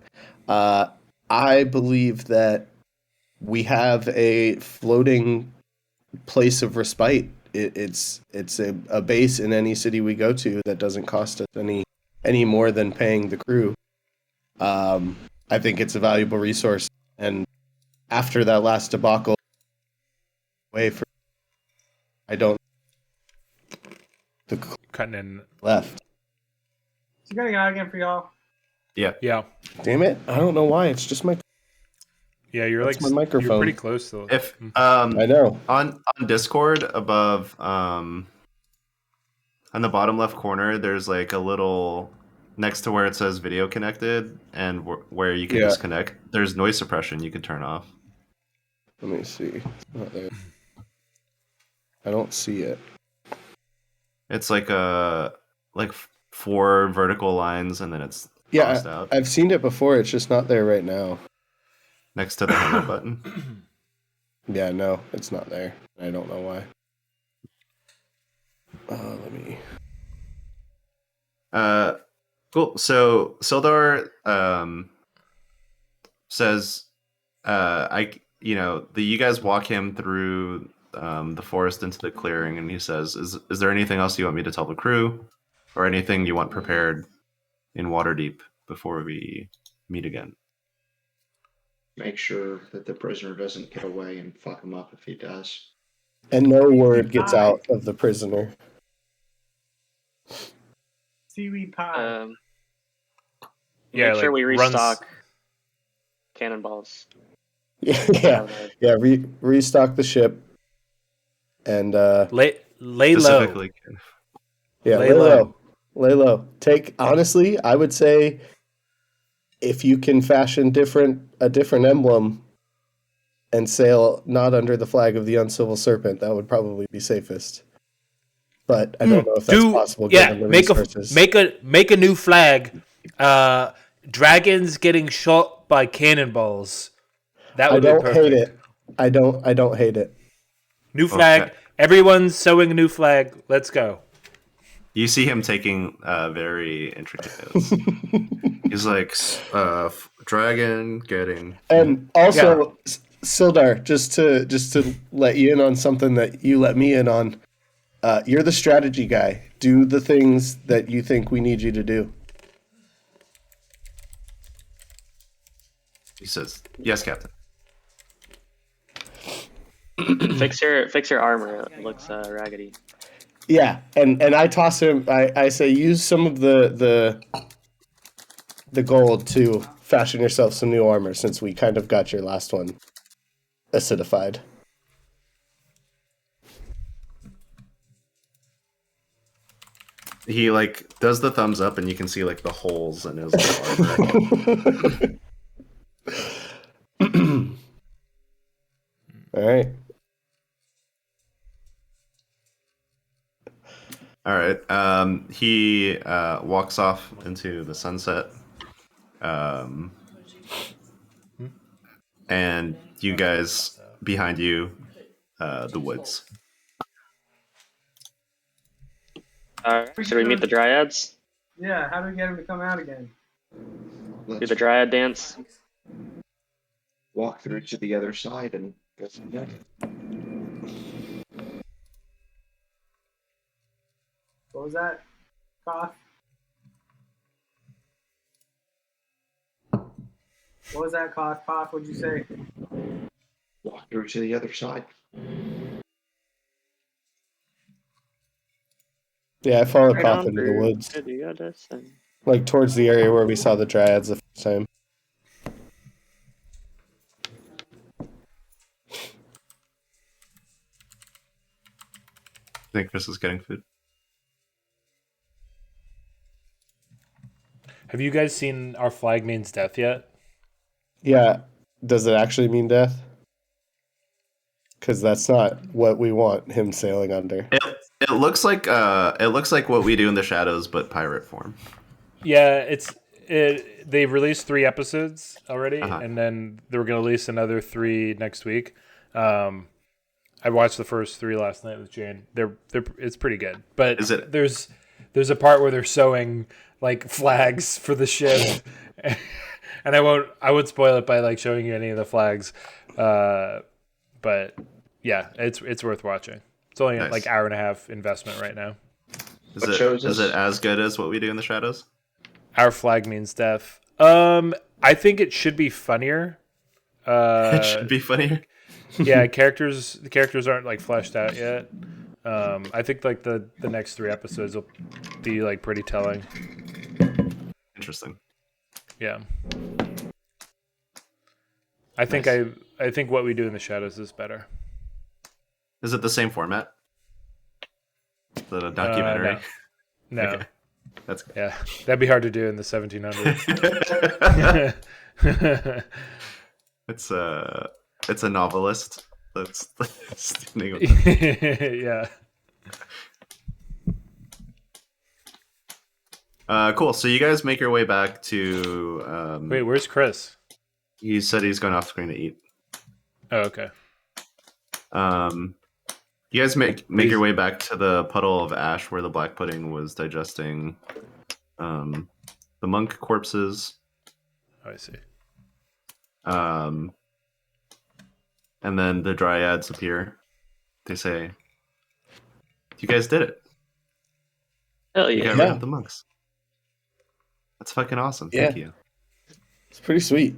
I believe that we have a floating place of respite. It's a base in any city we go to that doesn't cost us any more than paying the crew. I think it's a valuable resource, and after that last debacle, I don't. The cutting in left. Is he cutting out again for y'all? Yeah. Damn it! I don't know why. It's just my. Yeah, you're That's my microphone. You're pretty close though. If I know on Discord above on the bottom left corner, there's like a little next to where it says video connected and where you can disconnect. There's noise suppression you can turn off. Let me see. It's not there. I don't see it. It's like 4 vertical lines, and then it's crossed out. I've seen it before. It's just not there right now. Next to the hang up button. Yeah, no, it's not there. I don't know why. Let me. Cool. So Sildar says, you guys walk him through the forest into the clearing, and he says, "Is there anything else you want me to tell the crew, or anything you want prepared in Waterdeep before we meet again?" Make sure that the prisoner doesn't get away and fuck him up if he does. And no word gets out of the prisoner. Seaweed pie. Make sure we restock cannonballs. Yeah. Restock the ship and lay low. Yeah, lay low. Lay low. Honestly, I would say if you can fashion a different emblem and sail not under the flag of the Uncivil Serpent, that would probably be safest. But I don't know if that's possible. Given the resources. Make a new flag. Dragons getting shot by cannonballs. That would be perfect. Hate it. I don't hate it. New flag. Okay. Everyone's sewing a new flag. Let's go. You see him taking very intricate notes. He's like, dragon getting. And also, Sildar, just to let you in on something that you let me in on. You're the strategy guy. Do the things that you think we need you to do. He says, "Yes, Captain." Fix your armor. It looks raggedy. Yeah, and I toss him. I say use some of the gold to fashion yourself some new armor, since we kind of got your last one acidified. He does the thumbs up, and you can see the holes in his armor. All right. He walks off into the sunset. And you guys behind you, the woods. Should we meet the dryads? Yeah, how do we get him to come out again? Do the dryad dance. Walk through to the other side and go from there. What was that? Cough? What was that, Cough? Cough, what'd you say? Walk through to the other side. Yeah, I followed Cough into the woods. Towards the area where we saw the dryads the first time. I think Chris is getting food. Have you guys seen Our Flag Means Death yet? Yeah. Does it actually mean death? Because that's not what we want him sailing under. It looks like what we do in the shadows, but pirate form. Yeah, they've released 3 episodes already, and then they were going to release another 3 next week. I watched the first 3 last night with Jane. It's pretty good, but there's a part where they're sewing flags for the ship, and I won't spoil it by showing you any of the flags, but yeah, it's worth watching. It's only nice. hour and a half investment right now. Is it as good as what we do in the shadows? Our Flag Means Death. I think it should be funnier. It should be funnier. Yeah, the characters aren't fleshed out yet. I think the next 3 episodes will be pretty telling. Interesting. Yeah. I think what we do in the shadows is better. Is it the same format? The documentary? No. Okay. That's good. Yeah. That'd be hard to do in the 1700s. It's a novelist that's standing with yeah. Cool. So you guys make your way back to. Wait, where's Chris? He said he's going off screen to eat. Oh, okay. You guys make your way back to the puddle of ash where the black pudding was digesting the monk corpses. Oh, I see. And then the dryads appear. They say, "You guys did it. Hell You yeah. got rid of the monks. That's fucking awesome. Thank you." It's pretty sweet.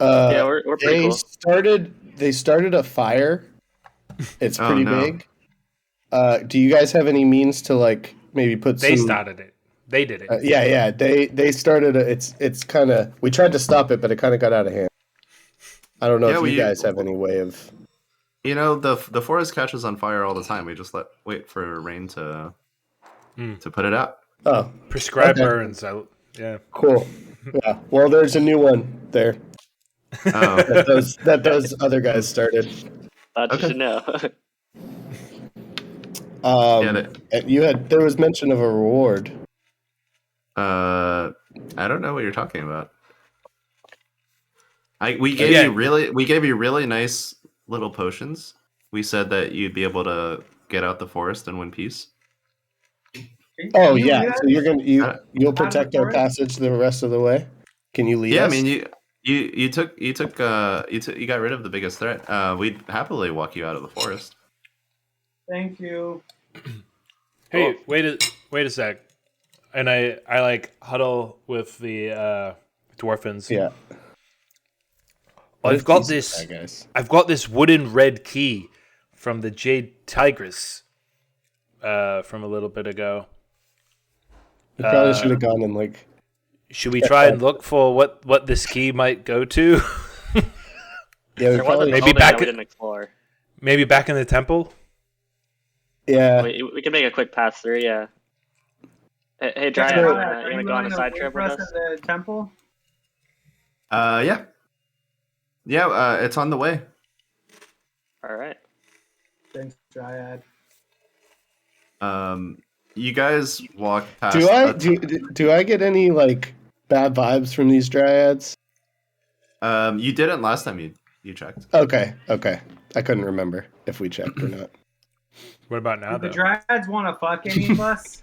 Yeah, we're pretty cool. They started a fire. It's Oh, pretty no. big. Do you guys have any means to like maybe put They some? started it. They did it. Yeah. They started. It's kind of. We tried to stop it, but it kind of got out of hand. I don't know if you guys have any way of. You know, the forest catches on fire all the time. We just wait for rain to put it out. Oh, Prescribed okay. burns. Yeah. Cool. Yeah. Well, there's a new one there Oh, that those other guys started. Thought you should know. And there was mention of a reward. I don't know what you're talking about. We gave you really nice little potions. We said that you'd be able to get out the forest in one piece. Oh yeah, so you'll protect our passage the rest of the way. Can you lead us? Yeah, I mean you got rid of the biggest threat. We'd happily walk you out of the forest. Thank you. Hey, wait a sec. And I like huddle with the Dwarfans. Yeah. I've got this wooden red key from the Jade Tigress from a little bit ago. You probably should have gone and like. Should we try and look for what this key might go to? Yeah, we probably maybe back. We didn't explore. Maybe back in the temple. Yeah. We can make a quick pass through. Yeah. Hey, Dryad, you wanna go on a side trip with us? At the temple? Yeah. Yeah, it's on the way. All right. Thanks, Dryad. You guys walk past. Do I get any like bad vibes from these dryads? You didn't last time you checked. Okay. I couldn't remember if we checked or not. What about now, Do though? the dryads want to fuck any of us?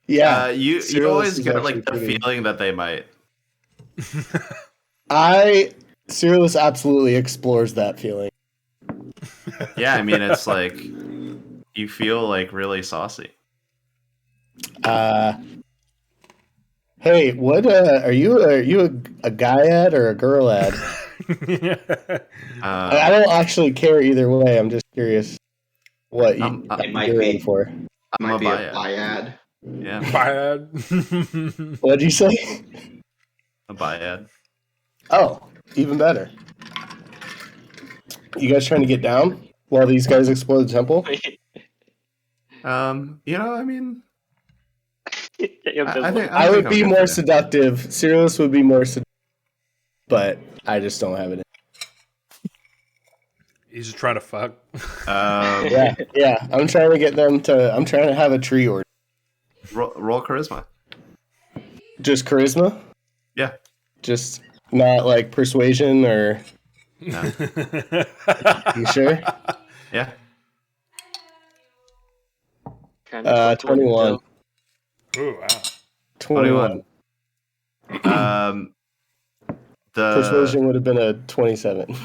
Yeah. You always get like the feeling that they might. Cyrillus absolutely explores that feeling. Yeah, I mean it's like you feel like really saucy. Hey, what are you a guy-ad or a girl-ad? I don't actually care either way. I'm just curious what you're in for. I'm a biad. Yeah. Biad. What'd you say? A biad. Oh, even better. You guys trying to get down while these guys explore the temple? I mean, I would be more seductive. Cyrillus would be more seductive, but I just don't have it. He's just trying to fuck. Yeah. I'm trying to get them to. I'm trying to have a tree order. Roll charisma. Just charisma? Yeah. Just not like persuasion or. No. You sure? Yeah. 21. Ooh, wow. 21. The persuasion would have been a 27.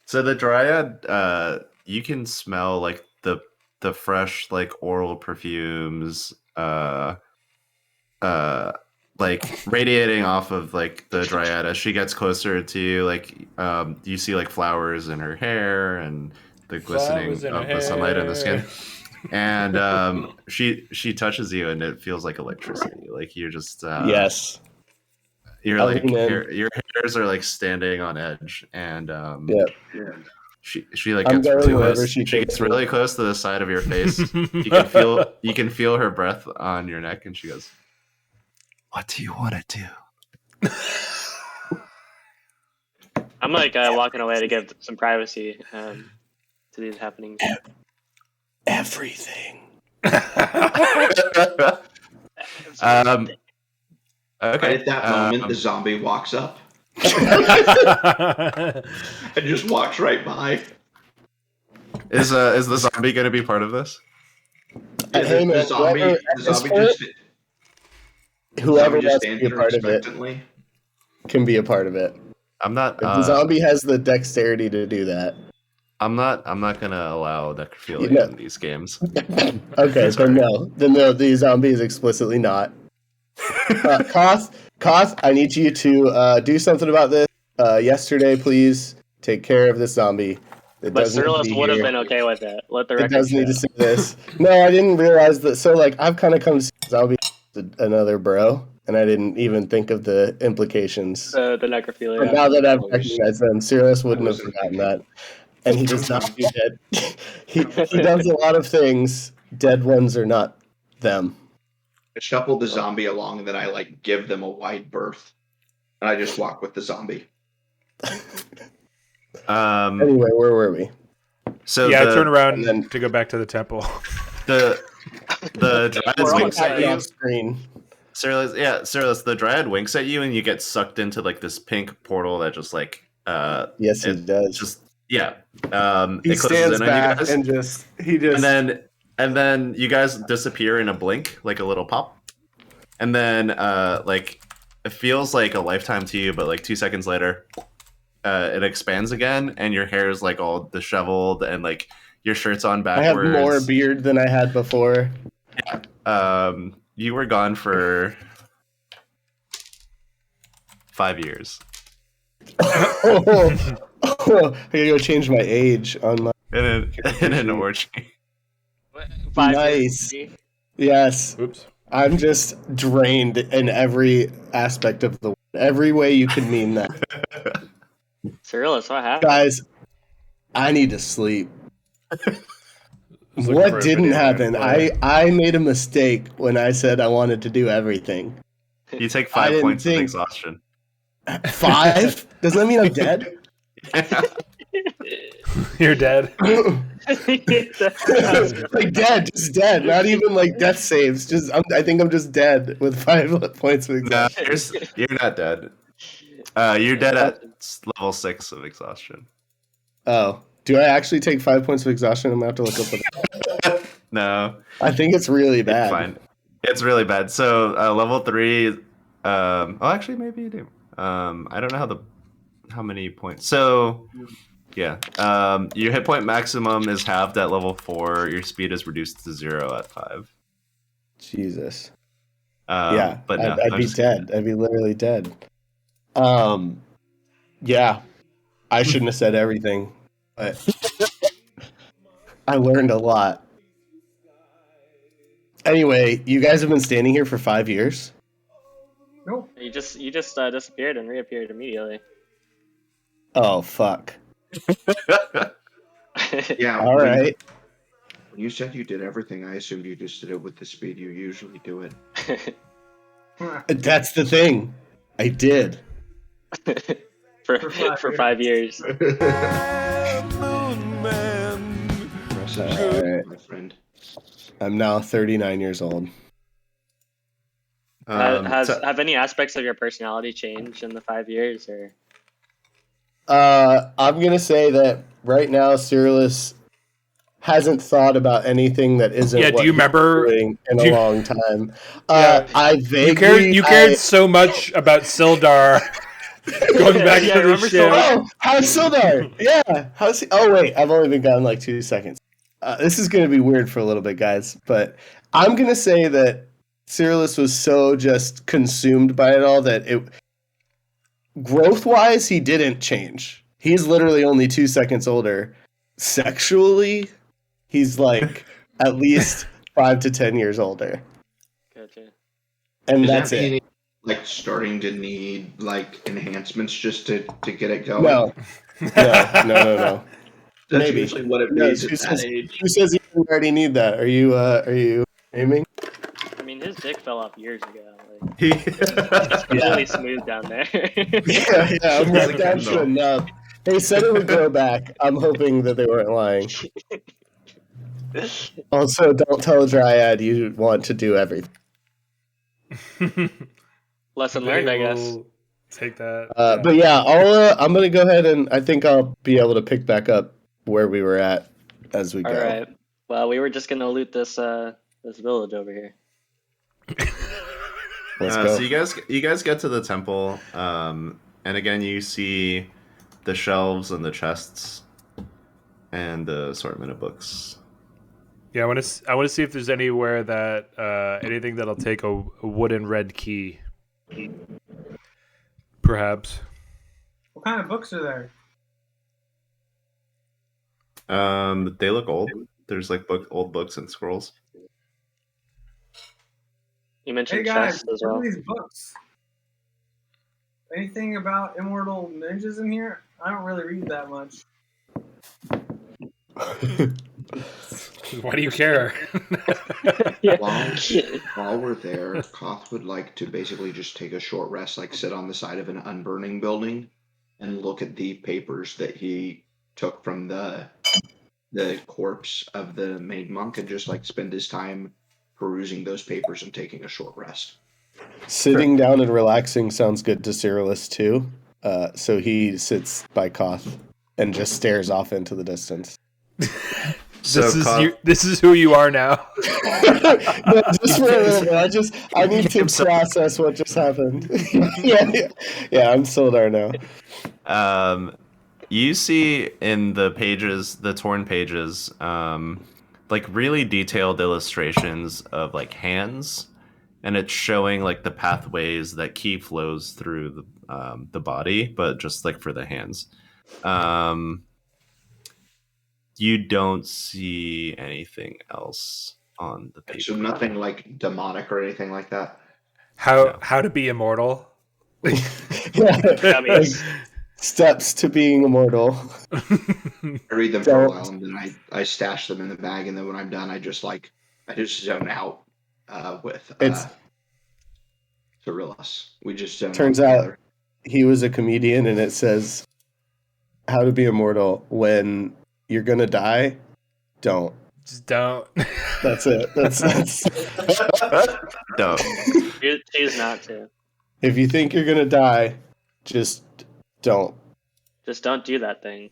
So the dryad, you can smell like the fresh like oral perfumes, like radiating off of like the dryad as she gets closer to you. Like you see like flowers in her hair and the glistening of the sunlight in the skin. And she touches you and it feels like electricity. Like you're just yes. You're like your hairs are like standing on edge, and she like gets really close. She gets really close to the side of your face. You can feel her breath on your neck, and she goes, "What do you want to do?" I'm like walking away to give some privacy to these happenings. Everything. Okay. Right at that moment, the zombie walks up and just walks right by. Is the zombie gonna be part of this? Hey, man, the zombie whoever just wants to stands be a there part of it expectantly. can be a part of it. I'm not. If the zombie has the dexterity to do that. I'm not gonna allow necrophilia in these games. Okay, then no. Then no, the zombie is explicitly not. Koth, I need you to do something about this. Yesterday, please take care of this zombie. But Cyrillus would have been okay with it. Let the record It does show. need to say this. No, I didn't realize that. So, like, I've kind of come to see zombie as another bro, and I didn't even think of the implications. The necrophilia. But now that I've recognized them, Cyrillus wouldn't have forgotten that. And he does not do dead. he does a lot of things. Dead ones are not them. I shuffle the zombie along, and then I like give them a wide berth, and I just walk with the zombie. Anyway, where were we? So I turn around to go back to the temple. The dryad winks at you. Screen. Cyrillus, the dryad winks at you, and you get sucked into like this pink portal that just like yes, it does. Just he it stands back and then you guys disappear in a blink, like a little pop, and then like it feels like a lifetime to you, but like 2 seconds later, it expands again, and your hair is like all disheveled, and like your shirt's on backwards. I have more beard than I had before. Yeah. You were gone for 5 years. I gotta go change my age on my in an orgy. Nice. Yes. Oops. I'm just drained in every aspect of the every way you can mean that. Cyrillus, what happened? Guys, I need to sleep. What didn't happen? I made a mistake when I said I wanted to do everything. You take 5 points of exhaustion. 5? Does that mean I'm dead? You're dead. Like dead, just dead. Not even like death saves. Just I think I'm just dead with 5 points of exhaustion. No, you're not dead. You're dead at level 6 of exhaustion. Oh. Do I actually take 5 points of exhaustion? I'm gonna have to look up what No. I think it's really bad. It's fine. It's really bad. So level 3 actually maybe you do. I don't know how many points. So yeah. Your hit point maximum is halved at level 4. Your speed is reduced to 0 at 5. Jesus. Yeah. But no, I'd be dead. I'd be literally dead. Yeah. I shouldn't have said everything. But I learned a lot. Anyway, you guys have been standing here for 5 years? No. You just disappeared and reappeared immediately. Oh, fuck. Yeah. All right. When you said you did everything, I assumed you just did it with the speed you usually do it. That's the thing. I did. for 5 years. Right. My friend. I'm now 39 years old. Have any aspects of your personality changed in the 5 years, or? I'm gonna say that right now, Cyrillus hasn't thought about anything that isn't. Yeah, do you remember in a long time? I vaguely you cared so much about Sildar. Going back to the show. Oh, how's Sildar? Yeah, how's he? Oh wait, I've only been gone like 2 seconds. This is gonna be weird for a little bit, guys. But I'm gonna say that Cyrillus was so just consumed by it all that growth-wise, he didn't change. He's literally only 2 seconds older. Sexually, he's like at least 5 to 10 years older. Gotcha. And that's it. Like starting to need like enhancements just to get it going. No. That's Maybe. usually what it needs at that age. Who says you already need that? Are you aiming? I mean, his dick fell off years ago. Like, He- it's completely smooth down there. yeah, I'm right down to enough. They said it would grow back. I'm hoping that they weren't lying. Also, don't tell a dryad you want to do everything. Lesson learned, I guess. Take that. But yeah, I'm gonna go ahead and I think I'll be able to pick back up where we were at. as we All go. right. Well, we were just gonna loot this this village over here. Let's go. So you guys get to the temple, and again you see the shelves and the chests and the assortment of books. Yeah, I want to see if there's anywhere that anything that'll take a wooden red key. Perhaps. What kind of books are there? They look old. There's like old books and scrolls. You mentioned Hey guys, chests as what well. are these books? Anything about immortal ninjas in here? I don't really read that much. Why do you care? While we're there, Koth would like to basically just take a short rest, like sit on the side of an unburning building and look at the papers that he took from the corpse of the main monk and just like spend his time perusing those papers and taking a short rest. Sitting down and relaxing sounds good to Cyrillus too. So he sits by Koth and just stares off into the distance. This is who you are now. No, just for a minute, I need to process what just happened. yeah, I'm still there now. You see in the pages, the torn pages, like really detailed illustrations of like hands, and it's showing like the pathways that ki flows through the body, but just like for the hands. You don't see anything else on the paper. So nothing like demonic or anything like that. How to be immortal? Steps to being immortal. I read them for a while and then I stash them in the bag, and then when I'm done, I just zone out with Cyrillus. We just zone turns out he was a comedian, and it says how to be immortal when you're gonna die. Don't. Just don't. That's it. That's don't. Choose not to. If you think you're gonna die, just don't. Just don't do that thing.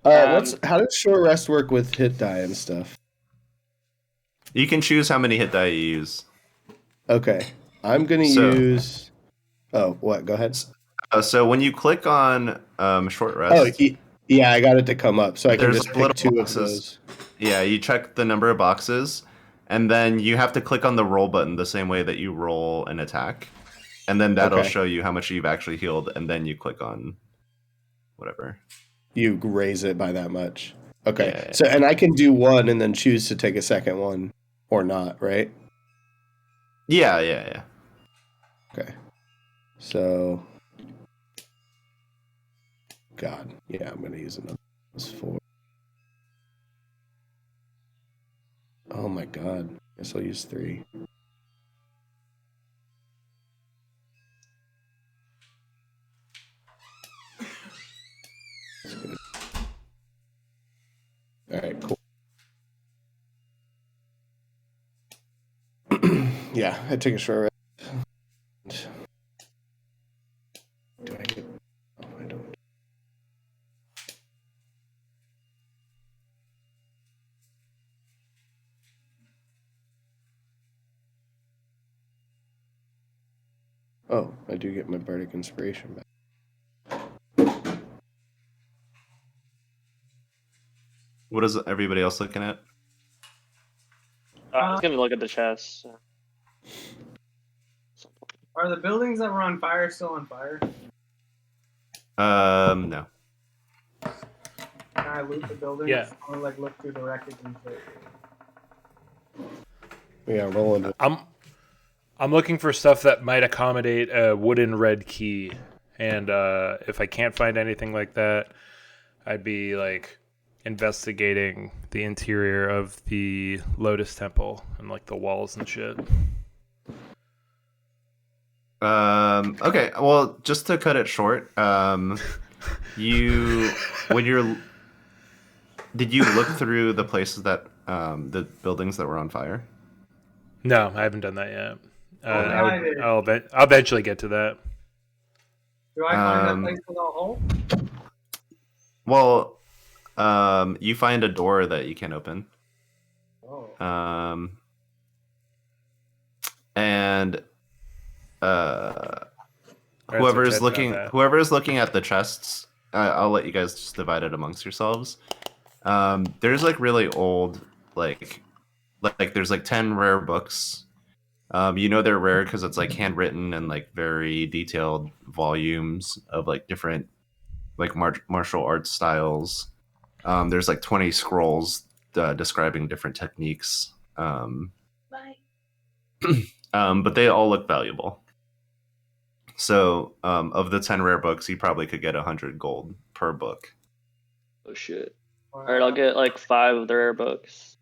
How does short rest work with hit die and stuff? You can choose how many hit die you use. Okay, I'm gonna use. Oh, what? Go ahead. So when you click on short rest. Yeah, I got it to come up, so I can just pick two boxes. of those. Yeah, you check the number of boxes, and then you have to click on the roll button the same way that you roll an attack, and then that'll show you how much you've actually healed, and then you click on whatever. You raise it by that much. Okay, yeah. So and I can do one and then choose to take a second one or not, right? Yeah. Okay, so. God, yeah, I'm gonna use another. Four. Oh my God, guess I'll use 3. That's good. All right, cool. Yeah, I take a short rest. Do I get? Oh, I don't. Oh, I do get my bardic inspiration back. What is everybody else looking at? I was gonna look at the chest. Are the buildings that were on fire still on fire? No. Can I loot the buildings? Yeah. Or like look through the wreckage and shit? Yeah, rolling it. I'm looking for stuff that might accommodate a wooden red key, and if I can't find anything like that, I'd be like investigating the interior of the Lotus Temple and like the walls and shit. Okay, well, just to cut it short, did you look through the places that the buildings that were on fire? No, I haven't done that yet. I'll eventually get to that. Do I find that place without hole? Well, You find a door that you can open. Oh. And Alright, so whoever is Ted looking at the chests, I'll let you guys just divide it amongst yourselves. There's like really old, like there's like 10 rare books. You know they're rare because it's like handwritten and like very detailed volumes of like different like martial arts styles. There's like 20 scrolls describing different techniques. But they all look valuable. So of the 10 rare books, you probably could get 100 gold per book. Oh shit. Alright, I'll get like 5 of the rare books.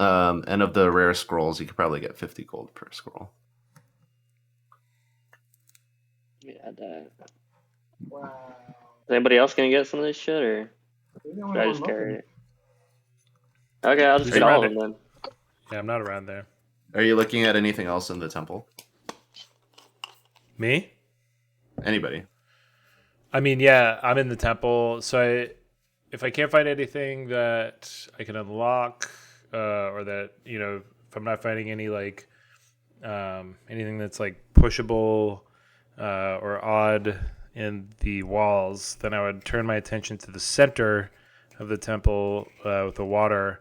And of the rare scrolls, you could probably get 50 gold per scroll. Yeah, that. Wow. Is anybody else gonna get some of this shit, or should I just carry it? Okay, I'll just get all of them then. Yeah, I'm not around there. Are you looking at anything else in the temple? Me? Anybody? I mean, yeah, I'm in the temple, so if I can't find anything that I can unlock, or that, you know, if I'm not finding any like anything that's like pushable or odd in the walls, then I would turn my attention to the center of the temple with the water,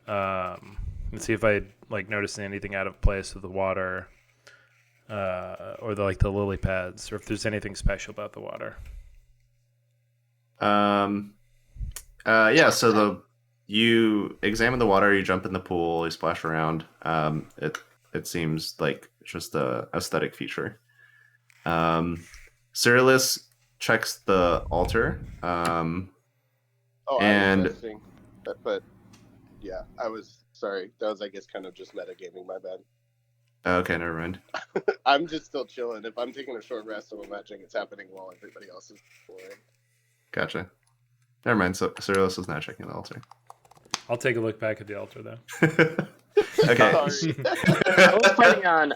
and see if I like notice anything out of place with the water, or the lily pads, or if there's anything special about the water. Yeah, so you examine the water, you jump in the pool, you splash around. It seems like just a aesthetic feature. Cyrillus checks the altar. I was testing, but yeah, I was sorry. That was, I guess, kind of just metagaming. My bad. Okay, never mind. I'm just still chilling. If I'm taking a short rest, I'm imagining it's happening while everybody else is exploring. Gotcha. Never mind. So Cyrillus is not checking the altar. I'll take a look back at the altar though. Okay. I was planning on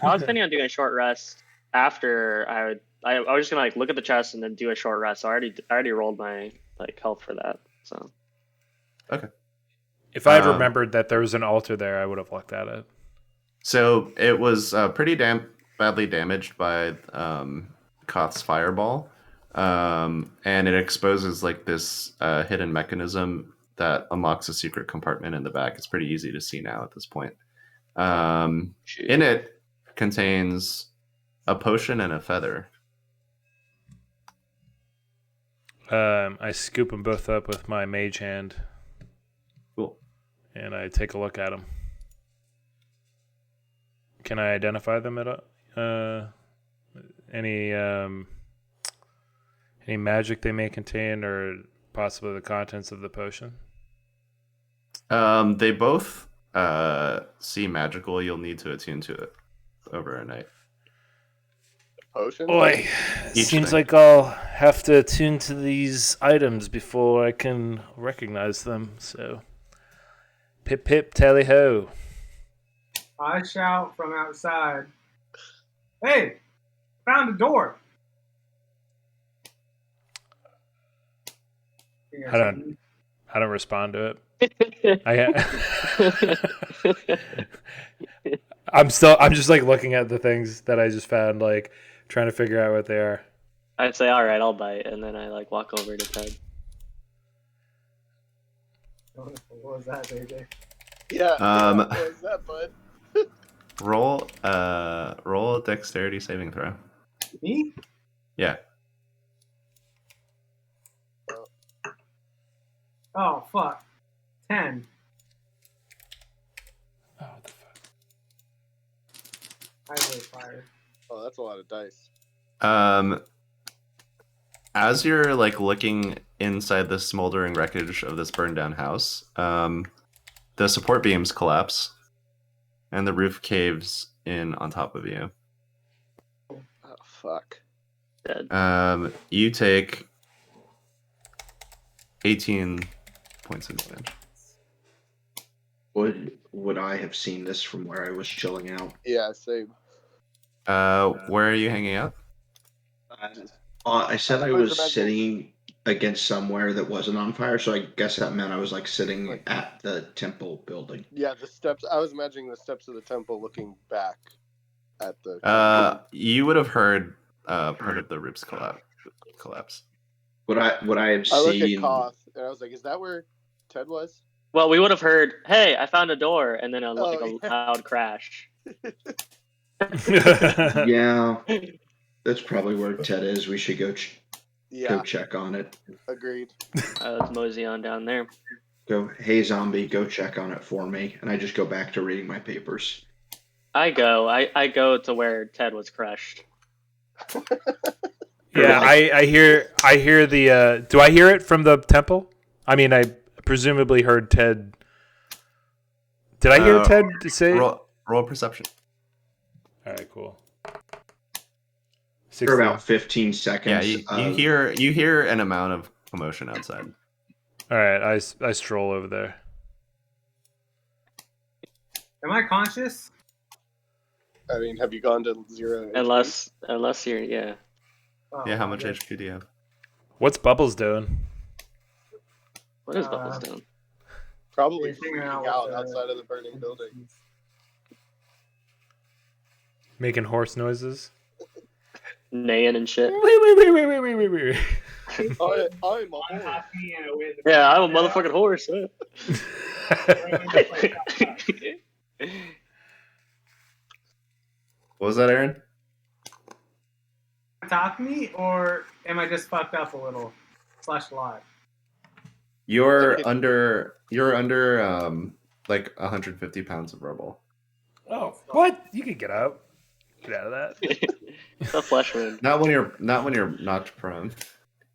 doing a short rest after I was just gonna like look at the chest and then do a short rest. So I already rolled my like health for that. So. Okay. If I had remembered that there was an altar there, I would have looked at it. So it was pretty badly damaged by Koth's fireball, and it exposes like this hidden mechanism that unlocks a secret compartment in the back. It's pretty easy to see now at this point. In it contains a potion and a feather. I scoop them both up with my mage hand. Cool. And I take a look at them. Can I identify them at any magic they may contain, or possibly the contents of the potion? They both seem magical. You'll need to attune to it over a night. Potion? Boy, seems like I'll have to attune to these items before I can recognize them. So, pip pip tally ho. I shout from outside, "Hey, found a door!" I don't respond to it. I'm just like looking at the things that I just found, like trying to figure out what they are. I'd say, all right, I'll bite, and then I like walk over to Ted. What was that, JJ? Yeah. What was that, bud? Roll a dexterity saving throw. Me? Yeah. Oh fuck. 10. Oh, what the fuck? I really fired. Oh, that's a lot of dice. As you're like looking inside the smoldering wreckage of this burned down house, the support beams collapse and the roof caves in on top of you. Oh fuck. Dead. You take 18 points of damage. Would I have seen this from where I was chilling out? Yeah, same. Where are you hanging out? I said I was was imagining- sitting against somewhere that wasn't on fire, so I guess that meant I was like sitting Like- at the temple building. Yeah, the steps. I was imagining the steps of the temple looking back at the. You would have heard part of the roof's collapse. Would I have I looked at seen? Koth and I was like, "Is that where Ted was?" Well, we would have heard, "Hey, I found a door," and then a yeah. loud crash. Yeah, that's probably where Ted is. We should go Yeah, check on it. agreed. Let's mosey on down there. Go, hey zombie, go check on it for me, and I just go back to reading my papers. I go to where Ted was crushed. Yeah, I hear the. Do I hear it from the temple? I mean, I presumably heard Ted. Did I hear Ted say? Roll perception. All right, cool. For about 15 seconds. Yeah, you hear an amount of commotion outside. All right, I stroll over there. Am I conscious? I mean, have you gone to 0? Unless you're Oh, Yeah, how much okay. HP do you have? What's Bubbles doing? What is Bubbles doing? Probably He's hanging freaking out out with, outside of the burning building. Making horse noises. Neighing and shit. Wait. I'm a I'm horse. happy in a way that- Yeah, I'm a motherfucking horse. What was that, Aaron? Talk to me, or am I just fucked up a little? / live. You're under like 150 pounds of rubble. Oh, what? You could get out. Get out of that. The flesh wound. Not when you're knocked prone.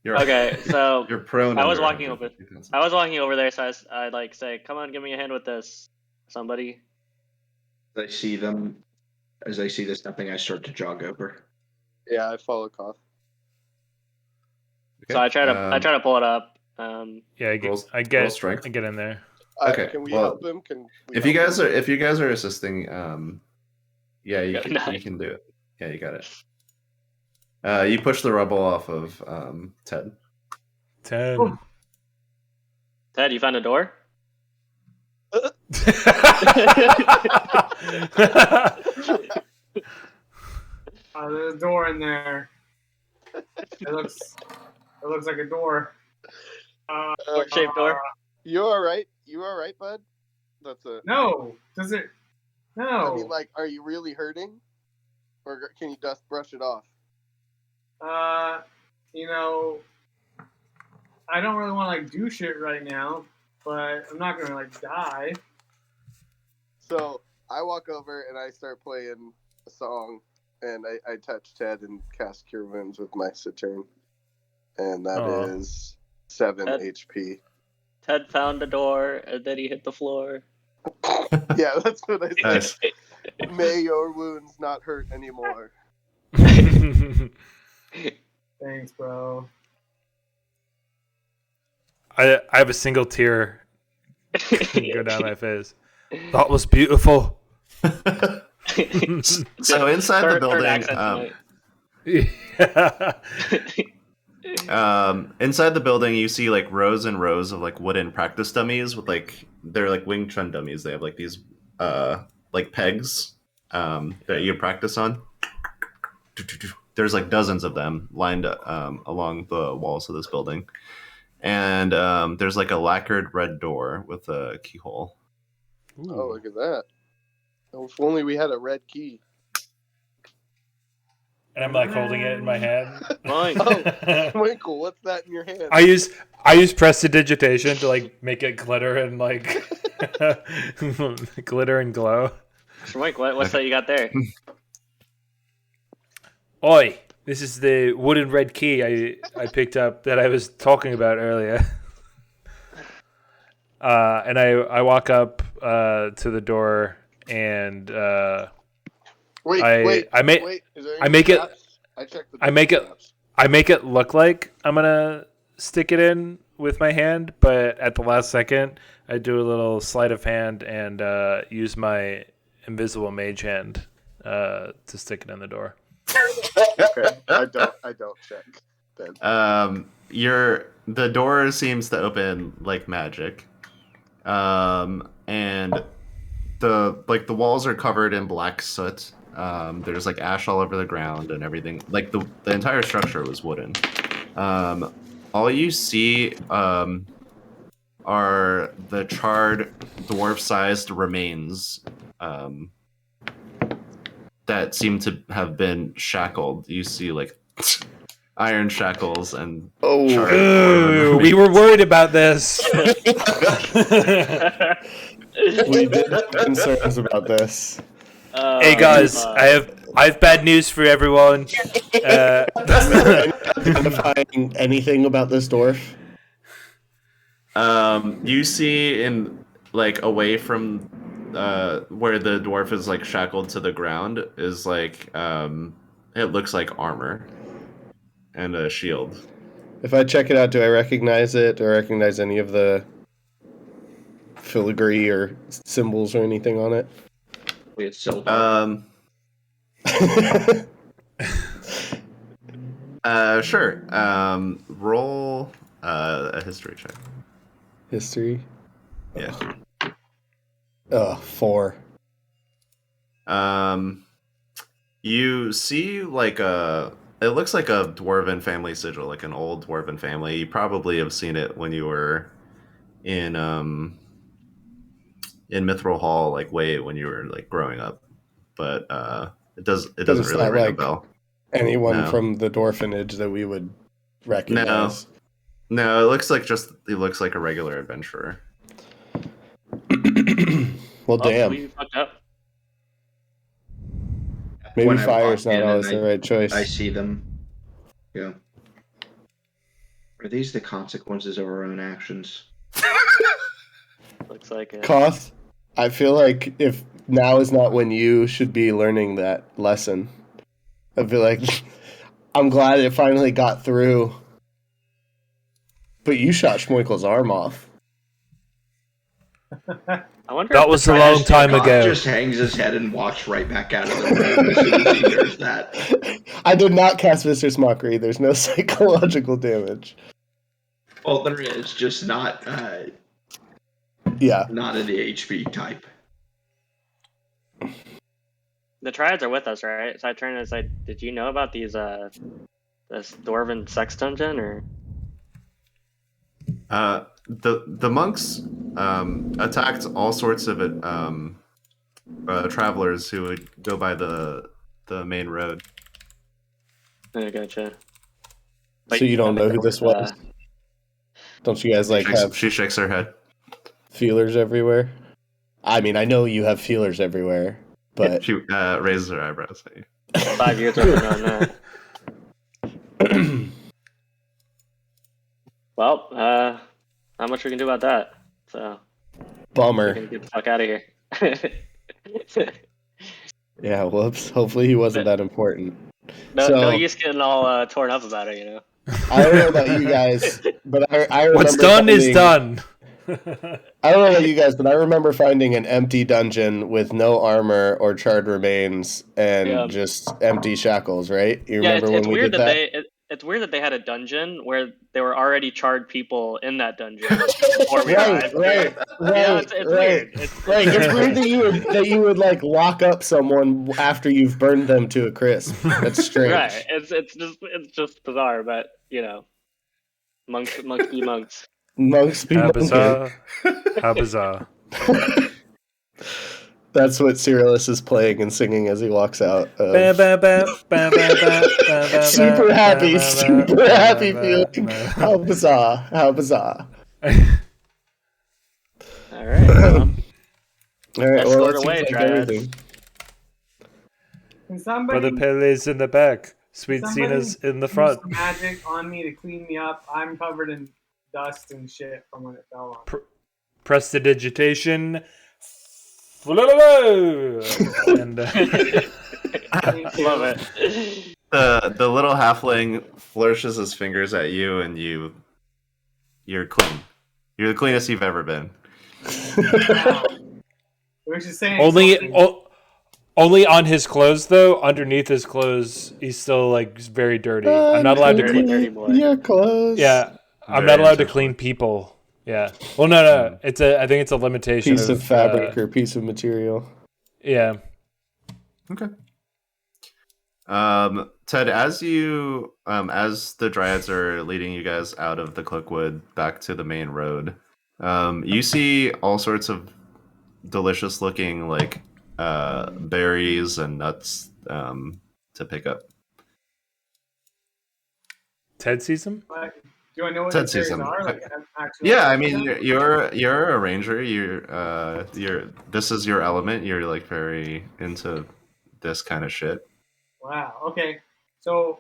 You're Okay, so you're prone. I was under walking over. 150 pounds. I was walking over there, so I like say, "Come on, give me a hand with this." Somebody. As I see them, as I see this nothing, I start to jog over. Yeah, I follow Koth. So I try to pull it up. Yeah, I Roll get strength. I get in there. Okay, Can we well, help him? If you guys are assisting, yeah, you can do it. Yeah, you got it. You push the rubble off of Ted. 10. Ted, you found a door? There's a door in there. It looks like a door. Fork-shaped door? You all right? You all right, bud? That's a. No. Does it? No. I mean, like, are you really hurting, or can you just brush it off? You know, I don't really want to like do shit right now, but I'm not gonna like die. So I walk over and I start playing a song, and I touch Ted and cast Cure Wounds with my Saturn, and that is 7 Ted. HP. Ted found a door, and then he hit the floor. Yeah, that's what I said. Nice. May your wounds not hurt anymore. Thanks, bro. I have a single tear go down my face. That was beautiful. So inside the Third building, accent inside the building, you see like rows and rows of like wooden practice dummies with like they're like Wing Chun dummies. They have like these like pegs that you practice on. There's like dozens of them lined along the walls of this building, and there's like a lacquered red door with a keyhole. Ooh. Oh, look at that. If only we had a red key. And I'm like holding it in my hand. Fine. Oh, Twinkle, what's that in your hand? I use prestidigitation to like make it glitter and like glitter and glow. Mike, what's that you got there? Oi, this is the wooden red key I picked up that I was talking about earlier. And I walk up to the door and Wait. I make Is there I any make it- straps? I checked the I make it straps. I make it look like I'm gonna stick it in with my hand, but at the last second I do a little sleight of hand and use my invisible mage hand to stick it in the door. Okay. I don't check. The door seems to open like magic. And the walls are covered in black soot. There's like ash all over the ground and everything. Like the entire structure was wooden. All you see are the charred dwarf-sized remains that seem to have been shackled. You see like iron shackles and Ooh, we were worried about this. We did have concerns about this. Hey guys, I have bad news for everyone. Identifying anything about this dwarf? You see in like away from where the dwarf is like shackled to the ground is like it looks like armor and a shield. If I check it out, do I recognize it? Do I recognize any of the filigree or symbols or anything on it? It's so Sure. Roll a history check. History? Yeah. 4. You see like it looks like a dwarven family sigil, like an old dwarven family. You probably have seen it when you were in Mithril Hall, like way when you were like growing up. But it doesn't really ring a bell. Anyone from the dwarfenage that we would recognize? No, it looks like a regular adventurer. Well, damn. We fucked up. Maybe When I fire's walk not in always and the right choice. I see them. Yeah. Are these the consequences of our own actions? Looks like it. Koth, I feel like if now is not when you should be learning that lesson. I feel like I'm glad it finally got through. But you shot Schmoikel's arm off. I wonder That was a long time ago. Just hangs his head and walks right back out of the room as soon as he hears that. I did not cast Mistress Mockery. There's no psychological damage. Well, there is, just not not in the HP type. The triads are with us, right? So I turned and said, "Did you know about these this dwarven sex dungeon or?" The monks attacked all sorts of travelers who would go by the main road. I gotcha. So you don't know who this was? Don't you guys She shakes her head. Feelers everywhere? I mean, I know you have feelers everywhere, but she raises her eyebrows at you. 5 years worth of knowing that. Well, not much we can do about that. So, bummer. We can get the fuck out of here. Yeah, whoops. Hopefully he wasn't that important. No use getting all torn up about it, you know. I don't know about you guys, but I remember what's done is done. I don't know about you guys, but I remember finding an empty dungeon with no armor or charred remains and just empty shackles, right? You remember when we did that? It's weird that they had a dungeon where there were already charred people in that dungeon before we arrived. Right. It's weird. It's weird that you would like lock up someone after you've burned them to a crisp. That's strange. Right. It's just bizarre, but you know, monks be monks. Monks be monks. How bizarre. That's what Cyrillus is playing and singing as he walks out. Super happy feeling. How bizarre. All right. Well, let's away, everything. Can somebody, Brother Pele's in the back. Sweet Cena's in the front. Some magic on me to clean me up. I'm covered in dust and shit from when it fell on. Prestidigitation. And, love it. The little halfling flourishes his fingers at you, and you're clean. You're the cleanest you've ever been. Wow. Which is saying Only on his clothes, though. Underneath his clothes, he's still like very dirty. I'm not allowed to Dirty, clean. dirty boy. Your clothes. Yeah, I'm Very not allowed to intentional. clean people. Yeah. Well, no. It's a. I think it's a limitation. Piece of fabric or piece of material. Yeah. Okay. Ted, as you as the dryads are leading you guys out of the Cloakwood back to the main road, you see all sorts of delicious looking like berries and nuts to pick up. Ted sees him. Do I know what Ted the sees berries him. are? Like, actually, Yeah, I mean you're a ranger. You're this is your element. You're like very into this kind of shit. Wow. Okay. So,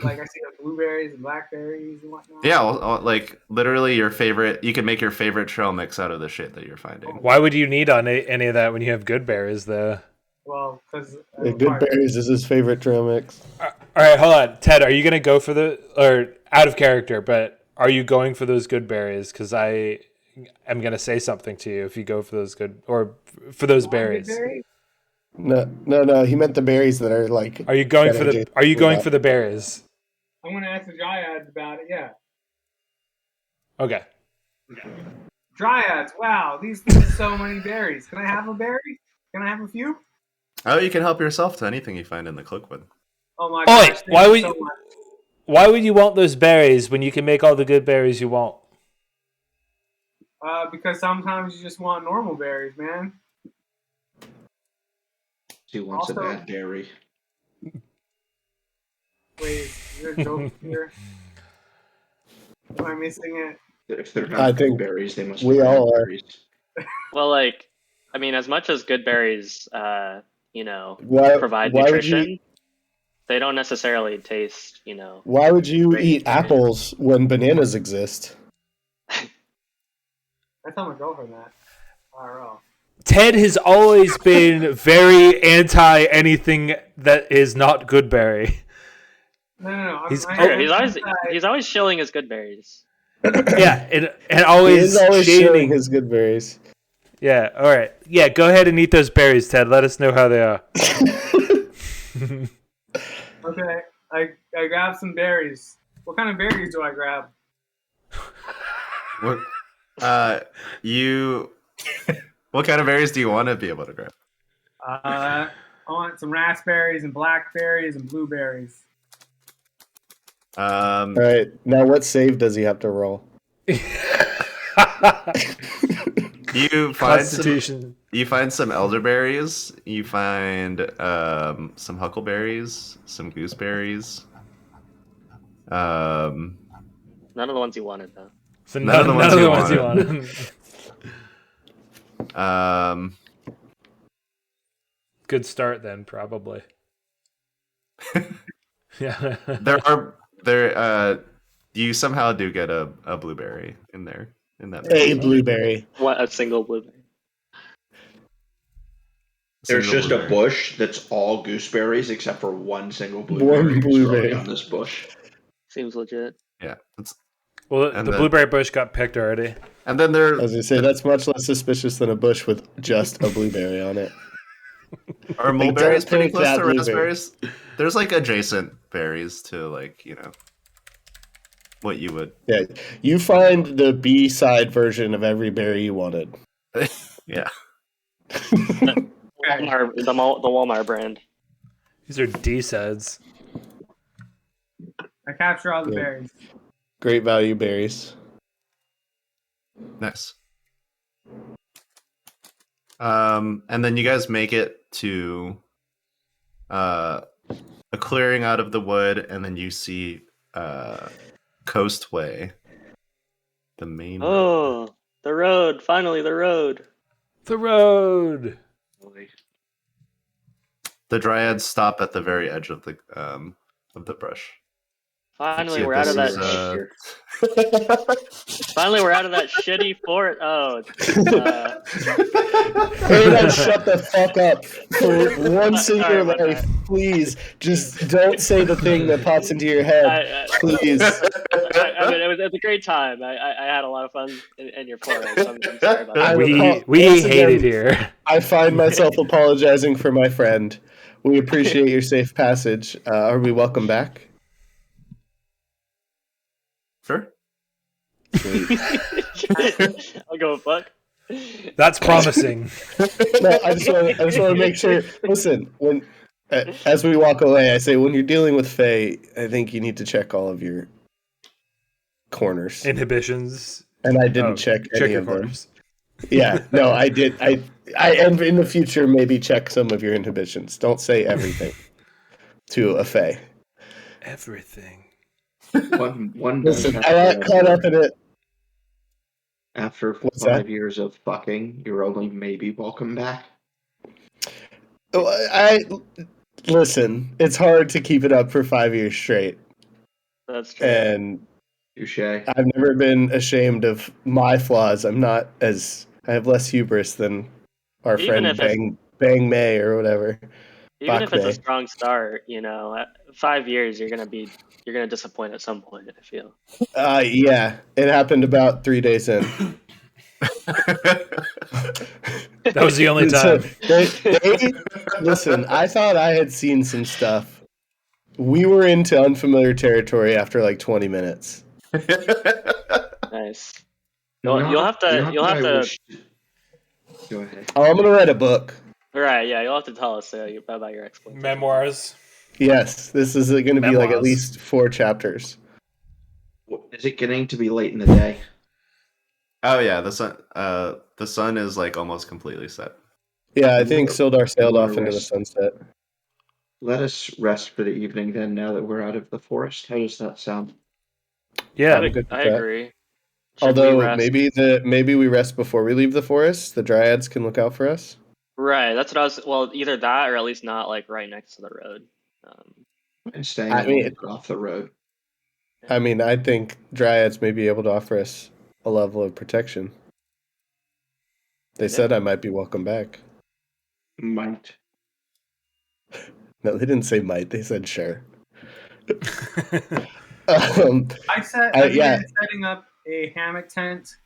like, I see like blueberries and blackberries and whatnot. Yeah, like literally your favorite. You can make your favorite trail mix out of the shit that you're finding. Why would you need on any of that when you have good berries, though? Well, because Good berries is his favorite trail mix. All right, hold on, Ted. Are you gonna go for or out of character? But are you going for those good berries? Because I am gonna say something to you if you go for those good or for those berries. No. He meant the berries that are like. Are you going for the? Are you going for the berries? I'm gonna ask the dryads about it. Yeah. Okay. Dryads. Wow, these so many berries. Can I have a berry? Can I have a few? Oh, you can help yourself to anything you find in the Cloakwood. Oh my Oi! gosh! Why would so you? much. Why would you want those berries when you can make all the good berries you want? Because sometimes you just want normal berries, man. He wants Also- a bad berry. Wait, is there a joke here? Am I missing it? If they're I not good think berries, they must we be bad all are. berries. Well, like, I mean, as much as good berries, provide Why would nutrition, you? they don't necessarily taste, Why would you Great. eat apples when bananas exist? I tell my girlfriend that. IRL. Ted has always been very anti anything that is not good berry. No. He's- He's always shilling his good berries. Yeah, and He always is always sharing shaming. his good berries. Yeah, all right. Yeah, go ahead and eat those berries, Ted. Let us know how they are. Okay, I grabbed some berries. What kind of berries do I grab? What? What kind of berries do you want to be able to grab? I want some raspberries and blackberries and blueberries. All right. Now, what save does he have to roll? You find Constitution. you find some elderberries. You find some huckleberries, some gooseberries. None of the ones you wanted, though. So None of the ones you wanted. Good start then, probably. Yeah. You somehow do get a blueberry in there in that. A blueberry. What, a single blueberry? There's Single just blueberry. a bush that's all gooseberries except for one single One blueberry blueberry. growing on this bush. Seems legit. Yeah. Well, And the then- blueberry bush got picked already. And then there As I say, that's much less suspicious than a bush with just a blueberry on it. are mulberries don't pretty pick close that to blueberry. raspberries. There's like adjacent berries to what you would. Yeah, you find the B-side version of every berry you wanted. Yeah. Walmart, the Walmart brand. These are D-sides. I capture all the Yeah. berries. Great value berries. Nice. And then you guys make it to a clearing out of the wood, and then you see Coastway, the main. Oh, the road! Finally, the road. The road. The dryads stop at the very edge of the brush. Finally, See, we're out of that. this is, Finally, we're out of that shitty fort. Oh, Aiden, shut the fuck up for once in All your right, my life. bad. Please, just don't say the thing that pops into your head. Please. I mean, it was a great time. I had a lot of fun in your forest. I'm sorry about that. We Once hate again, it here. I find myself apologizing for my friend. We appreciate your safe passage. Are we welcome back? Sure. I'll go with Buck. That's promising. No, I just want to make sure. Listen, when as we walk away, I say when you're dealing with Faye, I think you need to check all of your corners. Inhibitions. And I didn't check any your of them. corners. Yeah, no, I did. I and in the future maybe check some of your inhibitions. Don't say everything to a Faye. Everything. One Listen, does I have got to caught up in it. After What's 5 that? years of fucking, you're only maybe welcome back. I listen. It's hard to keep it up for 5 years straight, That's true. and Touche. I've never been ashamed of my flaws. I have less hubris than our Even friend if Bang Mei or whatever. Even Bak if it's a Mei. strong start, at 5 years, you're gonna disappoint at some point. I feel. Yeah, it happened about 3 days in. That was the only So time. listen, I thought I had seen some stuff. We were into unfamiliar territory after like 20 minutes. Nice. You'll You'll have to. Go ahead. Oh, I'm gonna write a book. Right, yeah, you'll have to tell us about your exploits. Memoirs. Yes, this is going to be like at least 4 chapters. Is it getting to be late in the day? Oh yeah, the sun is like almost completely set. Yeah, I think Sildar sailed off into the rest. sunset. Let us rest for the evening then, now that we're out of the forest. How does that sound? Yeah, I agree. Although maybe we rest before we leave the forest. The dryads can look out for us. Right, that's what I was. Well, either that or at least not like right next to the road. And staying a little bit off the road. I mean, I think dryads may be able to offer us a level of protection. They said I might be welcome back. Might. No, they didn't say might. They said sure. I began yeah. setting up a hammock tent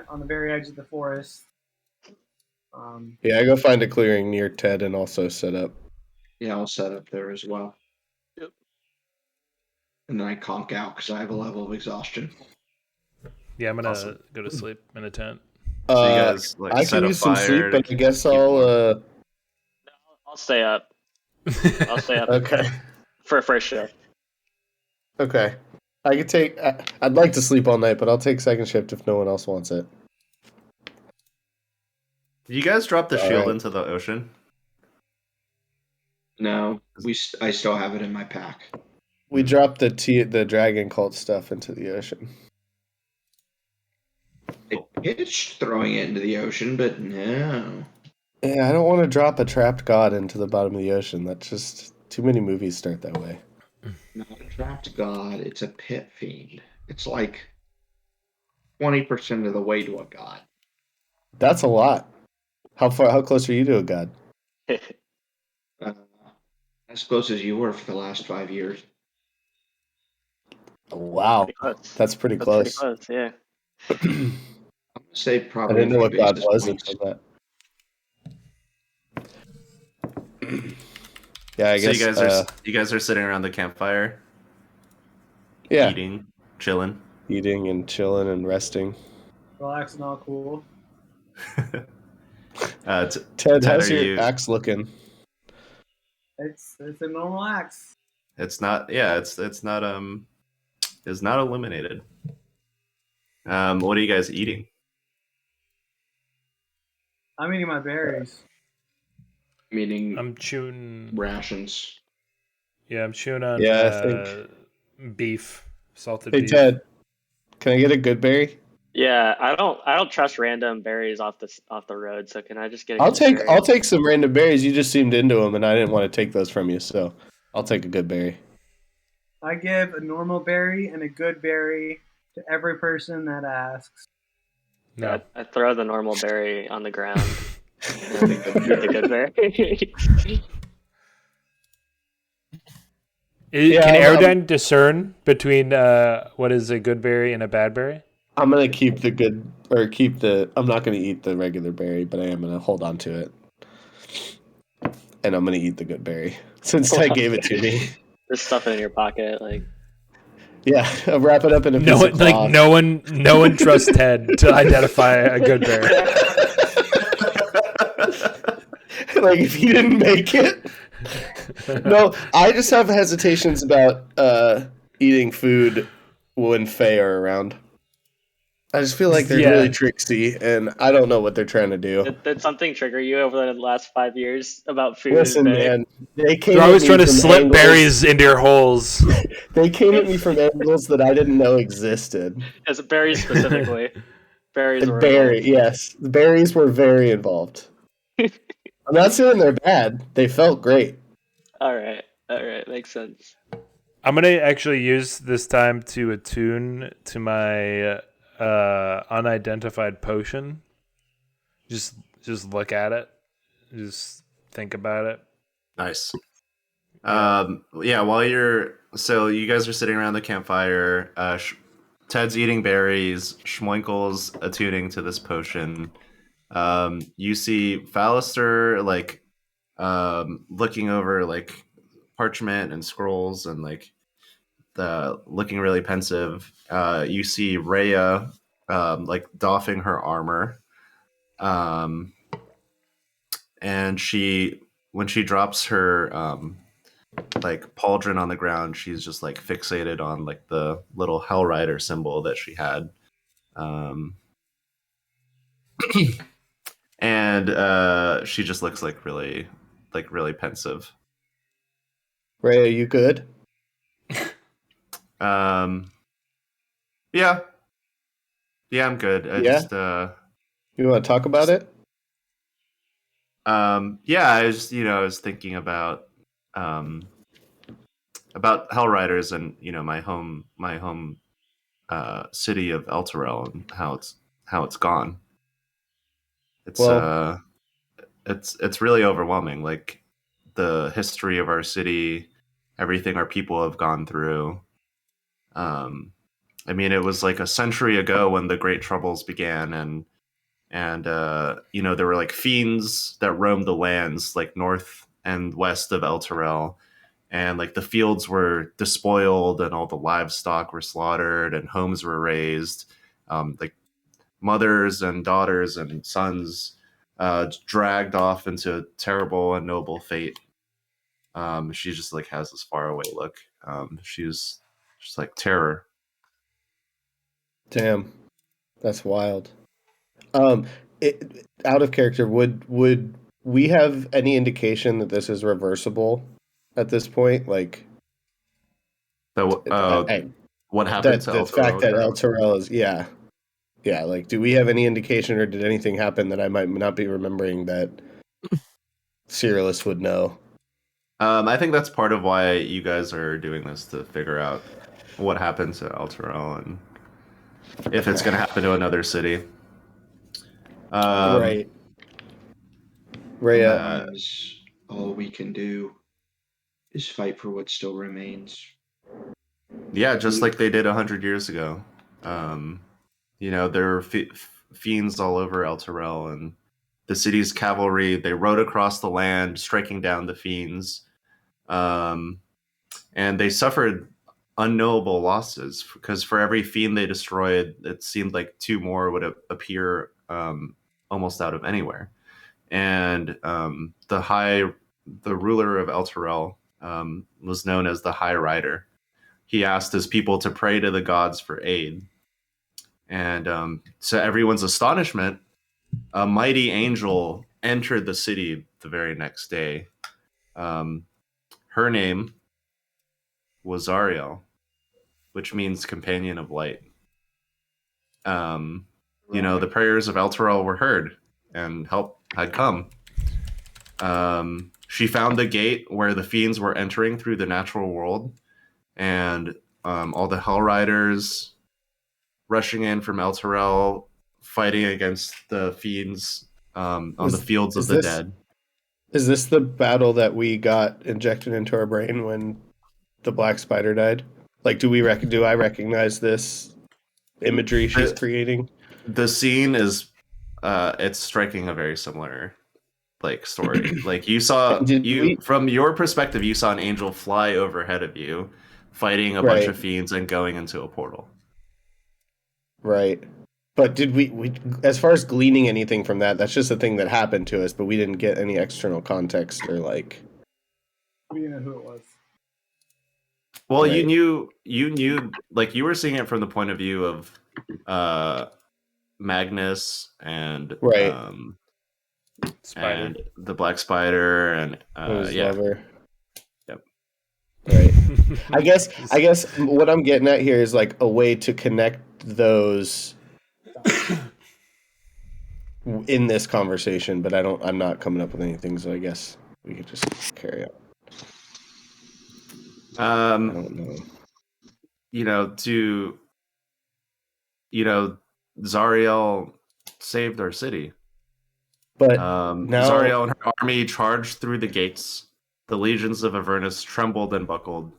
on the very edge of the forest. Yeah, I go find a clearing near Ted and also set up. Yeah, I'll set up there as well. Yep. And then I conk out because I have a level of exhaustion. Yeah, I'm gonna go to sleep in a tent. So you guys I can use some sleep, but I guess I'll stay up. I'll stay up. Okay. For a first shift. Okay. I could take. I'd like to sleep all night, but I'll take second shift if no one else wants it. Did you guys drop the All shield right. into the ocean? No, I still have it in my pack. We dropped the dragon cult stuff into the ocean. I pitched throwing it into the ocean, but no. Yeah, I don't want to drop a trapped god into the bottom of the ocean. That's just too many movies start that way. Not a trapped god, it's a pit fiend. It's like 20% of the way to a god. That's a lot. How close are you to a god? As close as you were for the last 5 years. Wow, that's pretty close. Pretty close, yeah. I'm gonna say probably. I didn't know what god basis was points. until that. Yeah, I So guess. you guys are sitting around the campfire. Yeah, Eating, chilling. eating and chilling and resting. Relaxing, all cool. Ted, how's are your you- axe looking? It's a normal axe. It's not. Yeah, it's not. It's not eliminated. What are you guys eating? I'm eating my berries. Meaning I'm chewing rations. Yeah, I'm chewing on beef, salted Hey beef. Ted, can I get a good berry? Yeah, I don't trust random berries off the road. So can I just get? I'll take some random berries. You just seemed into them, and I didn't want to take those from you, so I'll take a good berry. I give a normal berry and a good berry to every person that asks. No. I throw the normal berry on the ground and eat the good berry. Can Aerodyne discern between what is a good berry and a bad berry? I'm gonna keep the good, or keep the. I'm not gonna eat the regular berry, but I am gonna hold on to it, and I'm gonna eat the good berry since Ted gave it to me. Just stuff it in your pocket, like. Yeah, I'll wrap it up in a piece of cloth. No one trusts Ted to identify a good berry. Like if he didn't make it. No, I just have hesitations about eating food when Fae are around. I just feel like they're really tricksy, and I don't know what they're trying to do. Did something trigger you over the last 5 years about food? Listen, man, they're always trying to slip berries into your holes. They came at me from angles that I didn't know existed. As berries specifically. Berries were yes. The berries were very involved. I'm not saying they're bad. They felt great. All right. Makes sense. I'm going to actually use this time to attune to my unidentified potion. Just look at it. Just think about it. Nice. While you guys are sitting around the campfire, Ted's eating berries, Schmoinkle's attuning to this potion. You see Fallister looking over parchment and scrolls and looking really pensive. You see Rhea doffing her armor. And when she drops her pauldron on the ground, she's just fixated on the little Hell Rider symbol that she had. And she just looks really pensive. Ray, are you good? Yeah, I'm good. You want to talk about it? I was thinking about Hell Riders and my home city of Elturel and how it's gone. It's really overwhelming. The history of our city, everything our people have gone through. It was a century ago when the Great Troubles began, and there were fiends that roamed the lands north and west of Elturel, and the fields were despoiled and all the livestock were slaughtered and homes were razed. Mothers and daughters and sons dragged off into terrible and noble fate. She just has this faraway look. She's just terror. Damn, that's wild. Out of character, would we have any indication that this is reversible at this point? What happened to the fact that Elturel is do we have any indication, or did anything happen that I might not be remembering that Cyrillus would know? I think that's part of why you guys are doing this, to figure out what happened to Elturel and if it's going to happen to another city. Right. Rhea, all we can do is fight for what still remains. Yeah, just like they did 100 years ago. There were fiends all over Elturel, and the city's cavalry, they rode across the land, striking down the fiends. And they suffered unknowable losses, because for every fiend they destroyed, it seemed like two more would appear almost out of anywhere. And the ruler of Elturel was known as the High Rider. He asked his people to pray to the gods for aid. And to everyone's astonishment, a mighty angel entered the city the very next day. Her name was Zariel, which means companion of light. The prayers of Elturel were heard, and help had come. She found the gate where the fiends were entering through the natural world, and all the Hell Riders rushing in from El Terrell, fighting against the fiends on the fields of the dead. Is this the battle that we got injected into our brain when the Black Spider died? Like, do I recognize this imagery she's creating? The scene is, it's striking a very similar story. Like you saw, from your perspective, you saw an angel fly overhead of you, fighting a bunch of fiends and going into a portal. Right. But did we as far as gleaning anything from that, that's just a thing that happened to us, but we didn't get any external context or like. We didn't know who it was. Well, right. you knew, like you were seeing it from the point of view of Magnus and and the Black Spider and lover. Yep. Right. I guess what I'm getting at here is like a way to connect those in this conversation, but I'm not coming up with anything, so I guess we could just carry on. I don't know. Zariel saved our city. But Zariel and her army charged through the gates. The legions of Avernus trembled and buckled,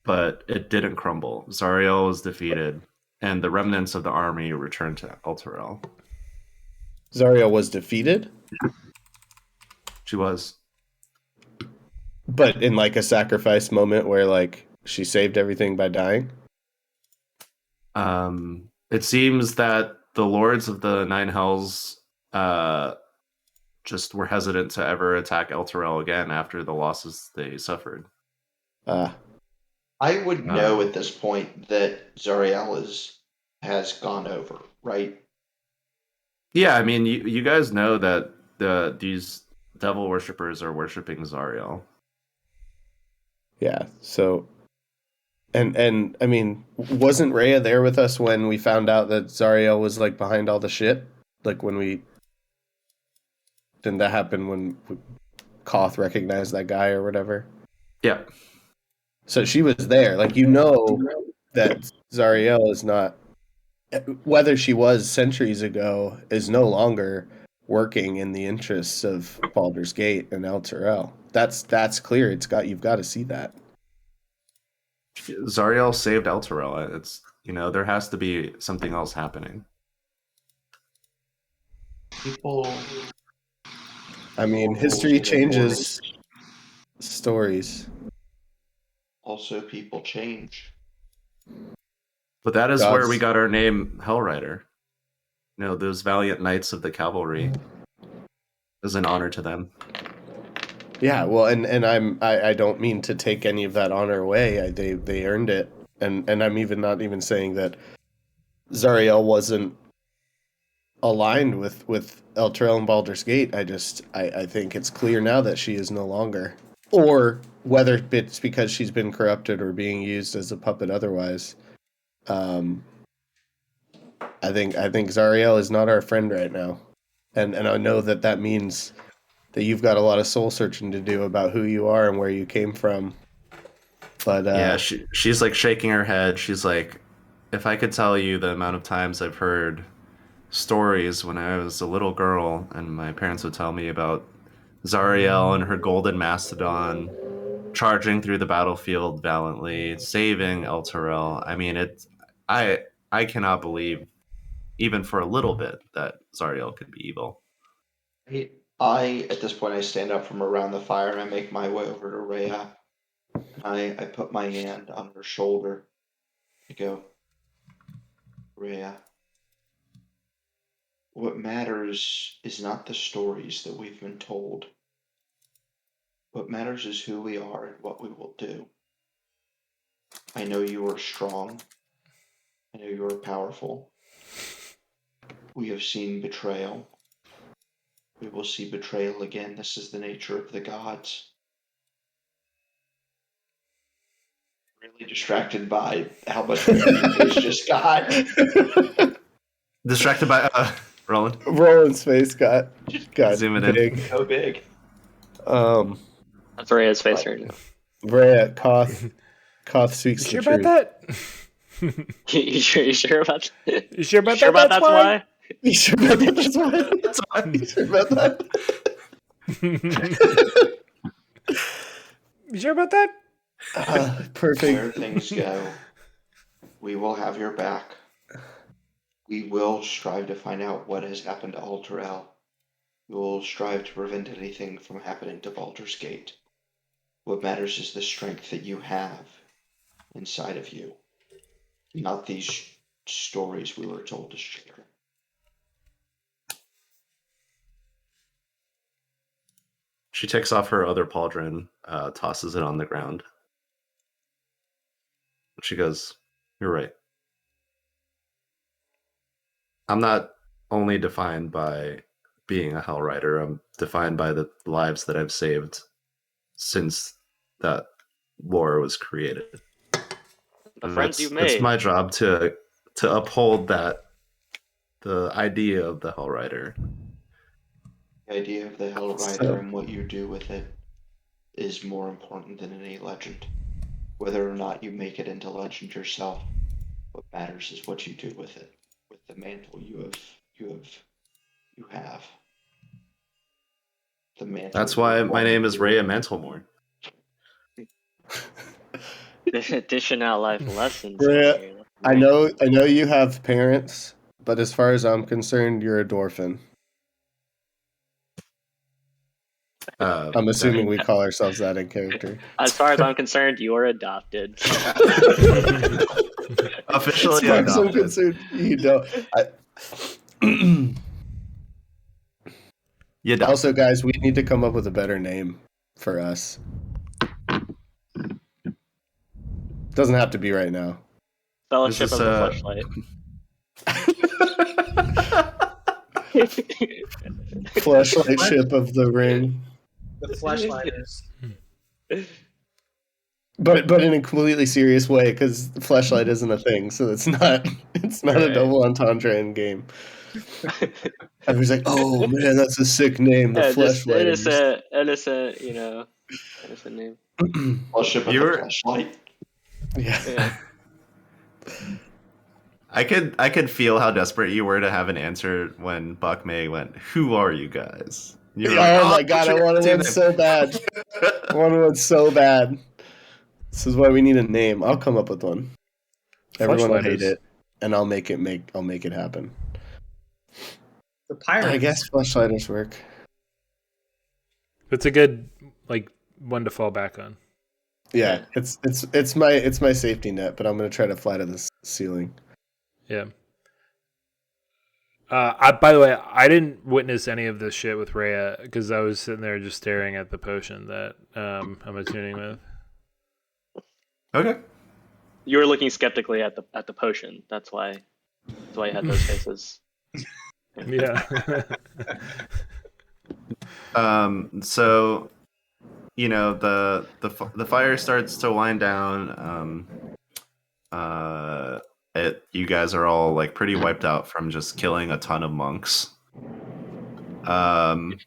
but it didn't crumble. Zariel was defeated, and the remnants of the army returned to El Terrell. Zariel was defeated? She was. But in like a sacrifice moment where like she saved everything by dying? It seems that the lords of the Nine Hells just were hesitant to ever attack El Terrell again after the losses they suffered. I would know at this point that Zariel has gone over, right? Yeah, I mean, you guys know that these devil worshippers are worshiping Zariel. Yeah, so... And I mean, wasn't Rhea there with us when we found out that Zariel was like behind all the shit? Like didn't that happen when Koth recognized that guy or whatever? Yeah. So she was there. Like, that Zariel is not, whether she was centuries ago, is no longer working in the interests of Baldur's Gate and El Terrell. That's clear. You've got to see that. Zariel saved El Terrell. It's there has to be something else happening. History changes stories. Also, people change. But that is where we got our name, Hellrider. Those valiant knights of the cavalry. It was an honor to them. Yeah, well, and I don't mean to take any of that honor away. They earned it, and I'm not even saying that Zariel wasn't aligned with El Terrell and Baldur's Gate. I think it's clear now that she is no longer, or whether it's because she's been corrupted or being used as a puppet otherwise. I think Zariel is not our friend right now, and I know that means that you've got a lot of soul searching to do about who you are and where you came from. But yeah, she's like shaking her head. She's like, if I could tell you the amount of times I've heard stories when I was a little girl and my parents would tell me about Zariel and her golden mastodon charging through the battlefield valiantly, saving El Terrell. I mean, I cannot believe, even for a little bit, that Zariel could be evil. At this point, I stand up from around the fire and I make my way over to Rhea. I put my hand on her shoulder. I go, Rhea, what matters is not the stories that we've been told. What matters is who we are and what we will do. I know you are strong. I know you are powerful. We have seen betrayal. We will see betrayal again. This is the nature of the gods. Really distracted by how much face just got. Distracted by Roland. Roland's face got zoom it big. in. So big. That's Rhea's face right now. Rhea, Koth speaks You the sure truth. about that? You sure about that? You sure about Sure that? about that's why? You sure about that? That's why. That's why. You sure about that? You sure about that? Perfect. Where things go, we will have your back. We will strive to find out what has happened to Alterel. We will strive to prevent anything from happening to Baldur's Gate. What matters is the strength that you have inside of you, not these stories we were told to share. She takes off her other pauldron, tosses it on the ground. She goes, "You're right. I'm not only defined by being a Hell Rider, I'm defined by the lives that I've saved since that lore was created. The friends you've made. It's my job to uphold that, the idea of the Hell Rider. The idea of the Hell Rider and what you do with it is more important than any legend. Whether or not you make it into legend yourself, what matters is what you do with it, with the mantle you have. The mantle. That's why my name is Rhea Mentalmore. Dishing out life lessons. Rhea, I know you have parents, but as far as I'm concerned, you're a Dwarfan. I'm assuming we call ourselves that in character. As far as I'm concerned, you are adopted. Officially as far as I'm adopted. concerned, you don't. Also, guys, we need to come up with a better name for us. Doesn't have to be right now. Fellowship of the Fleshlight. Fleshlight ship of the ring. The Fleshlighters. But in a completely serious way, because Fleshlight isn't a thing, so it's not a double entendre in game. Everyone's like, "Oh man, that's a sick name, the Fleshlight." Innocent name. Fellowship of the Fleshlight. Yeah. I could feel how desperate you were to have an answer when Bak Mei went, "Who are you guys?" You were Oh my god, I wanted one so bad. I wanted one so bad. This is why we need a name. I'll come up with one. Everyone will hate it, and I'll make it happen. The pirates. I guess Fleshlighters work. It's a good one to fall back on. Yeah, it's my safety net, but I'm gonna try to fly to the ceiling. Yeah. By the way, I didn't witness any of this shit with Rhea because I was sitting there just staring at the potion that I'm attuning with. Okay. You were looking skeptically at the potion. That's why you had those faces. Yeah. So, the fire starts to wind down. You guys are all pretty wiped out from just killing a ton of monks. Hard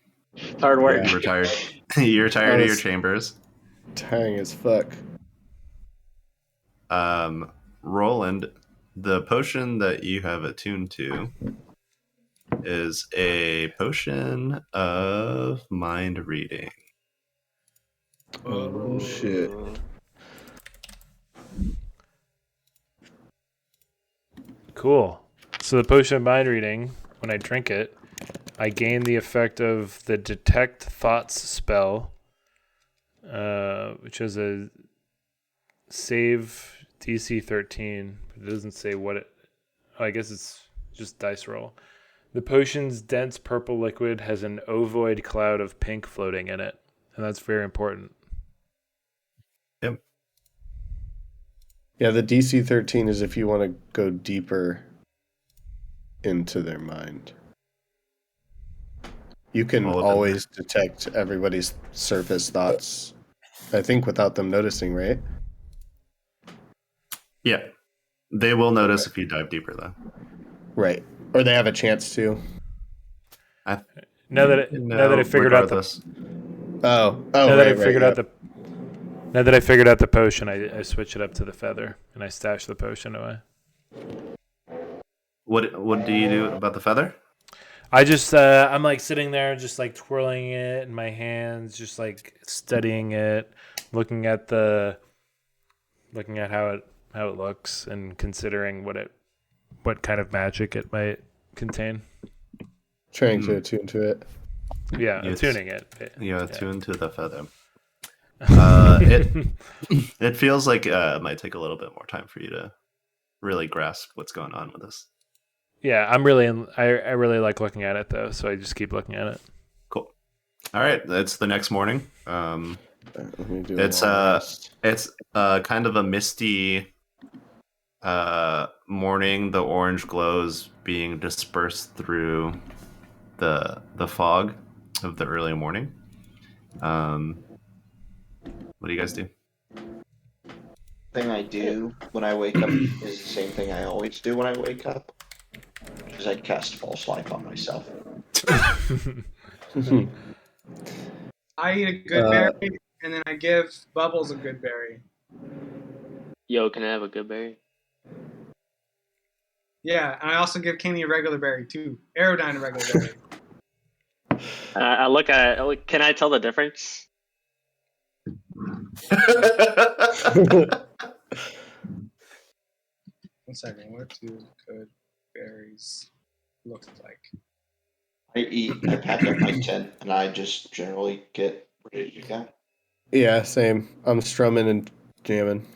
work. You're tired. You're tired of your chambers. Tiring as fuck. Roland, the potion that you have attuned to is a potion of mind reading. Oh shit. Cool. So the potion of mind reading, when I drink it, I gain the effect of the detect thoughts spell, which is a save DC 13, but it doesn't say what it... Oh, I guess it's just dice roll. The potion's dense purple liquid has an ovoid cloud of pink floating in it, and that's very important. Yep. Yeah, the DC 13 is if you want to go deeper into their mind. You can always detect everybody's surface thoughts, I think, without them noticing, right? Yeah. They will notice if you dive deeper, though. Right. Or they have a chance to. Now that I figured out the... Oh, now that I right, figured out the Now that I figured out the potion, I switch it up to the feather and I stash the potion away. What do you do about the feather? I just I'm like sitting there, just like twirling it in my hands, just like studying it, looking at how it looks, and considering what kind of magic it might contain. Trying to attune to it. Yeah, attuning it. Yeah, attune to the feather. It feels like it might take a little bit more time for you to really grasp what's going on with this. Yeah, I really like looking at it though, so I just keep looking at it. Cool. All right, it's the next morning. It's kind of a misty morning. The orange glows being dispersed through the fog of the early morning. What do you guys do? Thing I do when I wake up is the same thing I always do when I wake up. Is I cast false life on myself. I eat a good berry, and then I give Bubbles a good berry. Yo, can I have a good berry? Yeah, and I also give Kenny a regular berry too. Aerodyne a regular berry. I look at it. Can I tell the difference? One second. What do good berries look like? I pack up my tent, and I just generally get ready to go. Yeah, same. I'm strumming and jamming.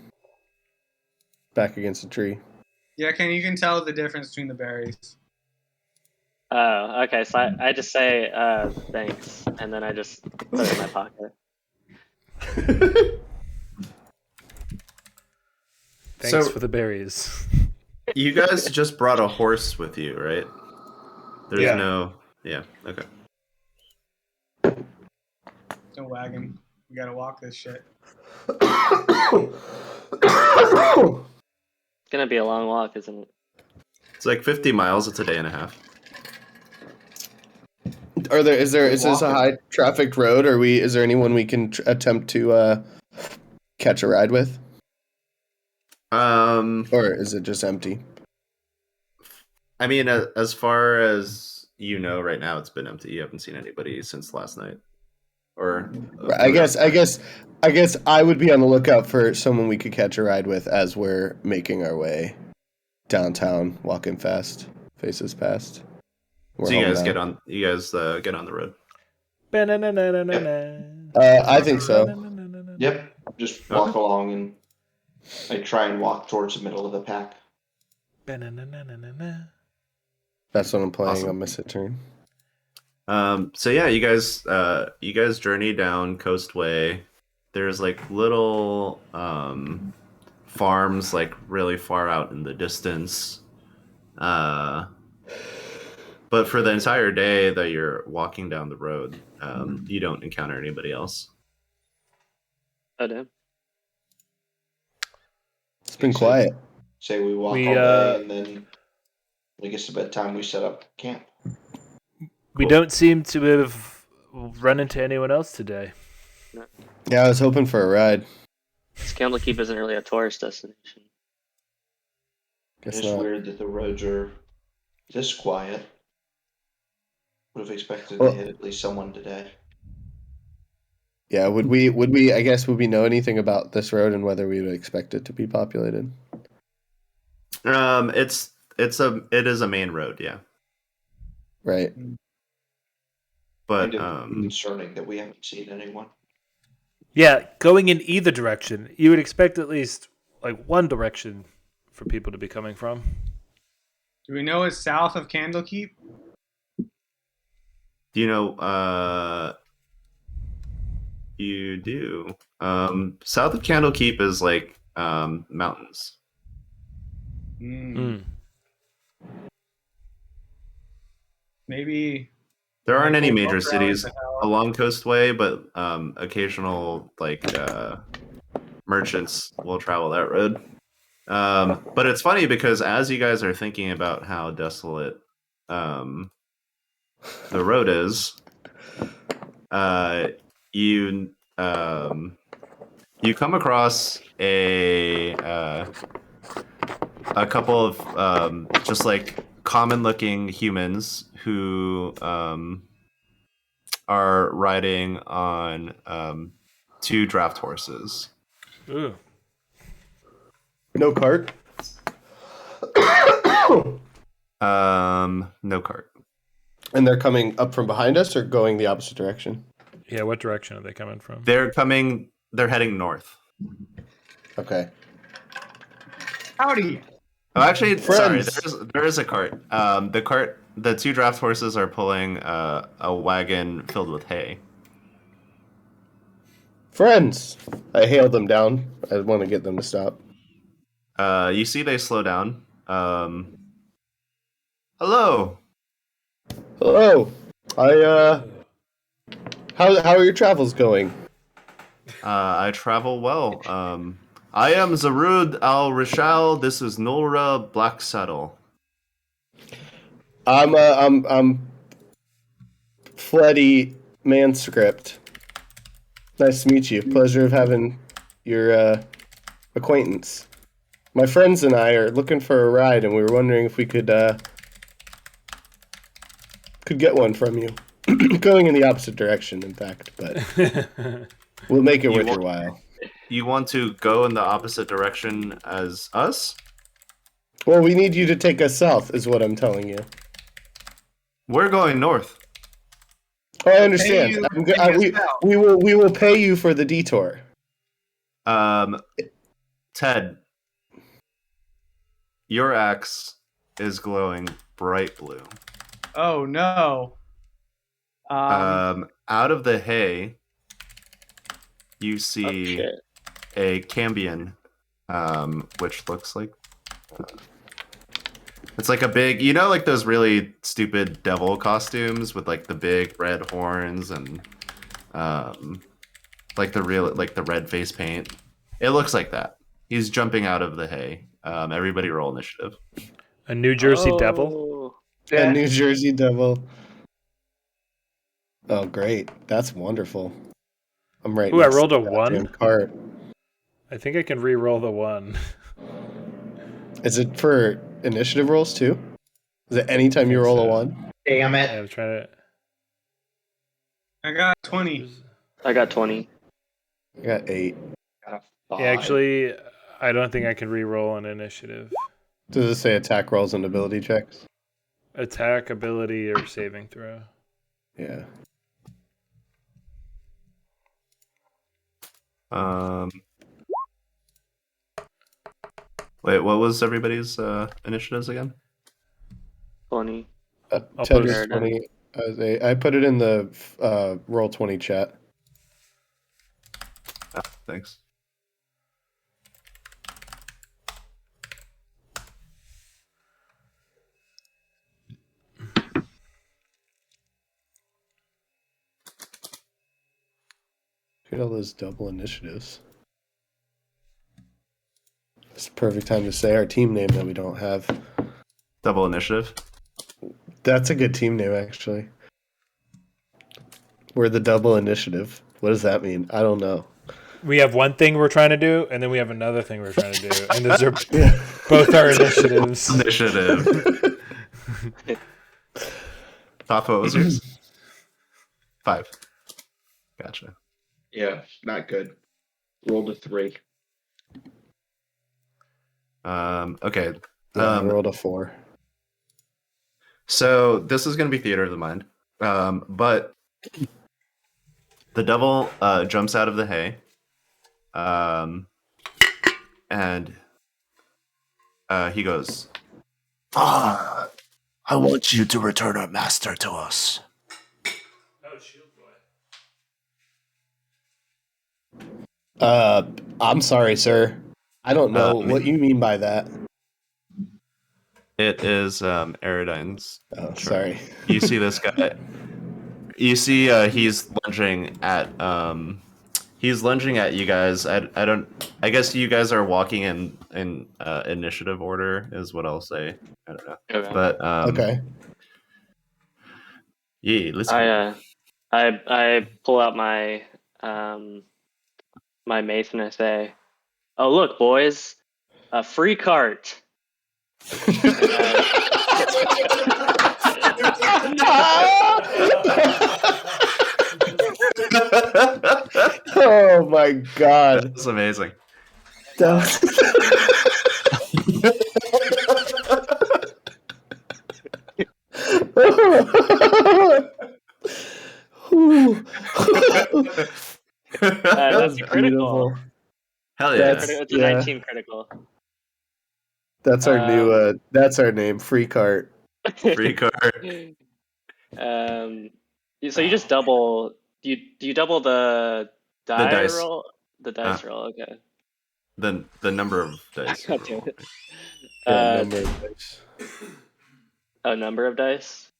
Back against a tree. Yeah, Kenny, you can tell the difference between the berries. Oh, okay. So I just say thanks, and then I just put it in my pocket. Thanks for the berries. You guys just brought a horse with you, right? There's no... Yeah, okay. No wagon. We gotta walk this shit. It's gonna be a long walk, isn't it? It's like 50 miles. It's a day and a half. Is this a high traffic road? Is there anyone we can attempt to catch a ride with? Or is it just empty? I mean, as far as you know, right now it's been empty. You haven't seen anybody since last night. Or I guess I would be on the lookout for someone we could catch a ride with as we're making our way downtown, walking fast, faces past. So you guys get on the road. I think so. Yep. Just walk along, and I try and walk towards the middle of the pack. That's what I'm playing Awesome. on my sit turn. So yeah, you guys journey down Coastway. There's like little farms like really far out in the distance. But for the entire day that you're walking down the road, you don't encounter anybody else. Oh, damn. It's been quiet. Say we walk all day, and then when it gets to bedtime, we set up camp. We don't seem to have run into anyone else today. No. Yeah, I was hoping for a ride. Candlekeep isn't really a tourist destination. Guess It's not. weird that the roads are this quiet. Would have expected to hit at least someone today. Yeah, would we know anything about this road and whether we would expect it to be populated? It is a main road, yeah. Right. But concerning that we haven't seen anyone. Yeah, going in either direction, you would expect at least like one direction for people to be coming from. Do we know it's south of Candlekeep? Do you know? You do. South of Candlekeep is like mountains. Maybe there aren't any major cities along Coastway, but occasional like merchants will travel that road. But it's funny because as you guys are thinking about how desolate the road is, you You come across a couple of just like common-looking humans who are riding on 2 draft horses. Ooh. No cart. No cart. And they're coming up from behind us or going the opposite direction? Yeah, what direction are they coming from? They're heading north. Okay. Howdy. Oh, actually, Friends. sorry, there is a cart. The 2 draft horses are pulling a wagon filled with hay. Friends. I hail them down. I want to get them to stop. You see they slow down. Hello. Hello. How are your travels going? I travel well. I am Zarud al-Rishal. This is Nora Blacksaddle. I'm Fleddy Manscript. Nice to meet you. Pleasure of having your acquaintance. My friends and I are looking for a ride, and we were wondering if we could get one from you. Going in the opposite direction, in fact, but we'll make it worth your while. You want to go in the opposite direction as us? Well, we need you to take us south, is what I'm telling you. We're going north. Oh, I understand. We will pay you for the detour. Ted, your axe is glowing bright blue. Oh no. Out of the hay, you see a cambion, which looks like it's like a big, like those really stupid devil costumes with like the big red horns and like the red face paint. It looks like that. He's jumping out of the hay. Everybody roll initiative. A New Jersey devil? Yeah. A New Jersey devil. Oh, great. That's wonderful. I'm right. Ooh, I rolled a 1. Cart. I think I can re-roll the 1. Is it for initiative rolls too? Is it anytime you roll a 1? Damn it. I'm trying to... I got 20. I got 20. I got 8. Yeah, actually, I don't think I can re-roll an initiative. Does it say attack rolls and ability checks? Attack, ability, or saving throw. Yeah. Wait, what was everybody's initiatives again? 20. I'll 10 put is 20. I put it in the roll 20 chat. Thanks. Look at all those double initiatives. It's the perfect time to say our team name that we don't have. Double initiative. That's a good team name, actually. We're the double initiative. What does that mean? I don't know. We have one thing we're trying to do, and then we have another thing we're trying to do. And those are both our initiatives. Initiative. Top, what was yours? 5. Gotcha. Yeah, not good. Rolled a 3. Okay. I rolled a 4. So this is going to be theater of the mind. But the devil jumps out of the hay. And he goes, I want you to return our master to us. Oh, shield boy. I'm sorry, sir. I don't know what you mean by that. it is Eridine's. Oh, sorry. You see this guy. You see he's lunging at you guys. I guess you guys are walking in initiative order is what I'll say. I don't know. Okay. But Okay. Yeah, let's go. I pull out my my mace and I say, "Oh look, boys, a free cart." Oh my god. That's amazing. That's a critical. Beautiful. Hell yeah. It's a 19 critical. That's our new that's our name, free cart. Free cart. So you just double. Do you double the dice. roll? The dice roll. Okay. The number of dice. God damn it. Number of dice. Oh, number of dice.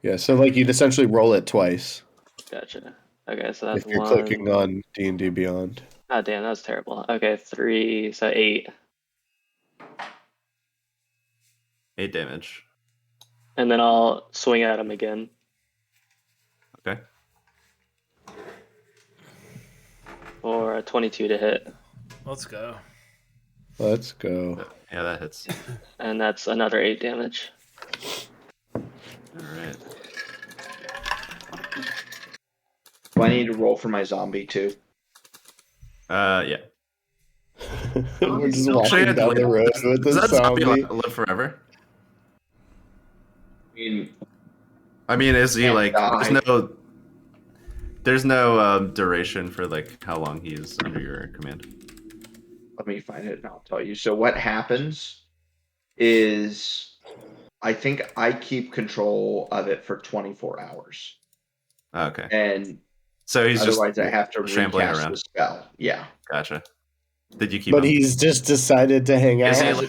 Yeah, so like you'd essentially roll it twice. Gotcha. Okay, so that's if you're one. clicking on D&D Beyond. Oh damn, that was terrible. Okay, 3, so 8. 8 damage. And then I'll swing at him again. Okay. For a 22 to hit. Let's go. Let's go. Yeah, that hits. And that's another 8 damage. Alright. Do I need to roll for my zombie too? Yeah. We're just walking down the road with the Does that zombie zombie. live forever? I mean, is he can't like? die. There's no duration for like how long he's under your command. Let me find it and I'll tell you. So what happens is I think I keep control of it for 24 hours. Okay. And so he's otherwise just I have to shambling recast around. the spell. Yeah. Gotcha. Did you keep But him? he's just decided to hang out. Has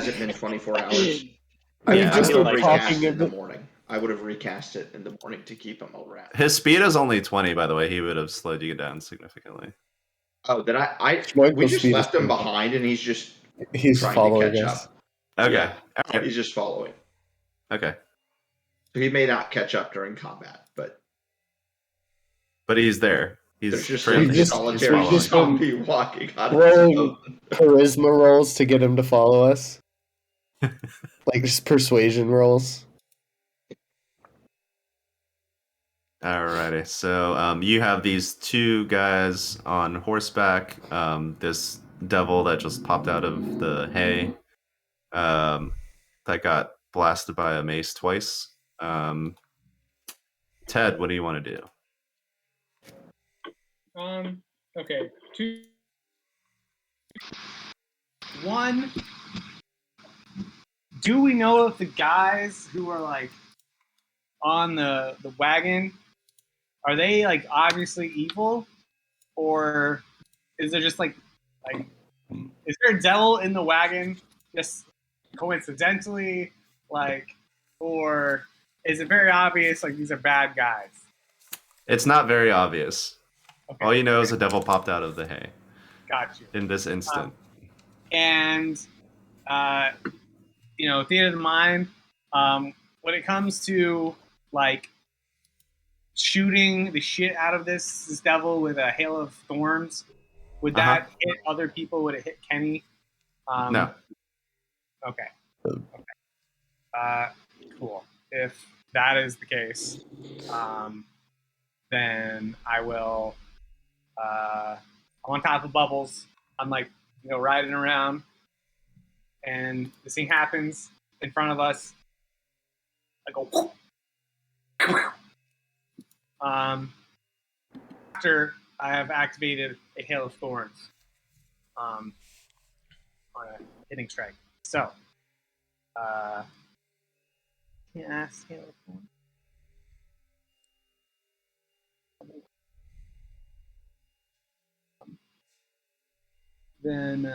it been 24 hours? We've just been recast talking it in the about. morning. I would have recast it in the morning to keep him around. His speed is only 20, by the way. He would have slowed you down significantly. Oh, then we just left him behind, and he's trying following to catch us. up. Okay. Yeah, All right. he's just following. Okay. So he may not catch up during combat, but he's there. He's there's just friendly. a solitary zombie walking on his rolling own. charisma rolls to get him to follow us. Like just persuasion rolls. Alrighty, so you have these two guys on horseback. This devil that just popped out of the hay, that got blasted by a mace twice. Ted, what do you want to do? Okay. 2. 1. Do we know if the guys who are like on the wagon, are they like obviously evil, or is there just like is there a devil in the wagon just coincidentally, like, or is it very obvious like these are bad guys? It's not very obvious. Okay. All you know is the devil popped out of the hay. Got you. In this instant. And theater of the mind, when it comes to like shooting the shit out of this devil with a hail of thorns, would that hit other people? Would it hit Kenny? No. Okay. Cool. If that is the case, then I will. I'm on top of Bubbles. I'm like, riding around, and this thing happens in front of us. I go. After I have activated a hail of thorns, on a hitting strike. So, yes, hail of thorns. Then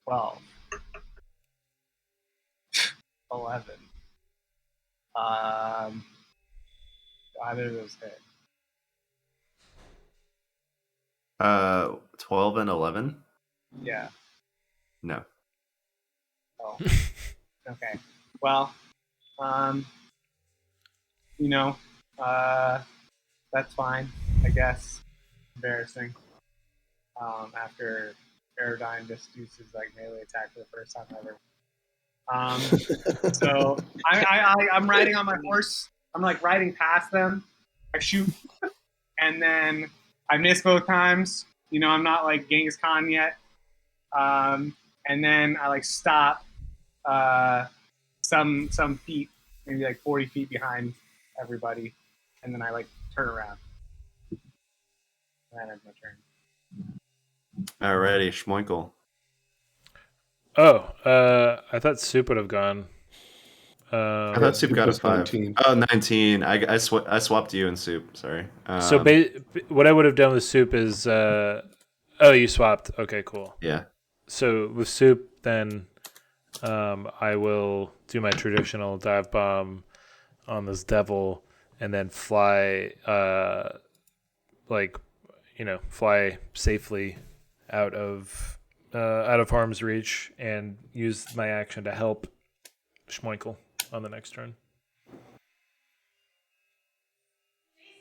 12, 11. Either of those hit. 12 and 11? Yeah. No. Oh. Okay. Well, that's fine, I guess. Embarrassing. After Aerodyne just uses like melee attack for the first time ever. So I'm riding on my horse. I'm like riding past them. I shoot, and then I miss both times. You know, I'm not like Genghis Khan yet. And then I like stop some feet, maybe like 40 feet behind everybody, and then I like turn around. And that's my turn. Alrighty, Schmoinkle. I thought Soup would have gone. I thought Soup got a 5. 19. Oh, 19. I swapped you and Soup. Sorry. So what I would have done with Soup is, you swapped. Okay, cool. Yeah. So with Soup, then I will do my traditional dive bomb on this devil, and then fly, fly safely out of harm's reach, and use my action to help Schmoinkle on the next turn.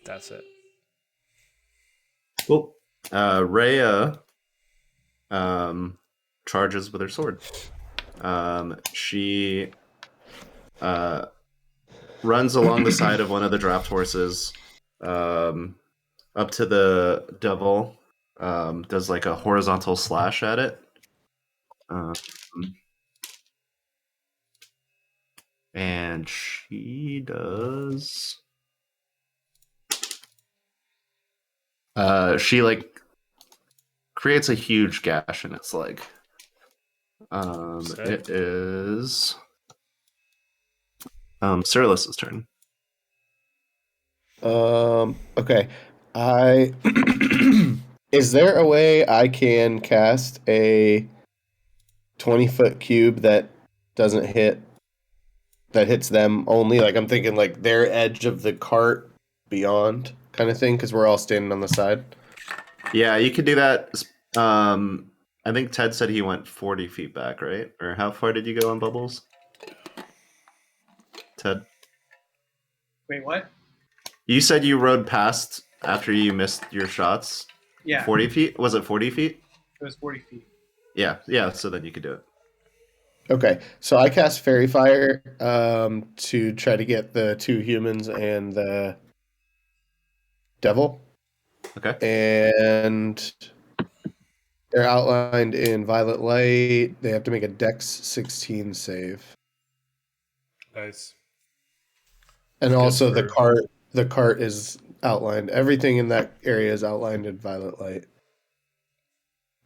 That's it. Cool. Rhea charges with her sword. She runs along the side of one of the draft horses up to the devil, does like a horizontal slash at it. And she does... she like creates a huge gash in its leg. It is Cyrillus' turn. Okay. Is there a way I can cast a 20-foot cube that hits them only? Like, I'm thinking like their edge of the cart beyond kind of thing, because we're all standing on the side. Yeah, you could do that. I think Ted said he went 40 feet back, right? Or how far did you go on Bubbles? Ted? Wait, what? You said you rode past after you missed your shots? Yeah. 40 feet? Was it 40 feet? It was 40 feet. Yeah, so then you could do it. Okay, so I cast Fairy Fire to try to get the 2 humans and the devil. Okay. And they're outlined in violet light. They have to make a Dex 16 save. Nice. And also the cart is outlined. Everything in that area is outlined in violet light.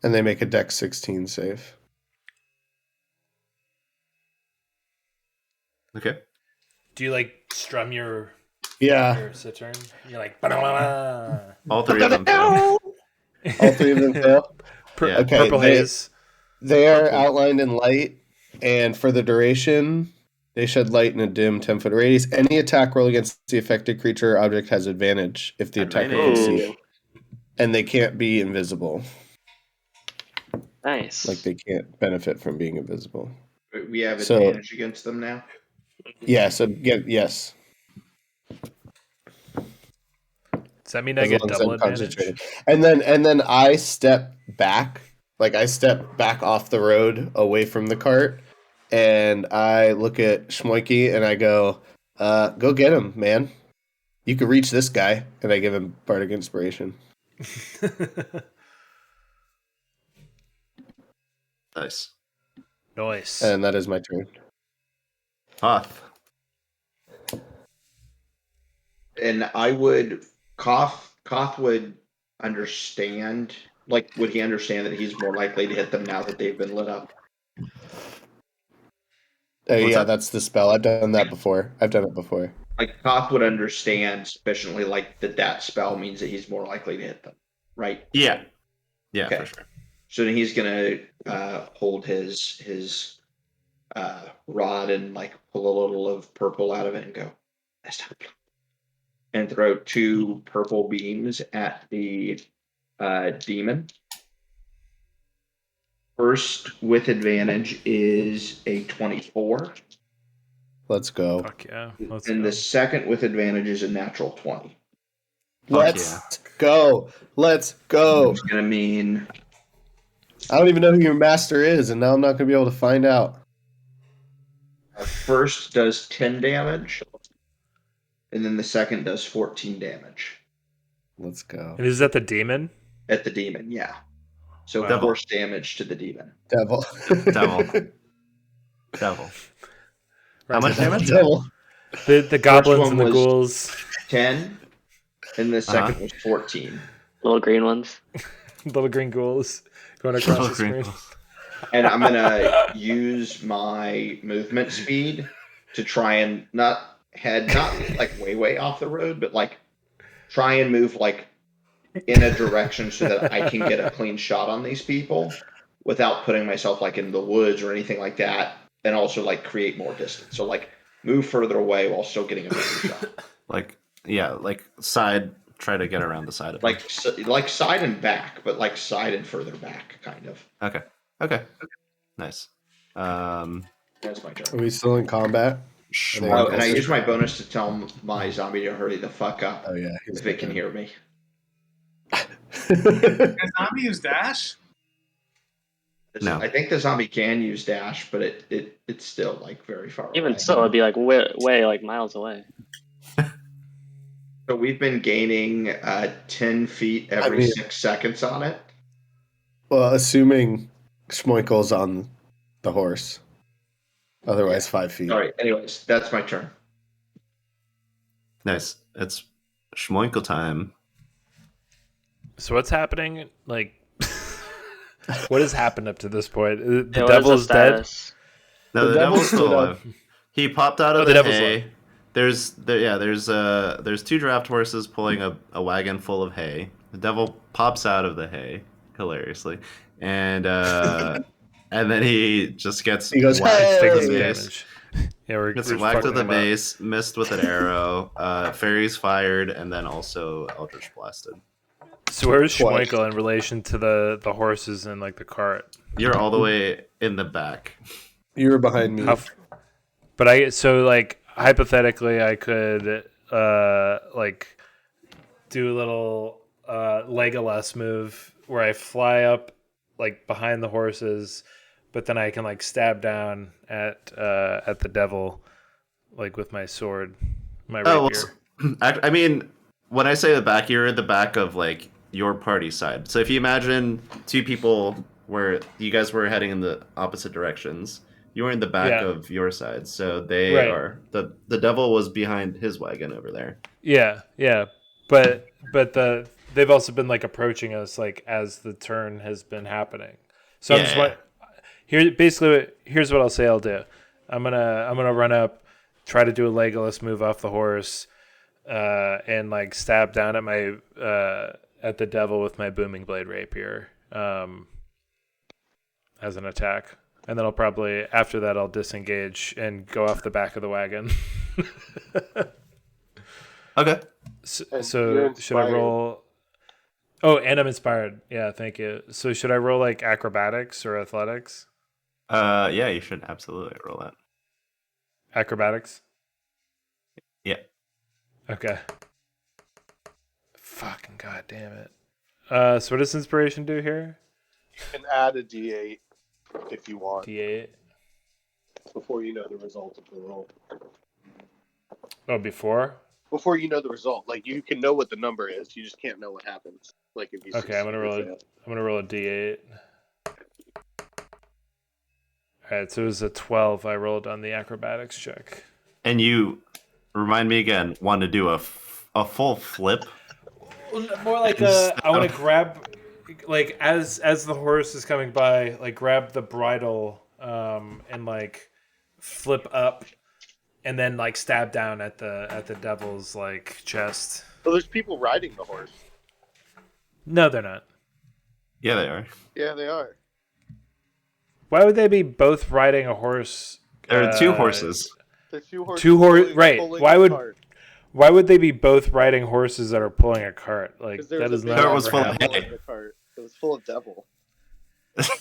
And they make a Dex 16 save. Okay. Do you like strum your Saturn? You're like all 3 of them fail. All 3 of them fail? Okay, purple haze. They are outlined in light, and for the duration, they shed light in a dim 10-foot radius. Any attack roll against the affected creature or object has advantage if the attacker can see it. And they can't be invisible. Nice. Like, they can't benefit from being invisible. We have advantage against them now? Yeah, yes. Does that mean I get double advantage? And then I step back. Like, I step back off the road away from the cart, and I look at Schmoiky and I go, go get him, man. You could reach this guy. And I give him Bardic Inspiration. Nice. And that is my turn. Hoth. And I would... Koth would understand... Like, would he understand that he's more likely to hit them now that they've been lit up? That's the spell. I've done that before. Like, Koth would understand sufficiently, like, that spell means that he's more likely to hit them, right? Yeah. Yeah, okay. For sure. So then he's going to hold his rod and, like, pull a little of purple out of it and go, that's not blue. And throw 2 purple beams at the demon. First with advantage is a 24. Let's go. Fuck yeah. The second with advantage is a natural 20. Let's go. Let's go. It's gonna mean I don't even know who your master is, and now I'm not gonna be able to find out. our first does 10 damage, and then the second does 14 damage. Let's go. And is that the demon? At the demon, yeah. So Wow. force damage to the demon. Devil. Devil. How much damage? Devil. The goblins one and the was- ghouls. 10, and the second was 14. Little green ones. Little green ghouls going across the screen. And I'm gonna use my movement speed to try and not like way off the road, but like try and move like in a direction so that I can get a clean shot on these people without putting myself like in the woods or anything like that, and also like create more distance. So like move further away while still getting a better shot. Like side. Try to get around the side of it. Like side and back, but like side and further back, kind of. Okay. Nice. That's my Are turn. we still in combat? Oh, and I use my bonus to tell my zombie to hurry the fuck up Oh yeah. if it can hear me. Can zombie use dash? No. I think the zombie can use dash, but it's still like very far away. Even so, it'd be like way like miles away. So we've been gaining 10 feet every 6 seconds on it. Well, assuming Schmoinkel's on the horse. Otherwise, 5 feet. All right. Anyways, that's my turn. Nice. It's Schmoinkel time. So what's happening? Like, what has happened up to this point? The Yeah, what is devil's the dead. status? No, the devil's still alive. He popped out of the the devil's hay. alive. There's 2 draft horses pulling a wagon full of hay. The devil pops out of the hay, hilariously, and then he just gets goes, whacked "Hey!" with Taking the damage. base. Yeah, we're Gets we're whacked fucking with the him up. base, missed with an arrow, fairies fired, and then also Eldritch blasted. So where's Twice. Schmoinkel in relation to the horses and like the cart? You're all the way in the back. You were behind me. But like hypothetically, I could like do a little Legolas move where I fly up like behind the horses, but then I can like stab down at the devil like with my sword, my rapier. I mean, when I say the back, you're in the back of like your party side. So if you imagine 2 people where you guys were heading in the opposite directions, you were in the back of your side. So they are the devil was behind his wagon over there. Yeah. But they've also been like approaching us like as the turn has been happening. So I'm just here's what I'll say I'll do. I'm gonna run up, try to do a Legolas move off the horse, and like stab down at my at the devil with my booming blade rapier as an attack. And then I'll probably after that I'll disengage and go off the back of the wagon. Okay. So should I roll? Oh, and I'm inspired. Yeah, thank you. So should I roll like acrobatics or athletics? Yeah, you should absolutely roll that. Acrobatics? Yeah. Okay. Fucking goddamn it. So what does inspiration do here? You can add a D8 if you want D8. before you know the result of the roll. Oh, before? Before you know the result, like you can know what the number is, you just can't know what happens. Like if you Okay, I'm gonna roll. fail. I'm gonna roll a D8. All right, so it was a 12. I rolled on the acrobatics check. And you remind me again, want to do a full flip? More like I want to grab, like as the horse is coming by, like grab the bridle, and like flip up, and then like stab down at the devil's like chest. Well, there's people riding the horse. No, they're not. Yeah, they are. Yeah, they are. Why would they be both riding a horse? There are 2 horses. There's 2 horses. Right. pulling Why a would cart. why would they be both riding horses that are pulling a cart? Like 'Cause there that was is a not. big Cart was ever full of happen. hay. The cart. It was full of devil.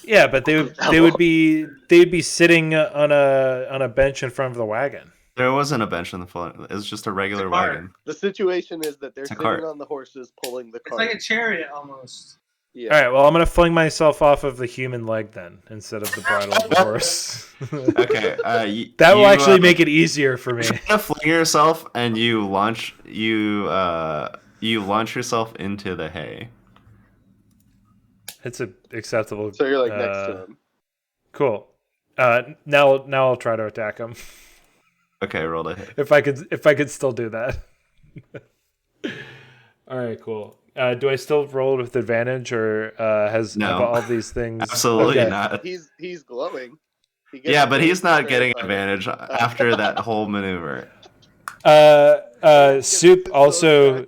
Yeah, but they'd be sitting on a bench in front of the wagon. There wasn't a bench in the front. It was just a regular wagon. The situation is that they're It's a sitting cart. on the horses pulling the It's cart. like a chariot almost. Yeah. All right, well, I'm gonna fling myself off of the human leg then instead of the bridle of the horse. Okay, that will actually make it easier for me. Try to fling yourself, and you launch yourself into the hay. It's acceptable. So you're like next to him. Cool. Now I'll try to attack him. Okay, roll to hit. If I could still do that. All right, cool. Do I still roll with advantage, or have all these things? Absolutely not. He's glowing. Yeah, but he's not getting advantage after that whole maneuver. Soup also.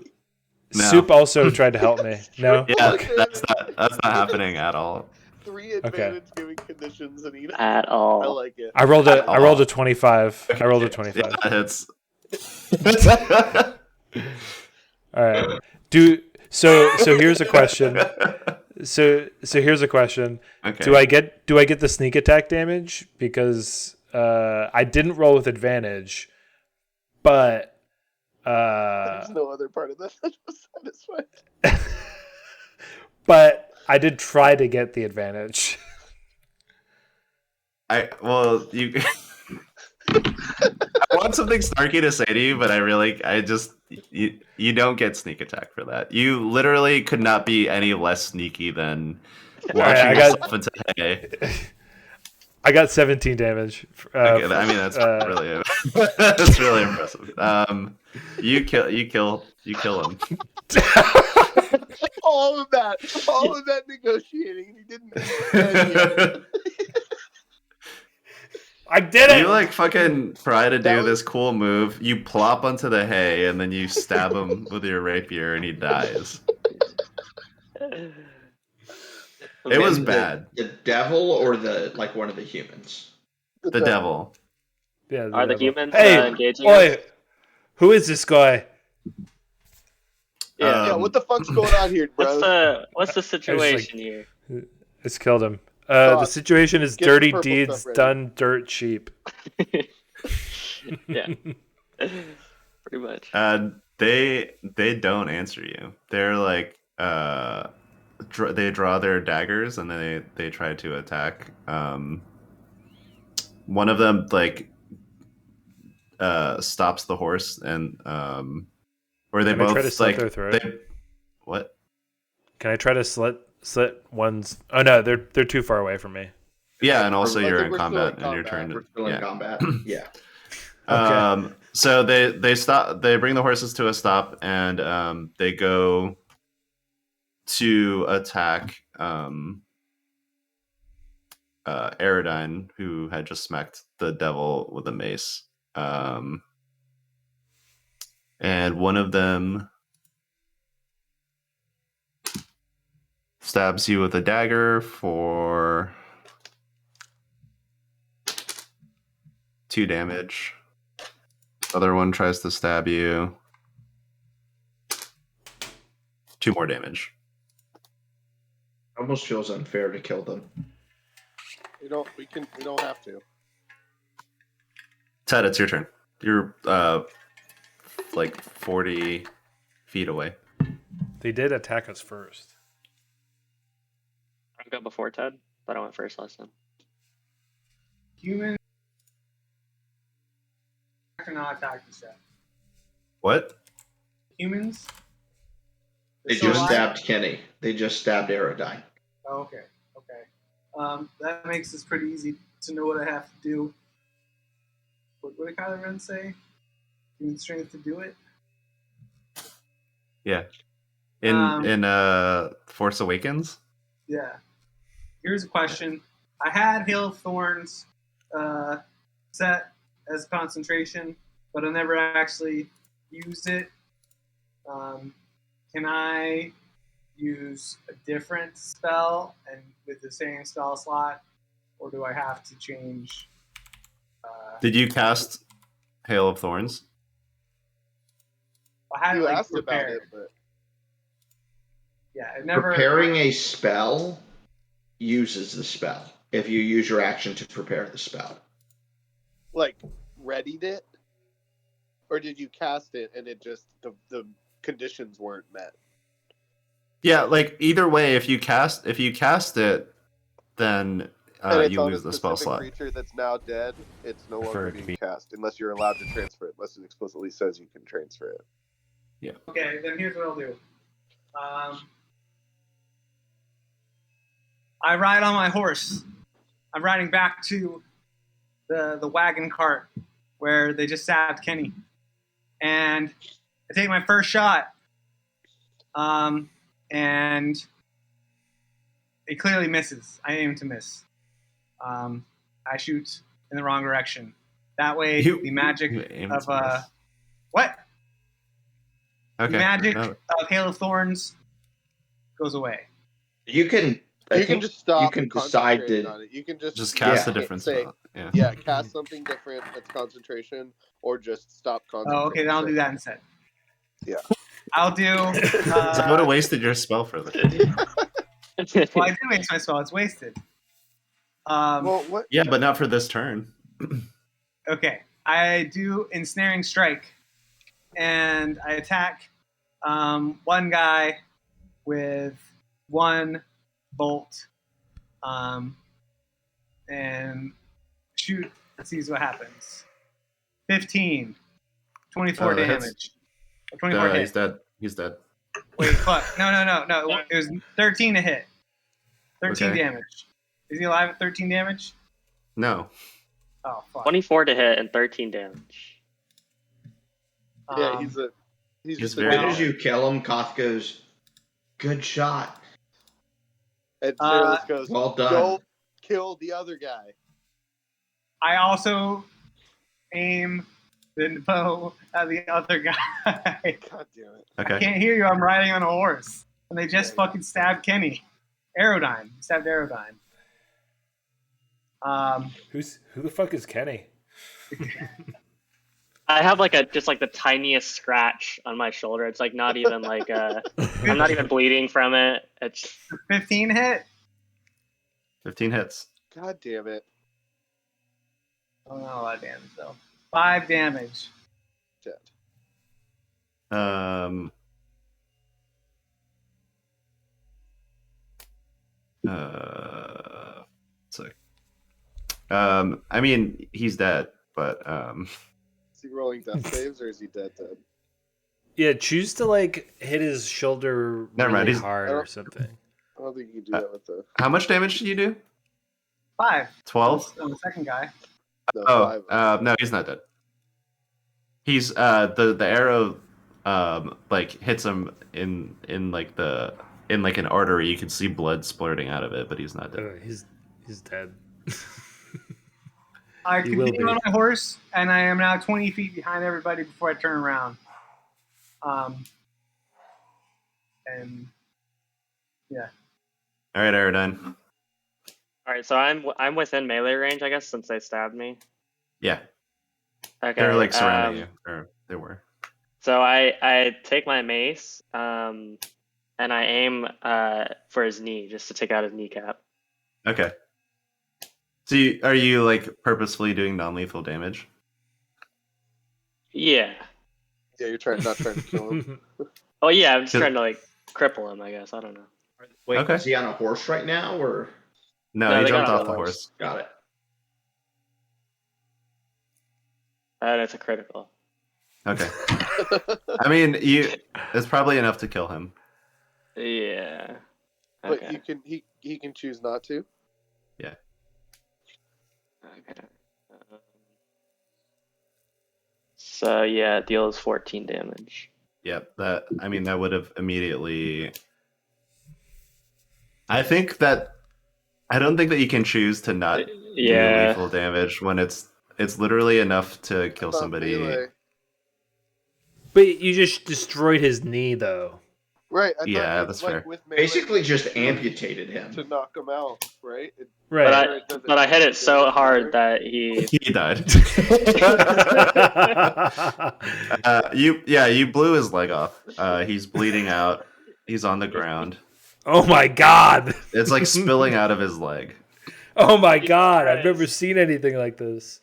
No. Soup also tried to help me. No. Yeah, that's not happening at all. 3 advantage giving conditions and at all. I like it. I rolled a 25. I rolled a 25. Yeah, hits. All right. So here's a question. So here's a question. Okay. Do I get the sneak attack damage because I didn't roll with advantage, but there's no other part of this that was satisfying. But I did try to get the advantage. I want something snarky to say to you, but you don't get sneak attack for that. You literally could not be any less sneaky than launching yourself into hay. I got 17 damage. Okay, that's really that's really impressive. You kill him. all of that negotiating, he didn't. I did it. You fucking try to do this cool move. You plop onto the hay and then you stab him with your rapier and he dies. It was bad. The devil or one of the humans? The devil. Yeah. Are the humans engaging? Oi, who is this guy? Yeah, what the fuck's going on here, bro? What's the situation here? It's killed him. The situation is dirty deeds done dirt cheap. Yeah. Pretty much. They don't answer you. They're they draw their daggers and then they try to attack. One of them stops the horse and or they both try to slit their throat? What? Can I try to slit one's? Oh no, they're too far away from me. Yeah, and also you're in combat and you're trying to. We're still in combat. Yeah. Okay. So they stop. They bring the horses to a stop and they go to attack Aerodine, who had just smacked the devil with a mace. And one of them stabs you with a dagger for 2 damage. Other one tries to stab you. 2 more damage. Almost feels unfair to kill them. We don't have to. Ted, it's your turn. You're 40 feet away. They did attack us first. I'll go before Ted, but I went first last time. Humans cannot attack the set. What? Humans? They just stabbed Kenny. They just stabbed Aerodine. Oh, okay. That makes this pretty easy to know what I have to do. What did Kylo Ren say? Human strength to do it? Yeah. In Force Awakens? Yeah. Here's a question. I had Hail of Thorns set as concentration, but I never actually used it. Can I use a different spell and with the same spell slot, or do I have to change? Did you cast Hail of Thorns? I had You it asked prepared. about it, but Yeah, it never. Preparing a spell uses the spell. If you use your action to prepare the spell. readied it. or did you cast it and it just the conditions weren't met? Yeah, like either way, if you cast it, then you lose the spell slot. Creature that's now dead, it's no longer being cast unless you're allowed to transfer it. Unless it explicitly says you can transfer it. Yeah. Okay, then here's what I'll do. I ride on my horse. I'm riding back to the wagon cart where they just stabbed Kenny, and I take my first shot. And it clearly misses. I aim to miss. I shoot in the wrong direction. That way, the magic of what? Okay. The magic of Hail of Thorns goes away. You can just stop. You can decide to. On it. You can just cast a different spell. Yeah, cast something different that's concentration, or just stop concentrating. Oh, okay, then I'll do that instead. Yeah. I'll do. I would have wasted your spell for that. Well, I did waste my spell. It's wasted. What? Yeah, but not for this turn. Okay, I do ensnaring strike, and I attack one guy with 1 bolt, and shoot. Let's see what happens. 15, 24 damage. 24 hit. He's dead. He's dead. Wait, fuck. No. It was 13 to hit. 13 damage. Is he alive at 13 damage? No. Oh, fuck. 24 to hit and 13 damage. Yeah, he's as soon as you kill him, Koth goes, "Good shot." And Cyrillus goes, "Well done." Go kill the other guy. I also aim the bow at the other guy. God damn it. Okay. I can't hear you. I'm riding on a horse. And they just fucking stabbed Kenny. Aerodyne. Stabbed Aerodyne. Who the fuck is Kenny? I have just the tiniest scratch on my shoulder. It's like not even like I'm not even bleeding from it. It's 15 hit. 15 hits. God damn it. Oh, not a lot of damage though. 5 damage. Dead. Sick. I mean, he's dead, but Is he rolling death saves or is he dead? Yeah, choose to hit his shoulder really hard or something. I don't think you can do that with the. How much damage did you do? 5. 12? On the second guy. No, 5. No, he's not dead. He's the arrow hits him in an artery. You can see blood splurting out of it, but he's not dead. He's dead. I continue on my horse, and I am now 20 feet behind everybody before I turn around. And yeah. All right, Aerodyne. all right. So I'm within melee range, I guess, since they stabbed me. Yeah. Okay. They're surrounding you. Or they were. So I take my mace, and I aim for his knee, just to take out his kneecap. Okay. So are you purposefully doing non-lethal damage? Yeah. Yeah, you're not trying to kill him. Oh yeah, I'm just trying to cripple him. I guess I don't know. Wait, Okay. is he on a horse right now, or? No, he jumped off the horse. Got it. And it's a critical. Okay. I mean, it's probably enough to kill him. Yeah. But Okay. he can choose not to. Yeah. Okay. So yeah, it deals 14 damage. Yep. That would have immediately. I don't think that you can choose to not do lethal damage when it's literally enough to kill somebody. Melee. But you just destroyed his knee, though. Right. I Yeah, thought that's with, fair. With melee, Basically, just amputated him. to knock him out, right? Right. But I hit it so hard that he died. You blew his leg off. He's bleeding out. He's on the ground. Oh my god! It's spilling out of his leg. Oh my god! I've never seen anything like this.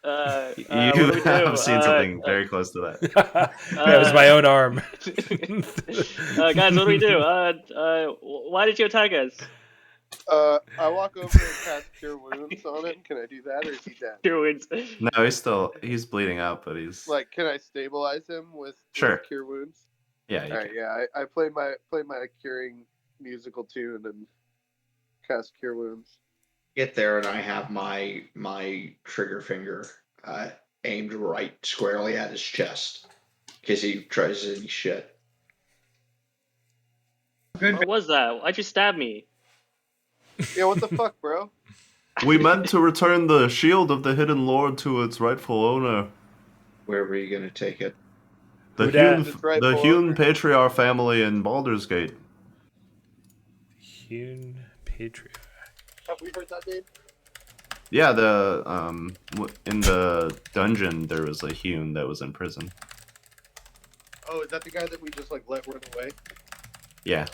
what do You we do? have seen something very close to that. That was my own arm. Guys, what do we do? Why did you attack us? I walk over and cast Cure Wounds on him. Can I do that, or is he dead? Cure Wounds. No, he's bleeding out, but he's Like, can I stabilize him with Cure Wounds? Yeah. All right, yeah. I play my curing musical tune and cast Cure Wounds. Get there, and I have my trigger finger aimed right squarely at his chest because he tries any shit. What was that? Why'd you stab me? Yeah, what the fuck, bro? We meant to return the shield of the hidden lord to its rightful owner. Where were you gonna take it? The Hewn Patriarch family in Baldur's Gate. Hewn Patriarch. Have we heard that name? Yeah, in the dungeon there was a Hewn that was in prison. Oh, is that the guy that we just like let run away? Yeah.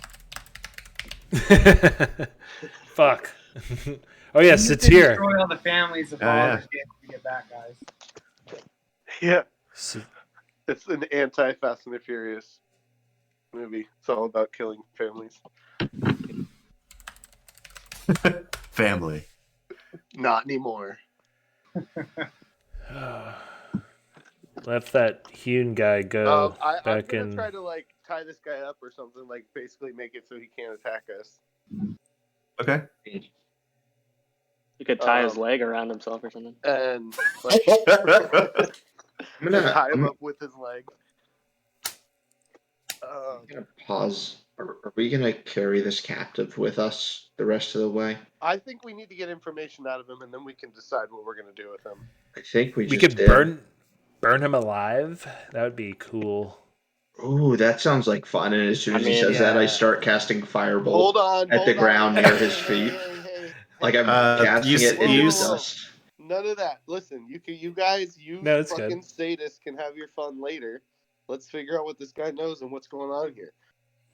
Fuck. Oh yeah, Satyr. Destroy all the families of Baldur's Gate to get back, guys. Yeah. It's an anti-Fast and the Furious movie. It's all about killing families. Family. Not anymore. Left that Hewn guy go I'm back gonna in. try to like tie this guy up or something, like basically make it so he can't attack us. Okay. You could tie his leg around himself or something. And like, I'm gonna tie him up with his leg. I'm gonna pause. Are we gonna carry this captive with us the rest of the way? I think we need to get information out of him, and then we can decide what we're gonna do with him. I think we could burn him alive. That would be cool. Ooh, that sounds like fun. And as soon as he says that, I start casting firebolt at the ground near his feet. Like I'm casting it in dust. None of that. Listen, you guys, fucking sadists can have your fun later. Let's figure out what this guy knows and what's going on here.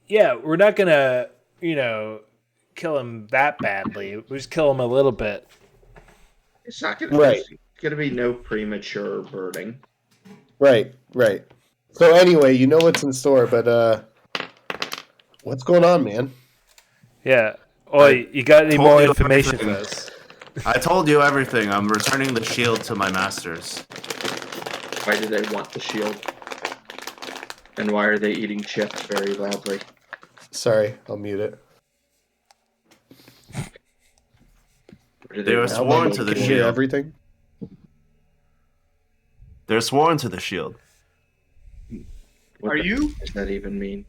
Yeah, we're not gonna, kill him that badly. We just kill him a little bit. It's not gonna. There's gonna be no premature burning. Right. So anyway, you know what's in store, but what's going on, man? Yeah. Oi, you got any more information for us? I told you everything. I'm returning the shield to my masters. Why do they want the shield? And why are they eating chips very loudly? Sorry, I'll mute it. They were sworn to the shield. Everything? They're sworn to the shield. What does that even mean?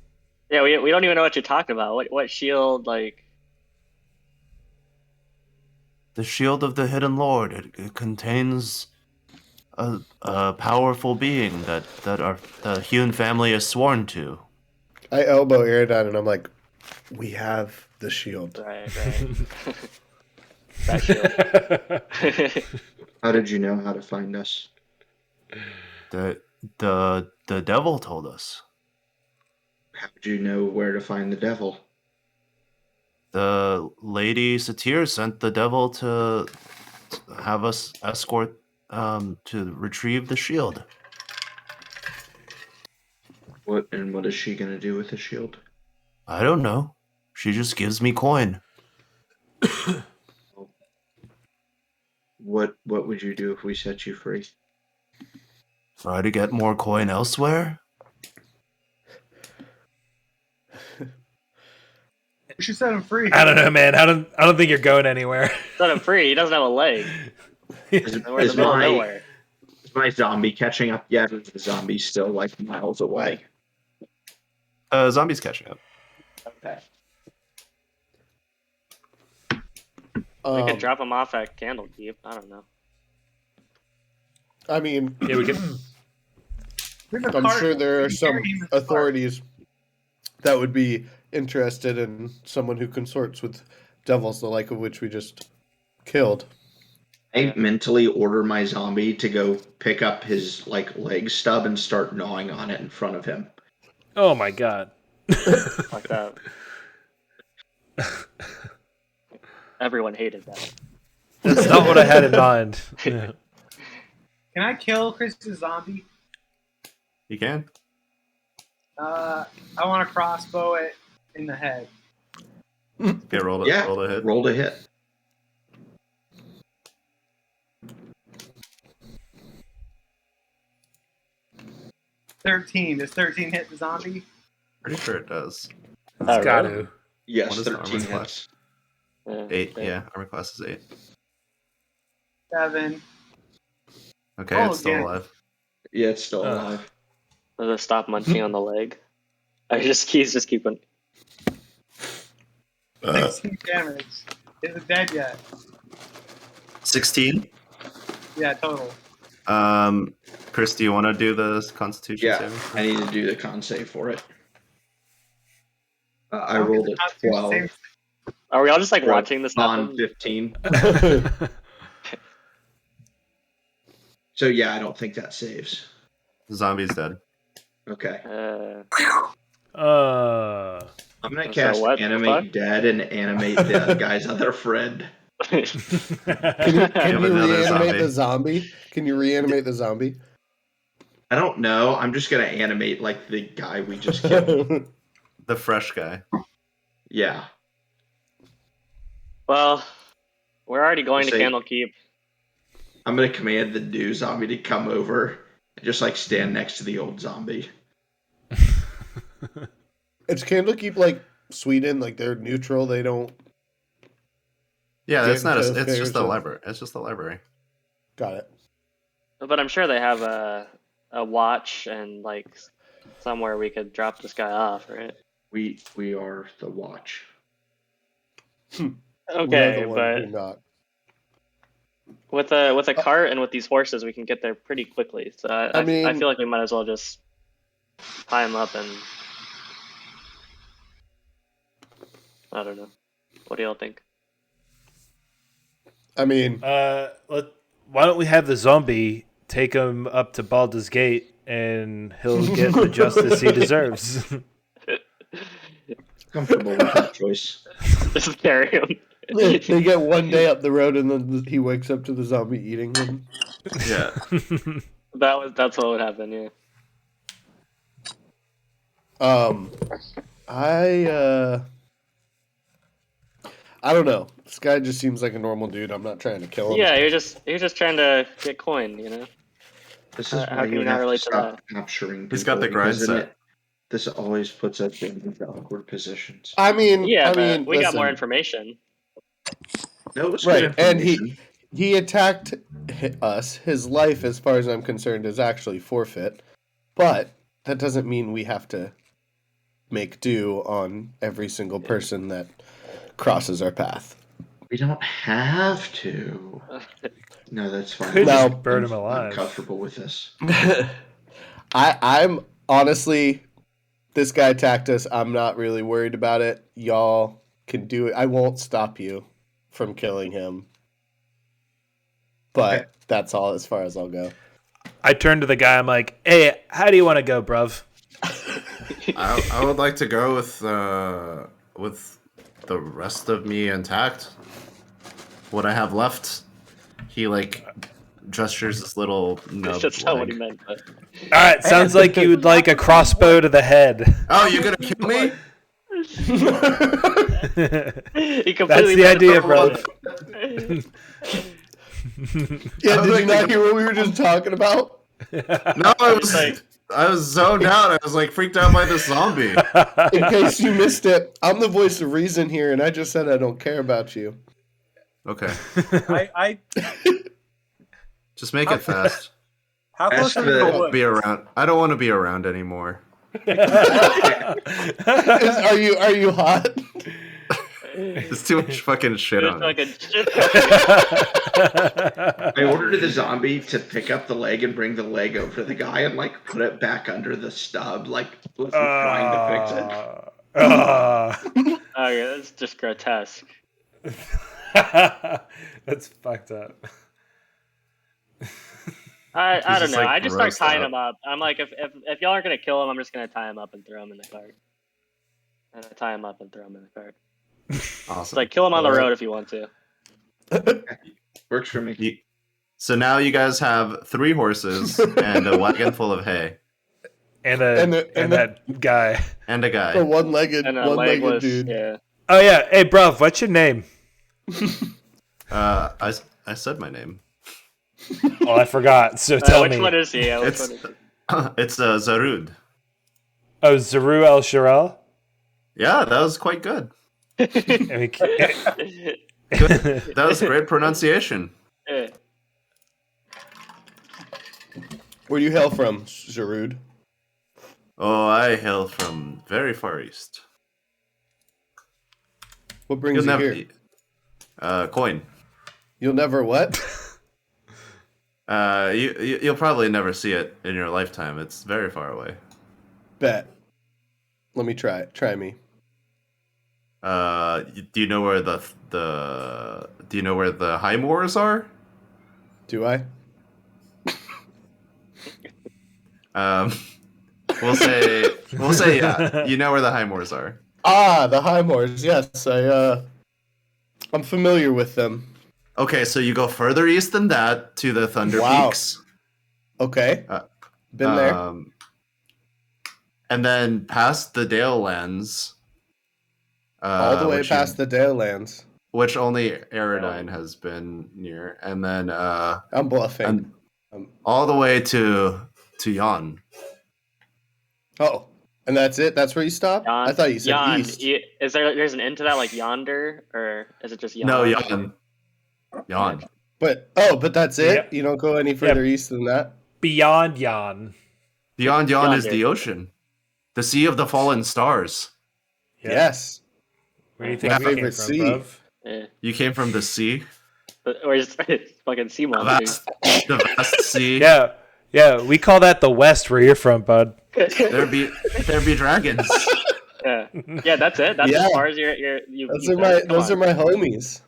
Yeah, we don't even know what you're talking about. What shield, like... The shield of the hidden lord. It contains a powerful being that the Hewn family is sworn to. I elbow Aerodon and I'm like, we have the shield. Right. That shield. How did you know how to find us? The devil told us. How did you know where to find the devil? The lady Satyr sent the devil to have us escort to retrieve the shield. What is she gonna do with the shield? I don't know. She just gives me coin. What would you do if we set you free? Try to get more coin elsewhere? We should set him free. I don't know, man. I don't think you're going anywhere. Set him free. He doesn't have a leg. Is my zombie catching up yet? Or is the zombie still like miles away? Zombie's catching up. Okay. We could drop him off at Candlekeep. I don't know. I mean, yeah, we can. I'm sure there are some authorities that would be interested in someone who consorts with devils, the like of which we just killed. I mentally order my zombie to go pick up his leg stub and start gnawing on it in front of him. Oh my god. Like that. Everyone hated that. That's not what I had in mind. Yeah. Can I kill Chris's zombie? You can. I want to crossbow it in the head. Okay, roll the hit. Roll to hit. Does 13 hit the zombie? Pretty sure it does. It's got to. Yes, What is the 13 armor hits. 8, yeah. Armor class is 8. 7. Okay, it's still alive. Yeah, it's still alive. Does it stop munching on the leg? He's just keeping. 16 damage. Is it dead yet? 16? Yeah, total. Chris, do you want to do the Constitution saving? I need to do the con save for it. I rolled a 12. Are we all just like watching this on happen? 15. So yeah, I don't think that saves. The zombie's dead. Okay. I'm gonna cast animate dead and animate the guy's other friend. Can you reanimate the zombie? Can you reanimate the zombie? I don't know. I'm just gonna animate like the guy we just killed. The fresh guy. Yeah. Well, we're already going to Candlekeep. I'm gonna command the new zombie to come over and just like stand next to the old zombie. It's Candlekeep like Sweden, like they're neutral. They don't. Yeah, that's not. It's just the library. It's just the library. Got it. But I'm sure they have a watch and like somewhere we could drop this guy off, right? We are the watch. Okay, but with a cart and with these horses, we can get there pretty quickly. So I feel like we might as well just tie him up and I don't know. What do y'all think? I mean, why don't we have the zombie take him up to Baldur's Gate and he'll get the justice he deserves. Comfortable with that choice. Just carry him. They get one day up the road and then he wakes up to the zombie eating him. Yeah. That's what would happen, yeah. I don't know. This guy just seems like a normal dude. I'm not trying to kill him. Yeah, you're just trying to get coin, you know. This is how why can you you not have to relate to stop that? capturing. He's got the people, grind because then set. This always puts us in awkward positions. I mean, we got more information. No, it was right, good and information. he attacked us. His life, as far as I'm concerned, is actually forfeit. But that doesn't mean we have to make do on every single person that crosses our path. We don't have to. No, that's fine. Could Now, just burn him alive. I'm comfortable with this. I'm honestly, this guy attacked us. I'm not really worried about it. Y'all can do it. I won't stop you from killing him. But that's all as far as I'll go. I turn to the guy. I'm like, "Hey, how do you want to go, bruv?" I would like to go with the rest of me intact. What I have left. He like gestures this little nub. That's not what he meant. But... All right, sounds like you would like a crossbow to the head. Oh, you're gonna kill me? That's the idea, bro. Yeah, did you not hear what we were just talking about? No, I was zoned out. I was like freaked out by this zombie. In case you missed it, I'm the voice of reason here, and I just said I don't care about you. Okay. I Just make it fast. how close are we I to don't the want to be woods? around. I don't want to be around anymore. Are you hot? There's too much fucking shit on it. I ordered the zombie to pick up the leg and bring the leg over to the guy and like put it back under the stub, like was he trying to fix it. Oh yeah, that's just grotesque. That's fucked up. I don't just, know. like, I just start grossed tying out. him up. I'm like, if y'all aren't gonna kill him, I'm just gonna tie him up and throw him in the cart. And I tie him up and throw him in the cart. Awesome. It's like kill him on the road if you want to. Works for me. So now you guys have 3 horses and a wagon full of hay. And that guy. And a guy. A one-legged legless, dude. Yeah. Oh yeah. Hey, bro, what's your name? I said my name. Oh, I forgot. So tell which me. one is he? It's Zarud. Oh, Zaru El Shirel? Yeah, that was quite good. I mean, That was great pronunciation. Yeah. Where do you hail from, Zarud? Oh, I hail from very far east. What brings you here? Coin. You'll never what? You'll probably never see it in your lifetime. It's very far away. Bet. Let me try it. Try me. Do you know where the high moors are? Do I? We'll say yeah. You know where the high moors are. Ah, the High Moors. Yes, I'm familiar with them. Okay, so you go further east than that to the Thunder Peaks. Okay. Been there. And then past the Dale Lands. All the way past the Dale Lands. Which only Aerodine has been near. And then I'm bluffing. All the way to Yon. Oh, and that's it? That's where you stop? I thought you said east. Is there's an end to that, like yonder, or is it just Yon? No, Yon. But that's it? Yep. You don't go any further east than that? Beyond Yon. Beyond Yon is the ocean. The Sea of the Fallen Stars. Yeah. Yes. Where do you think my favorite sea? Bruv? Yeah. You came from the sea? Or is it fucking sea monster? The vast sea. Yeah, we call that the West where you're from, bud. There be dragons. Yeah, that's it. That's as far as those are my homies.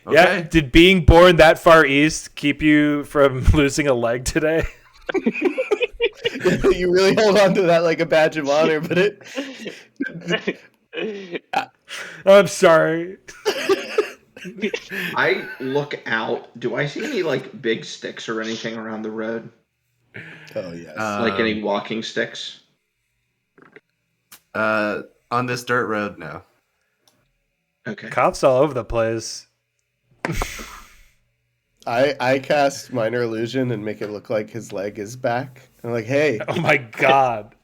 Okay. Yeah, did being born that far east keep you from losing a leg today? You really hold on to that like a badge of honor, but I'm sorry. I look out. Do I see any like big sticks or anything around the road? Oh yes. Like any walking sticks? On this dirt road, no. Okay. Cops all over the place. I cast minor illusion and make it look like his leg is back. I'm like, hey. Oh my god.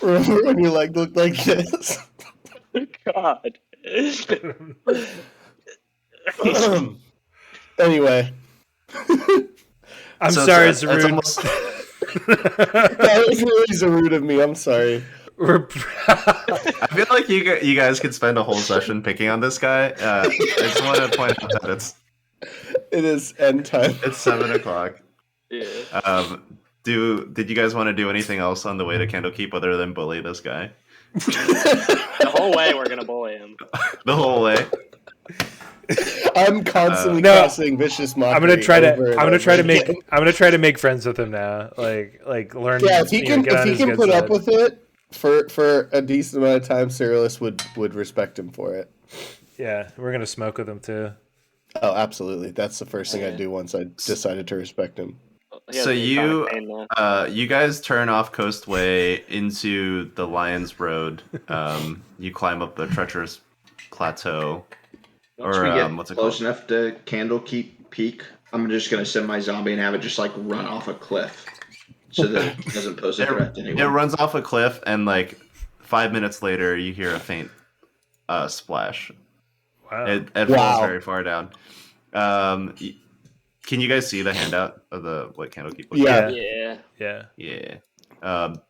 Remember when your leg looked like this? God. Anyway. I'm sorry, Zarud. That was really Zarud of me. I'm sorry. I feel like you guys could spend a whole session picking on this guy. I just want to point out that it is end time. It's 7:00. Yeah. Did you guys want to do anything else on the way to Candlekeep other than bully this guy? The whole way we're gonna bully him. The whole way. I'm constantly casting vicious mockery. I'm gonna try to make friends with him now. Like learn. Yeah, if he can put up with it for a decent amount of time, Cyrillus would respect him for it. Yeah, we're gonna smoke with him too. Oh, absolutely. That's the first thing I'd do once I decided to respect him. So you guys turn off Coastway into the Lions Road. You climb up a treacherous plateau. Once we get close enough to Candlekeep Peak, I'm just gonna send my zombie and have it just like run off a cliff, so that it doesn't pose a threat to anyone. It runs off a cliff, and like 5 minutes later, you hear a faint splash. Wow! It falls very far down. Can you guys see the handout of the Candlekeep? Yeah.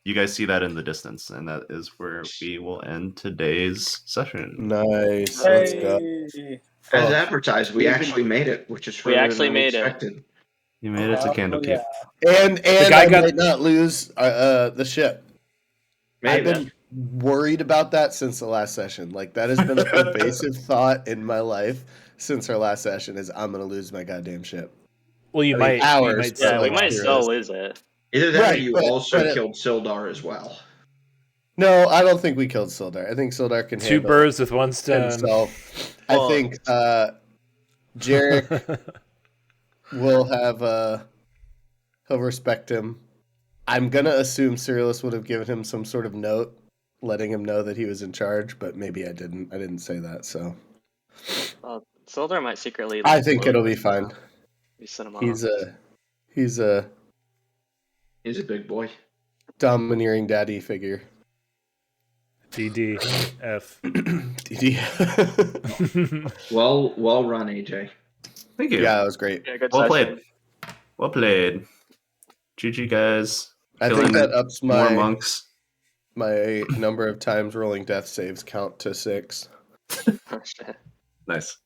You guys see that in the distance, and that is where we will end today's session. Nice. Let's go. As advertised, we actually made it, which is further than expected. You made it to Candlekeep. And I might not lose the ship. Maybe. I've been worried about that since the last session. Like, that has been a pervasive thought in my life since our last session is I'm going to lose my goddamn ship. Well, you might. We might still lose it. Either that or you also killed Sildar as well. No, I don't think we killed Sildar. I think Sildar can handle 2 birds with 1 stone. himself. I think Jarek will have he'll respect him. I'm gonna assume Cyrillus would have given him some sort of note, letting him know that he was in charge, but maybe I didn't. I didn't say that, so. Well, Sildar might secretly. I think it'll be fine. You send him He's off. He's a big boy. Domineering daddy figure. DDF. DD. Well run, AJ. Thank you. Yeah, that was great. Yeah, good Well session. played. Well played. GG, guys. I think Killing that ups more my monks. number of times rolling death saves count to 6. Oh, shit. Nice.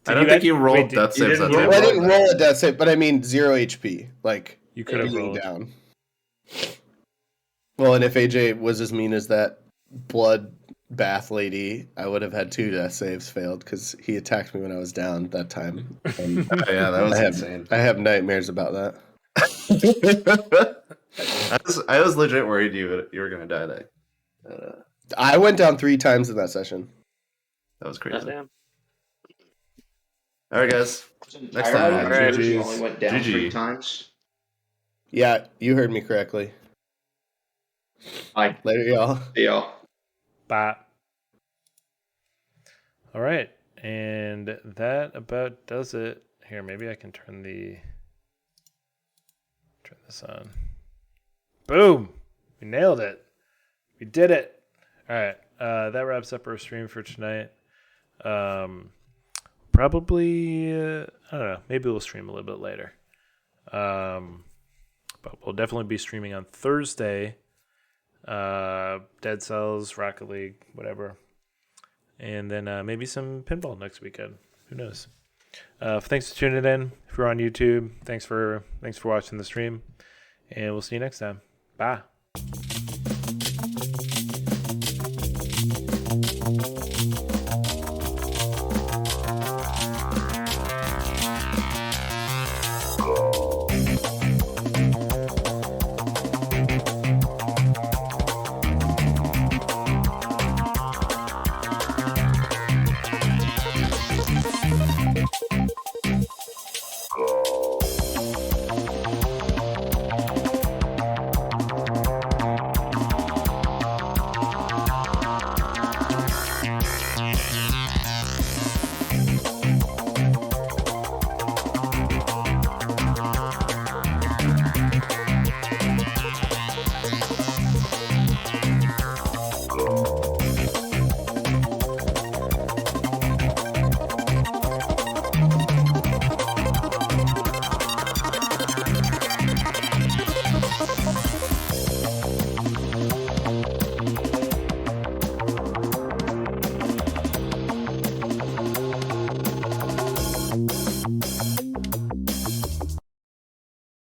Did I don't you think act- you rolled wait, did- death you saves that didn't time. Well, I didn't roll a death save, but I mean 0 HP. Like, You could have being rolled. down. Well, and if AJ was as mean as that blood bath lady, I would have had 2 death saves failed because he attacked me when I was down that time. And Oh, yeah, that was I have, insane. I have nightmares about that. I was legit worried you were gonna die there. I went down 3 times in that session. That was God crazy. damn. All right, guys. Next Entire time. match, GG's. you only went down GG. 3 times. Yeah, you heard me correctly. Bye. Later, y'all. See y'all. Bye. All right, and that about does it. Here, maybe I can turn this on. Boom! We nailed it. We did it. All right, that wraps up our stream for tonight. Probably, I don't know. Maybe we'll stream a little bit later. But we'll definitely be streaming on Thursday. Dead Cells, Rocket League, whatever. And then maybe some pinball next weekend. Who knows? Thanks for tuning in. If you're on YouTube, thanks for watching the stream. And we'll see you next time. Bye.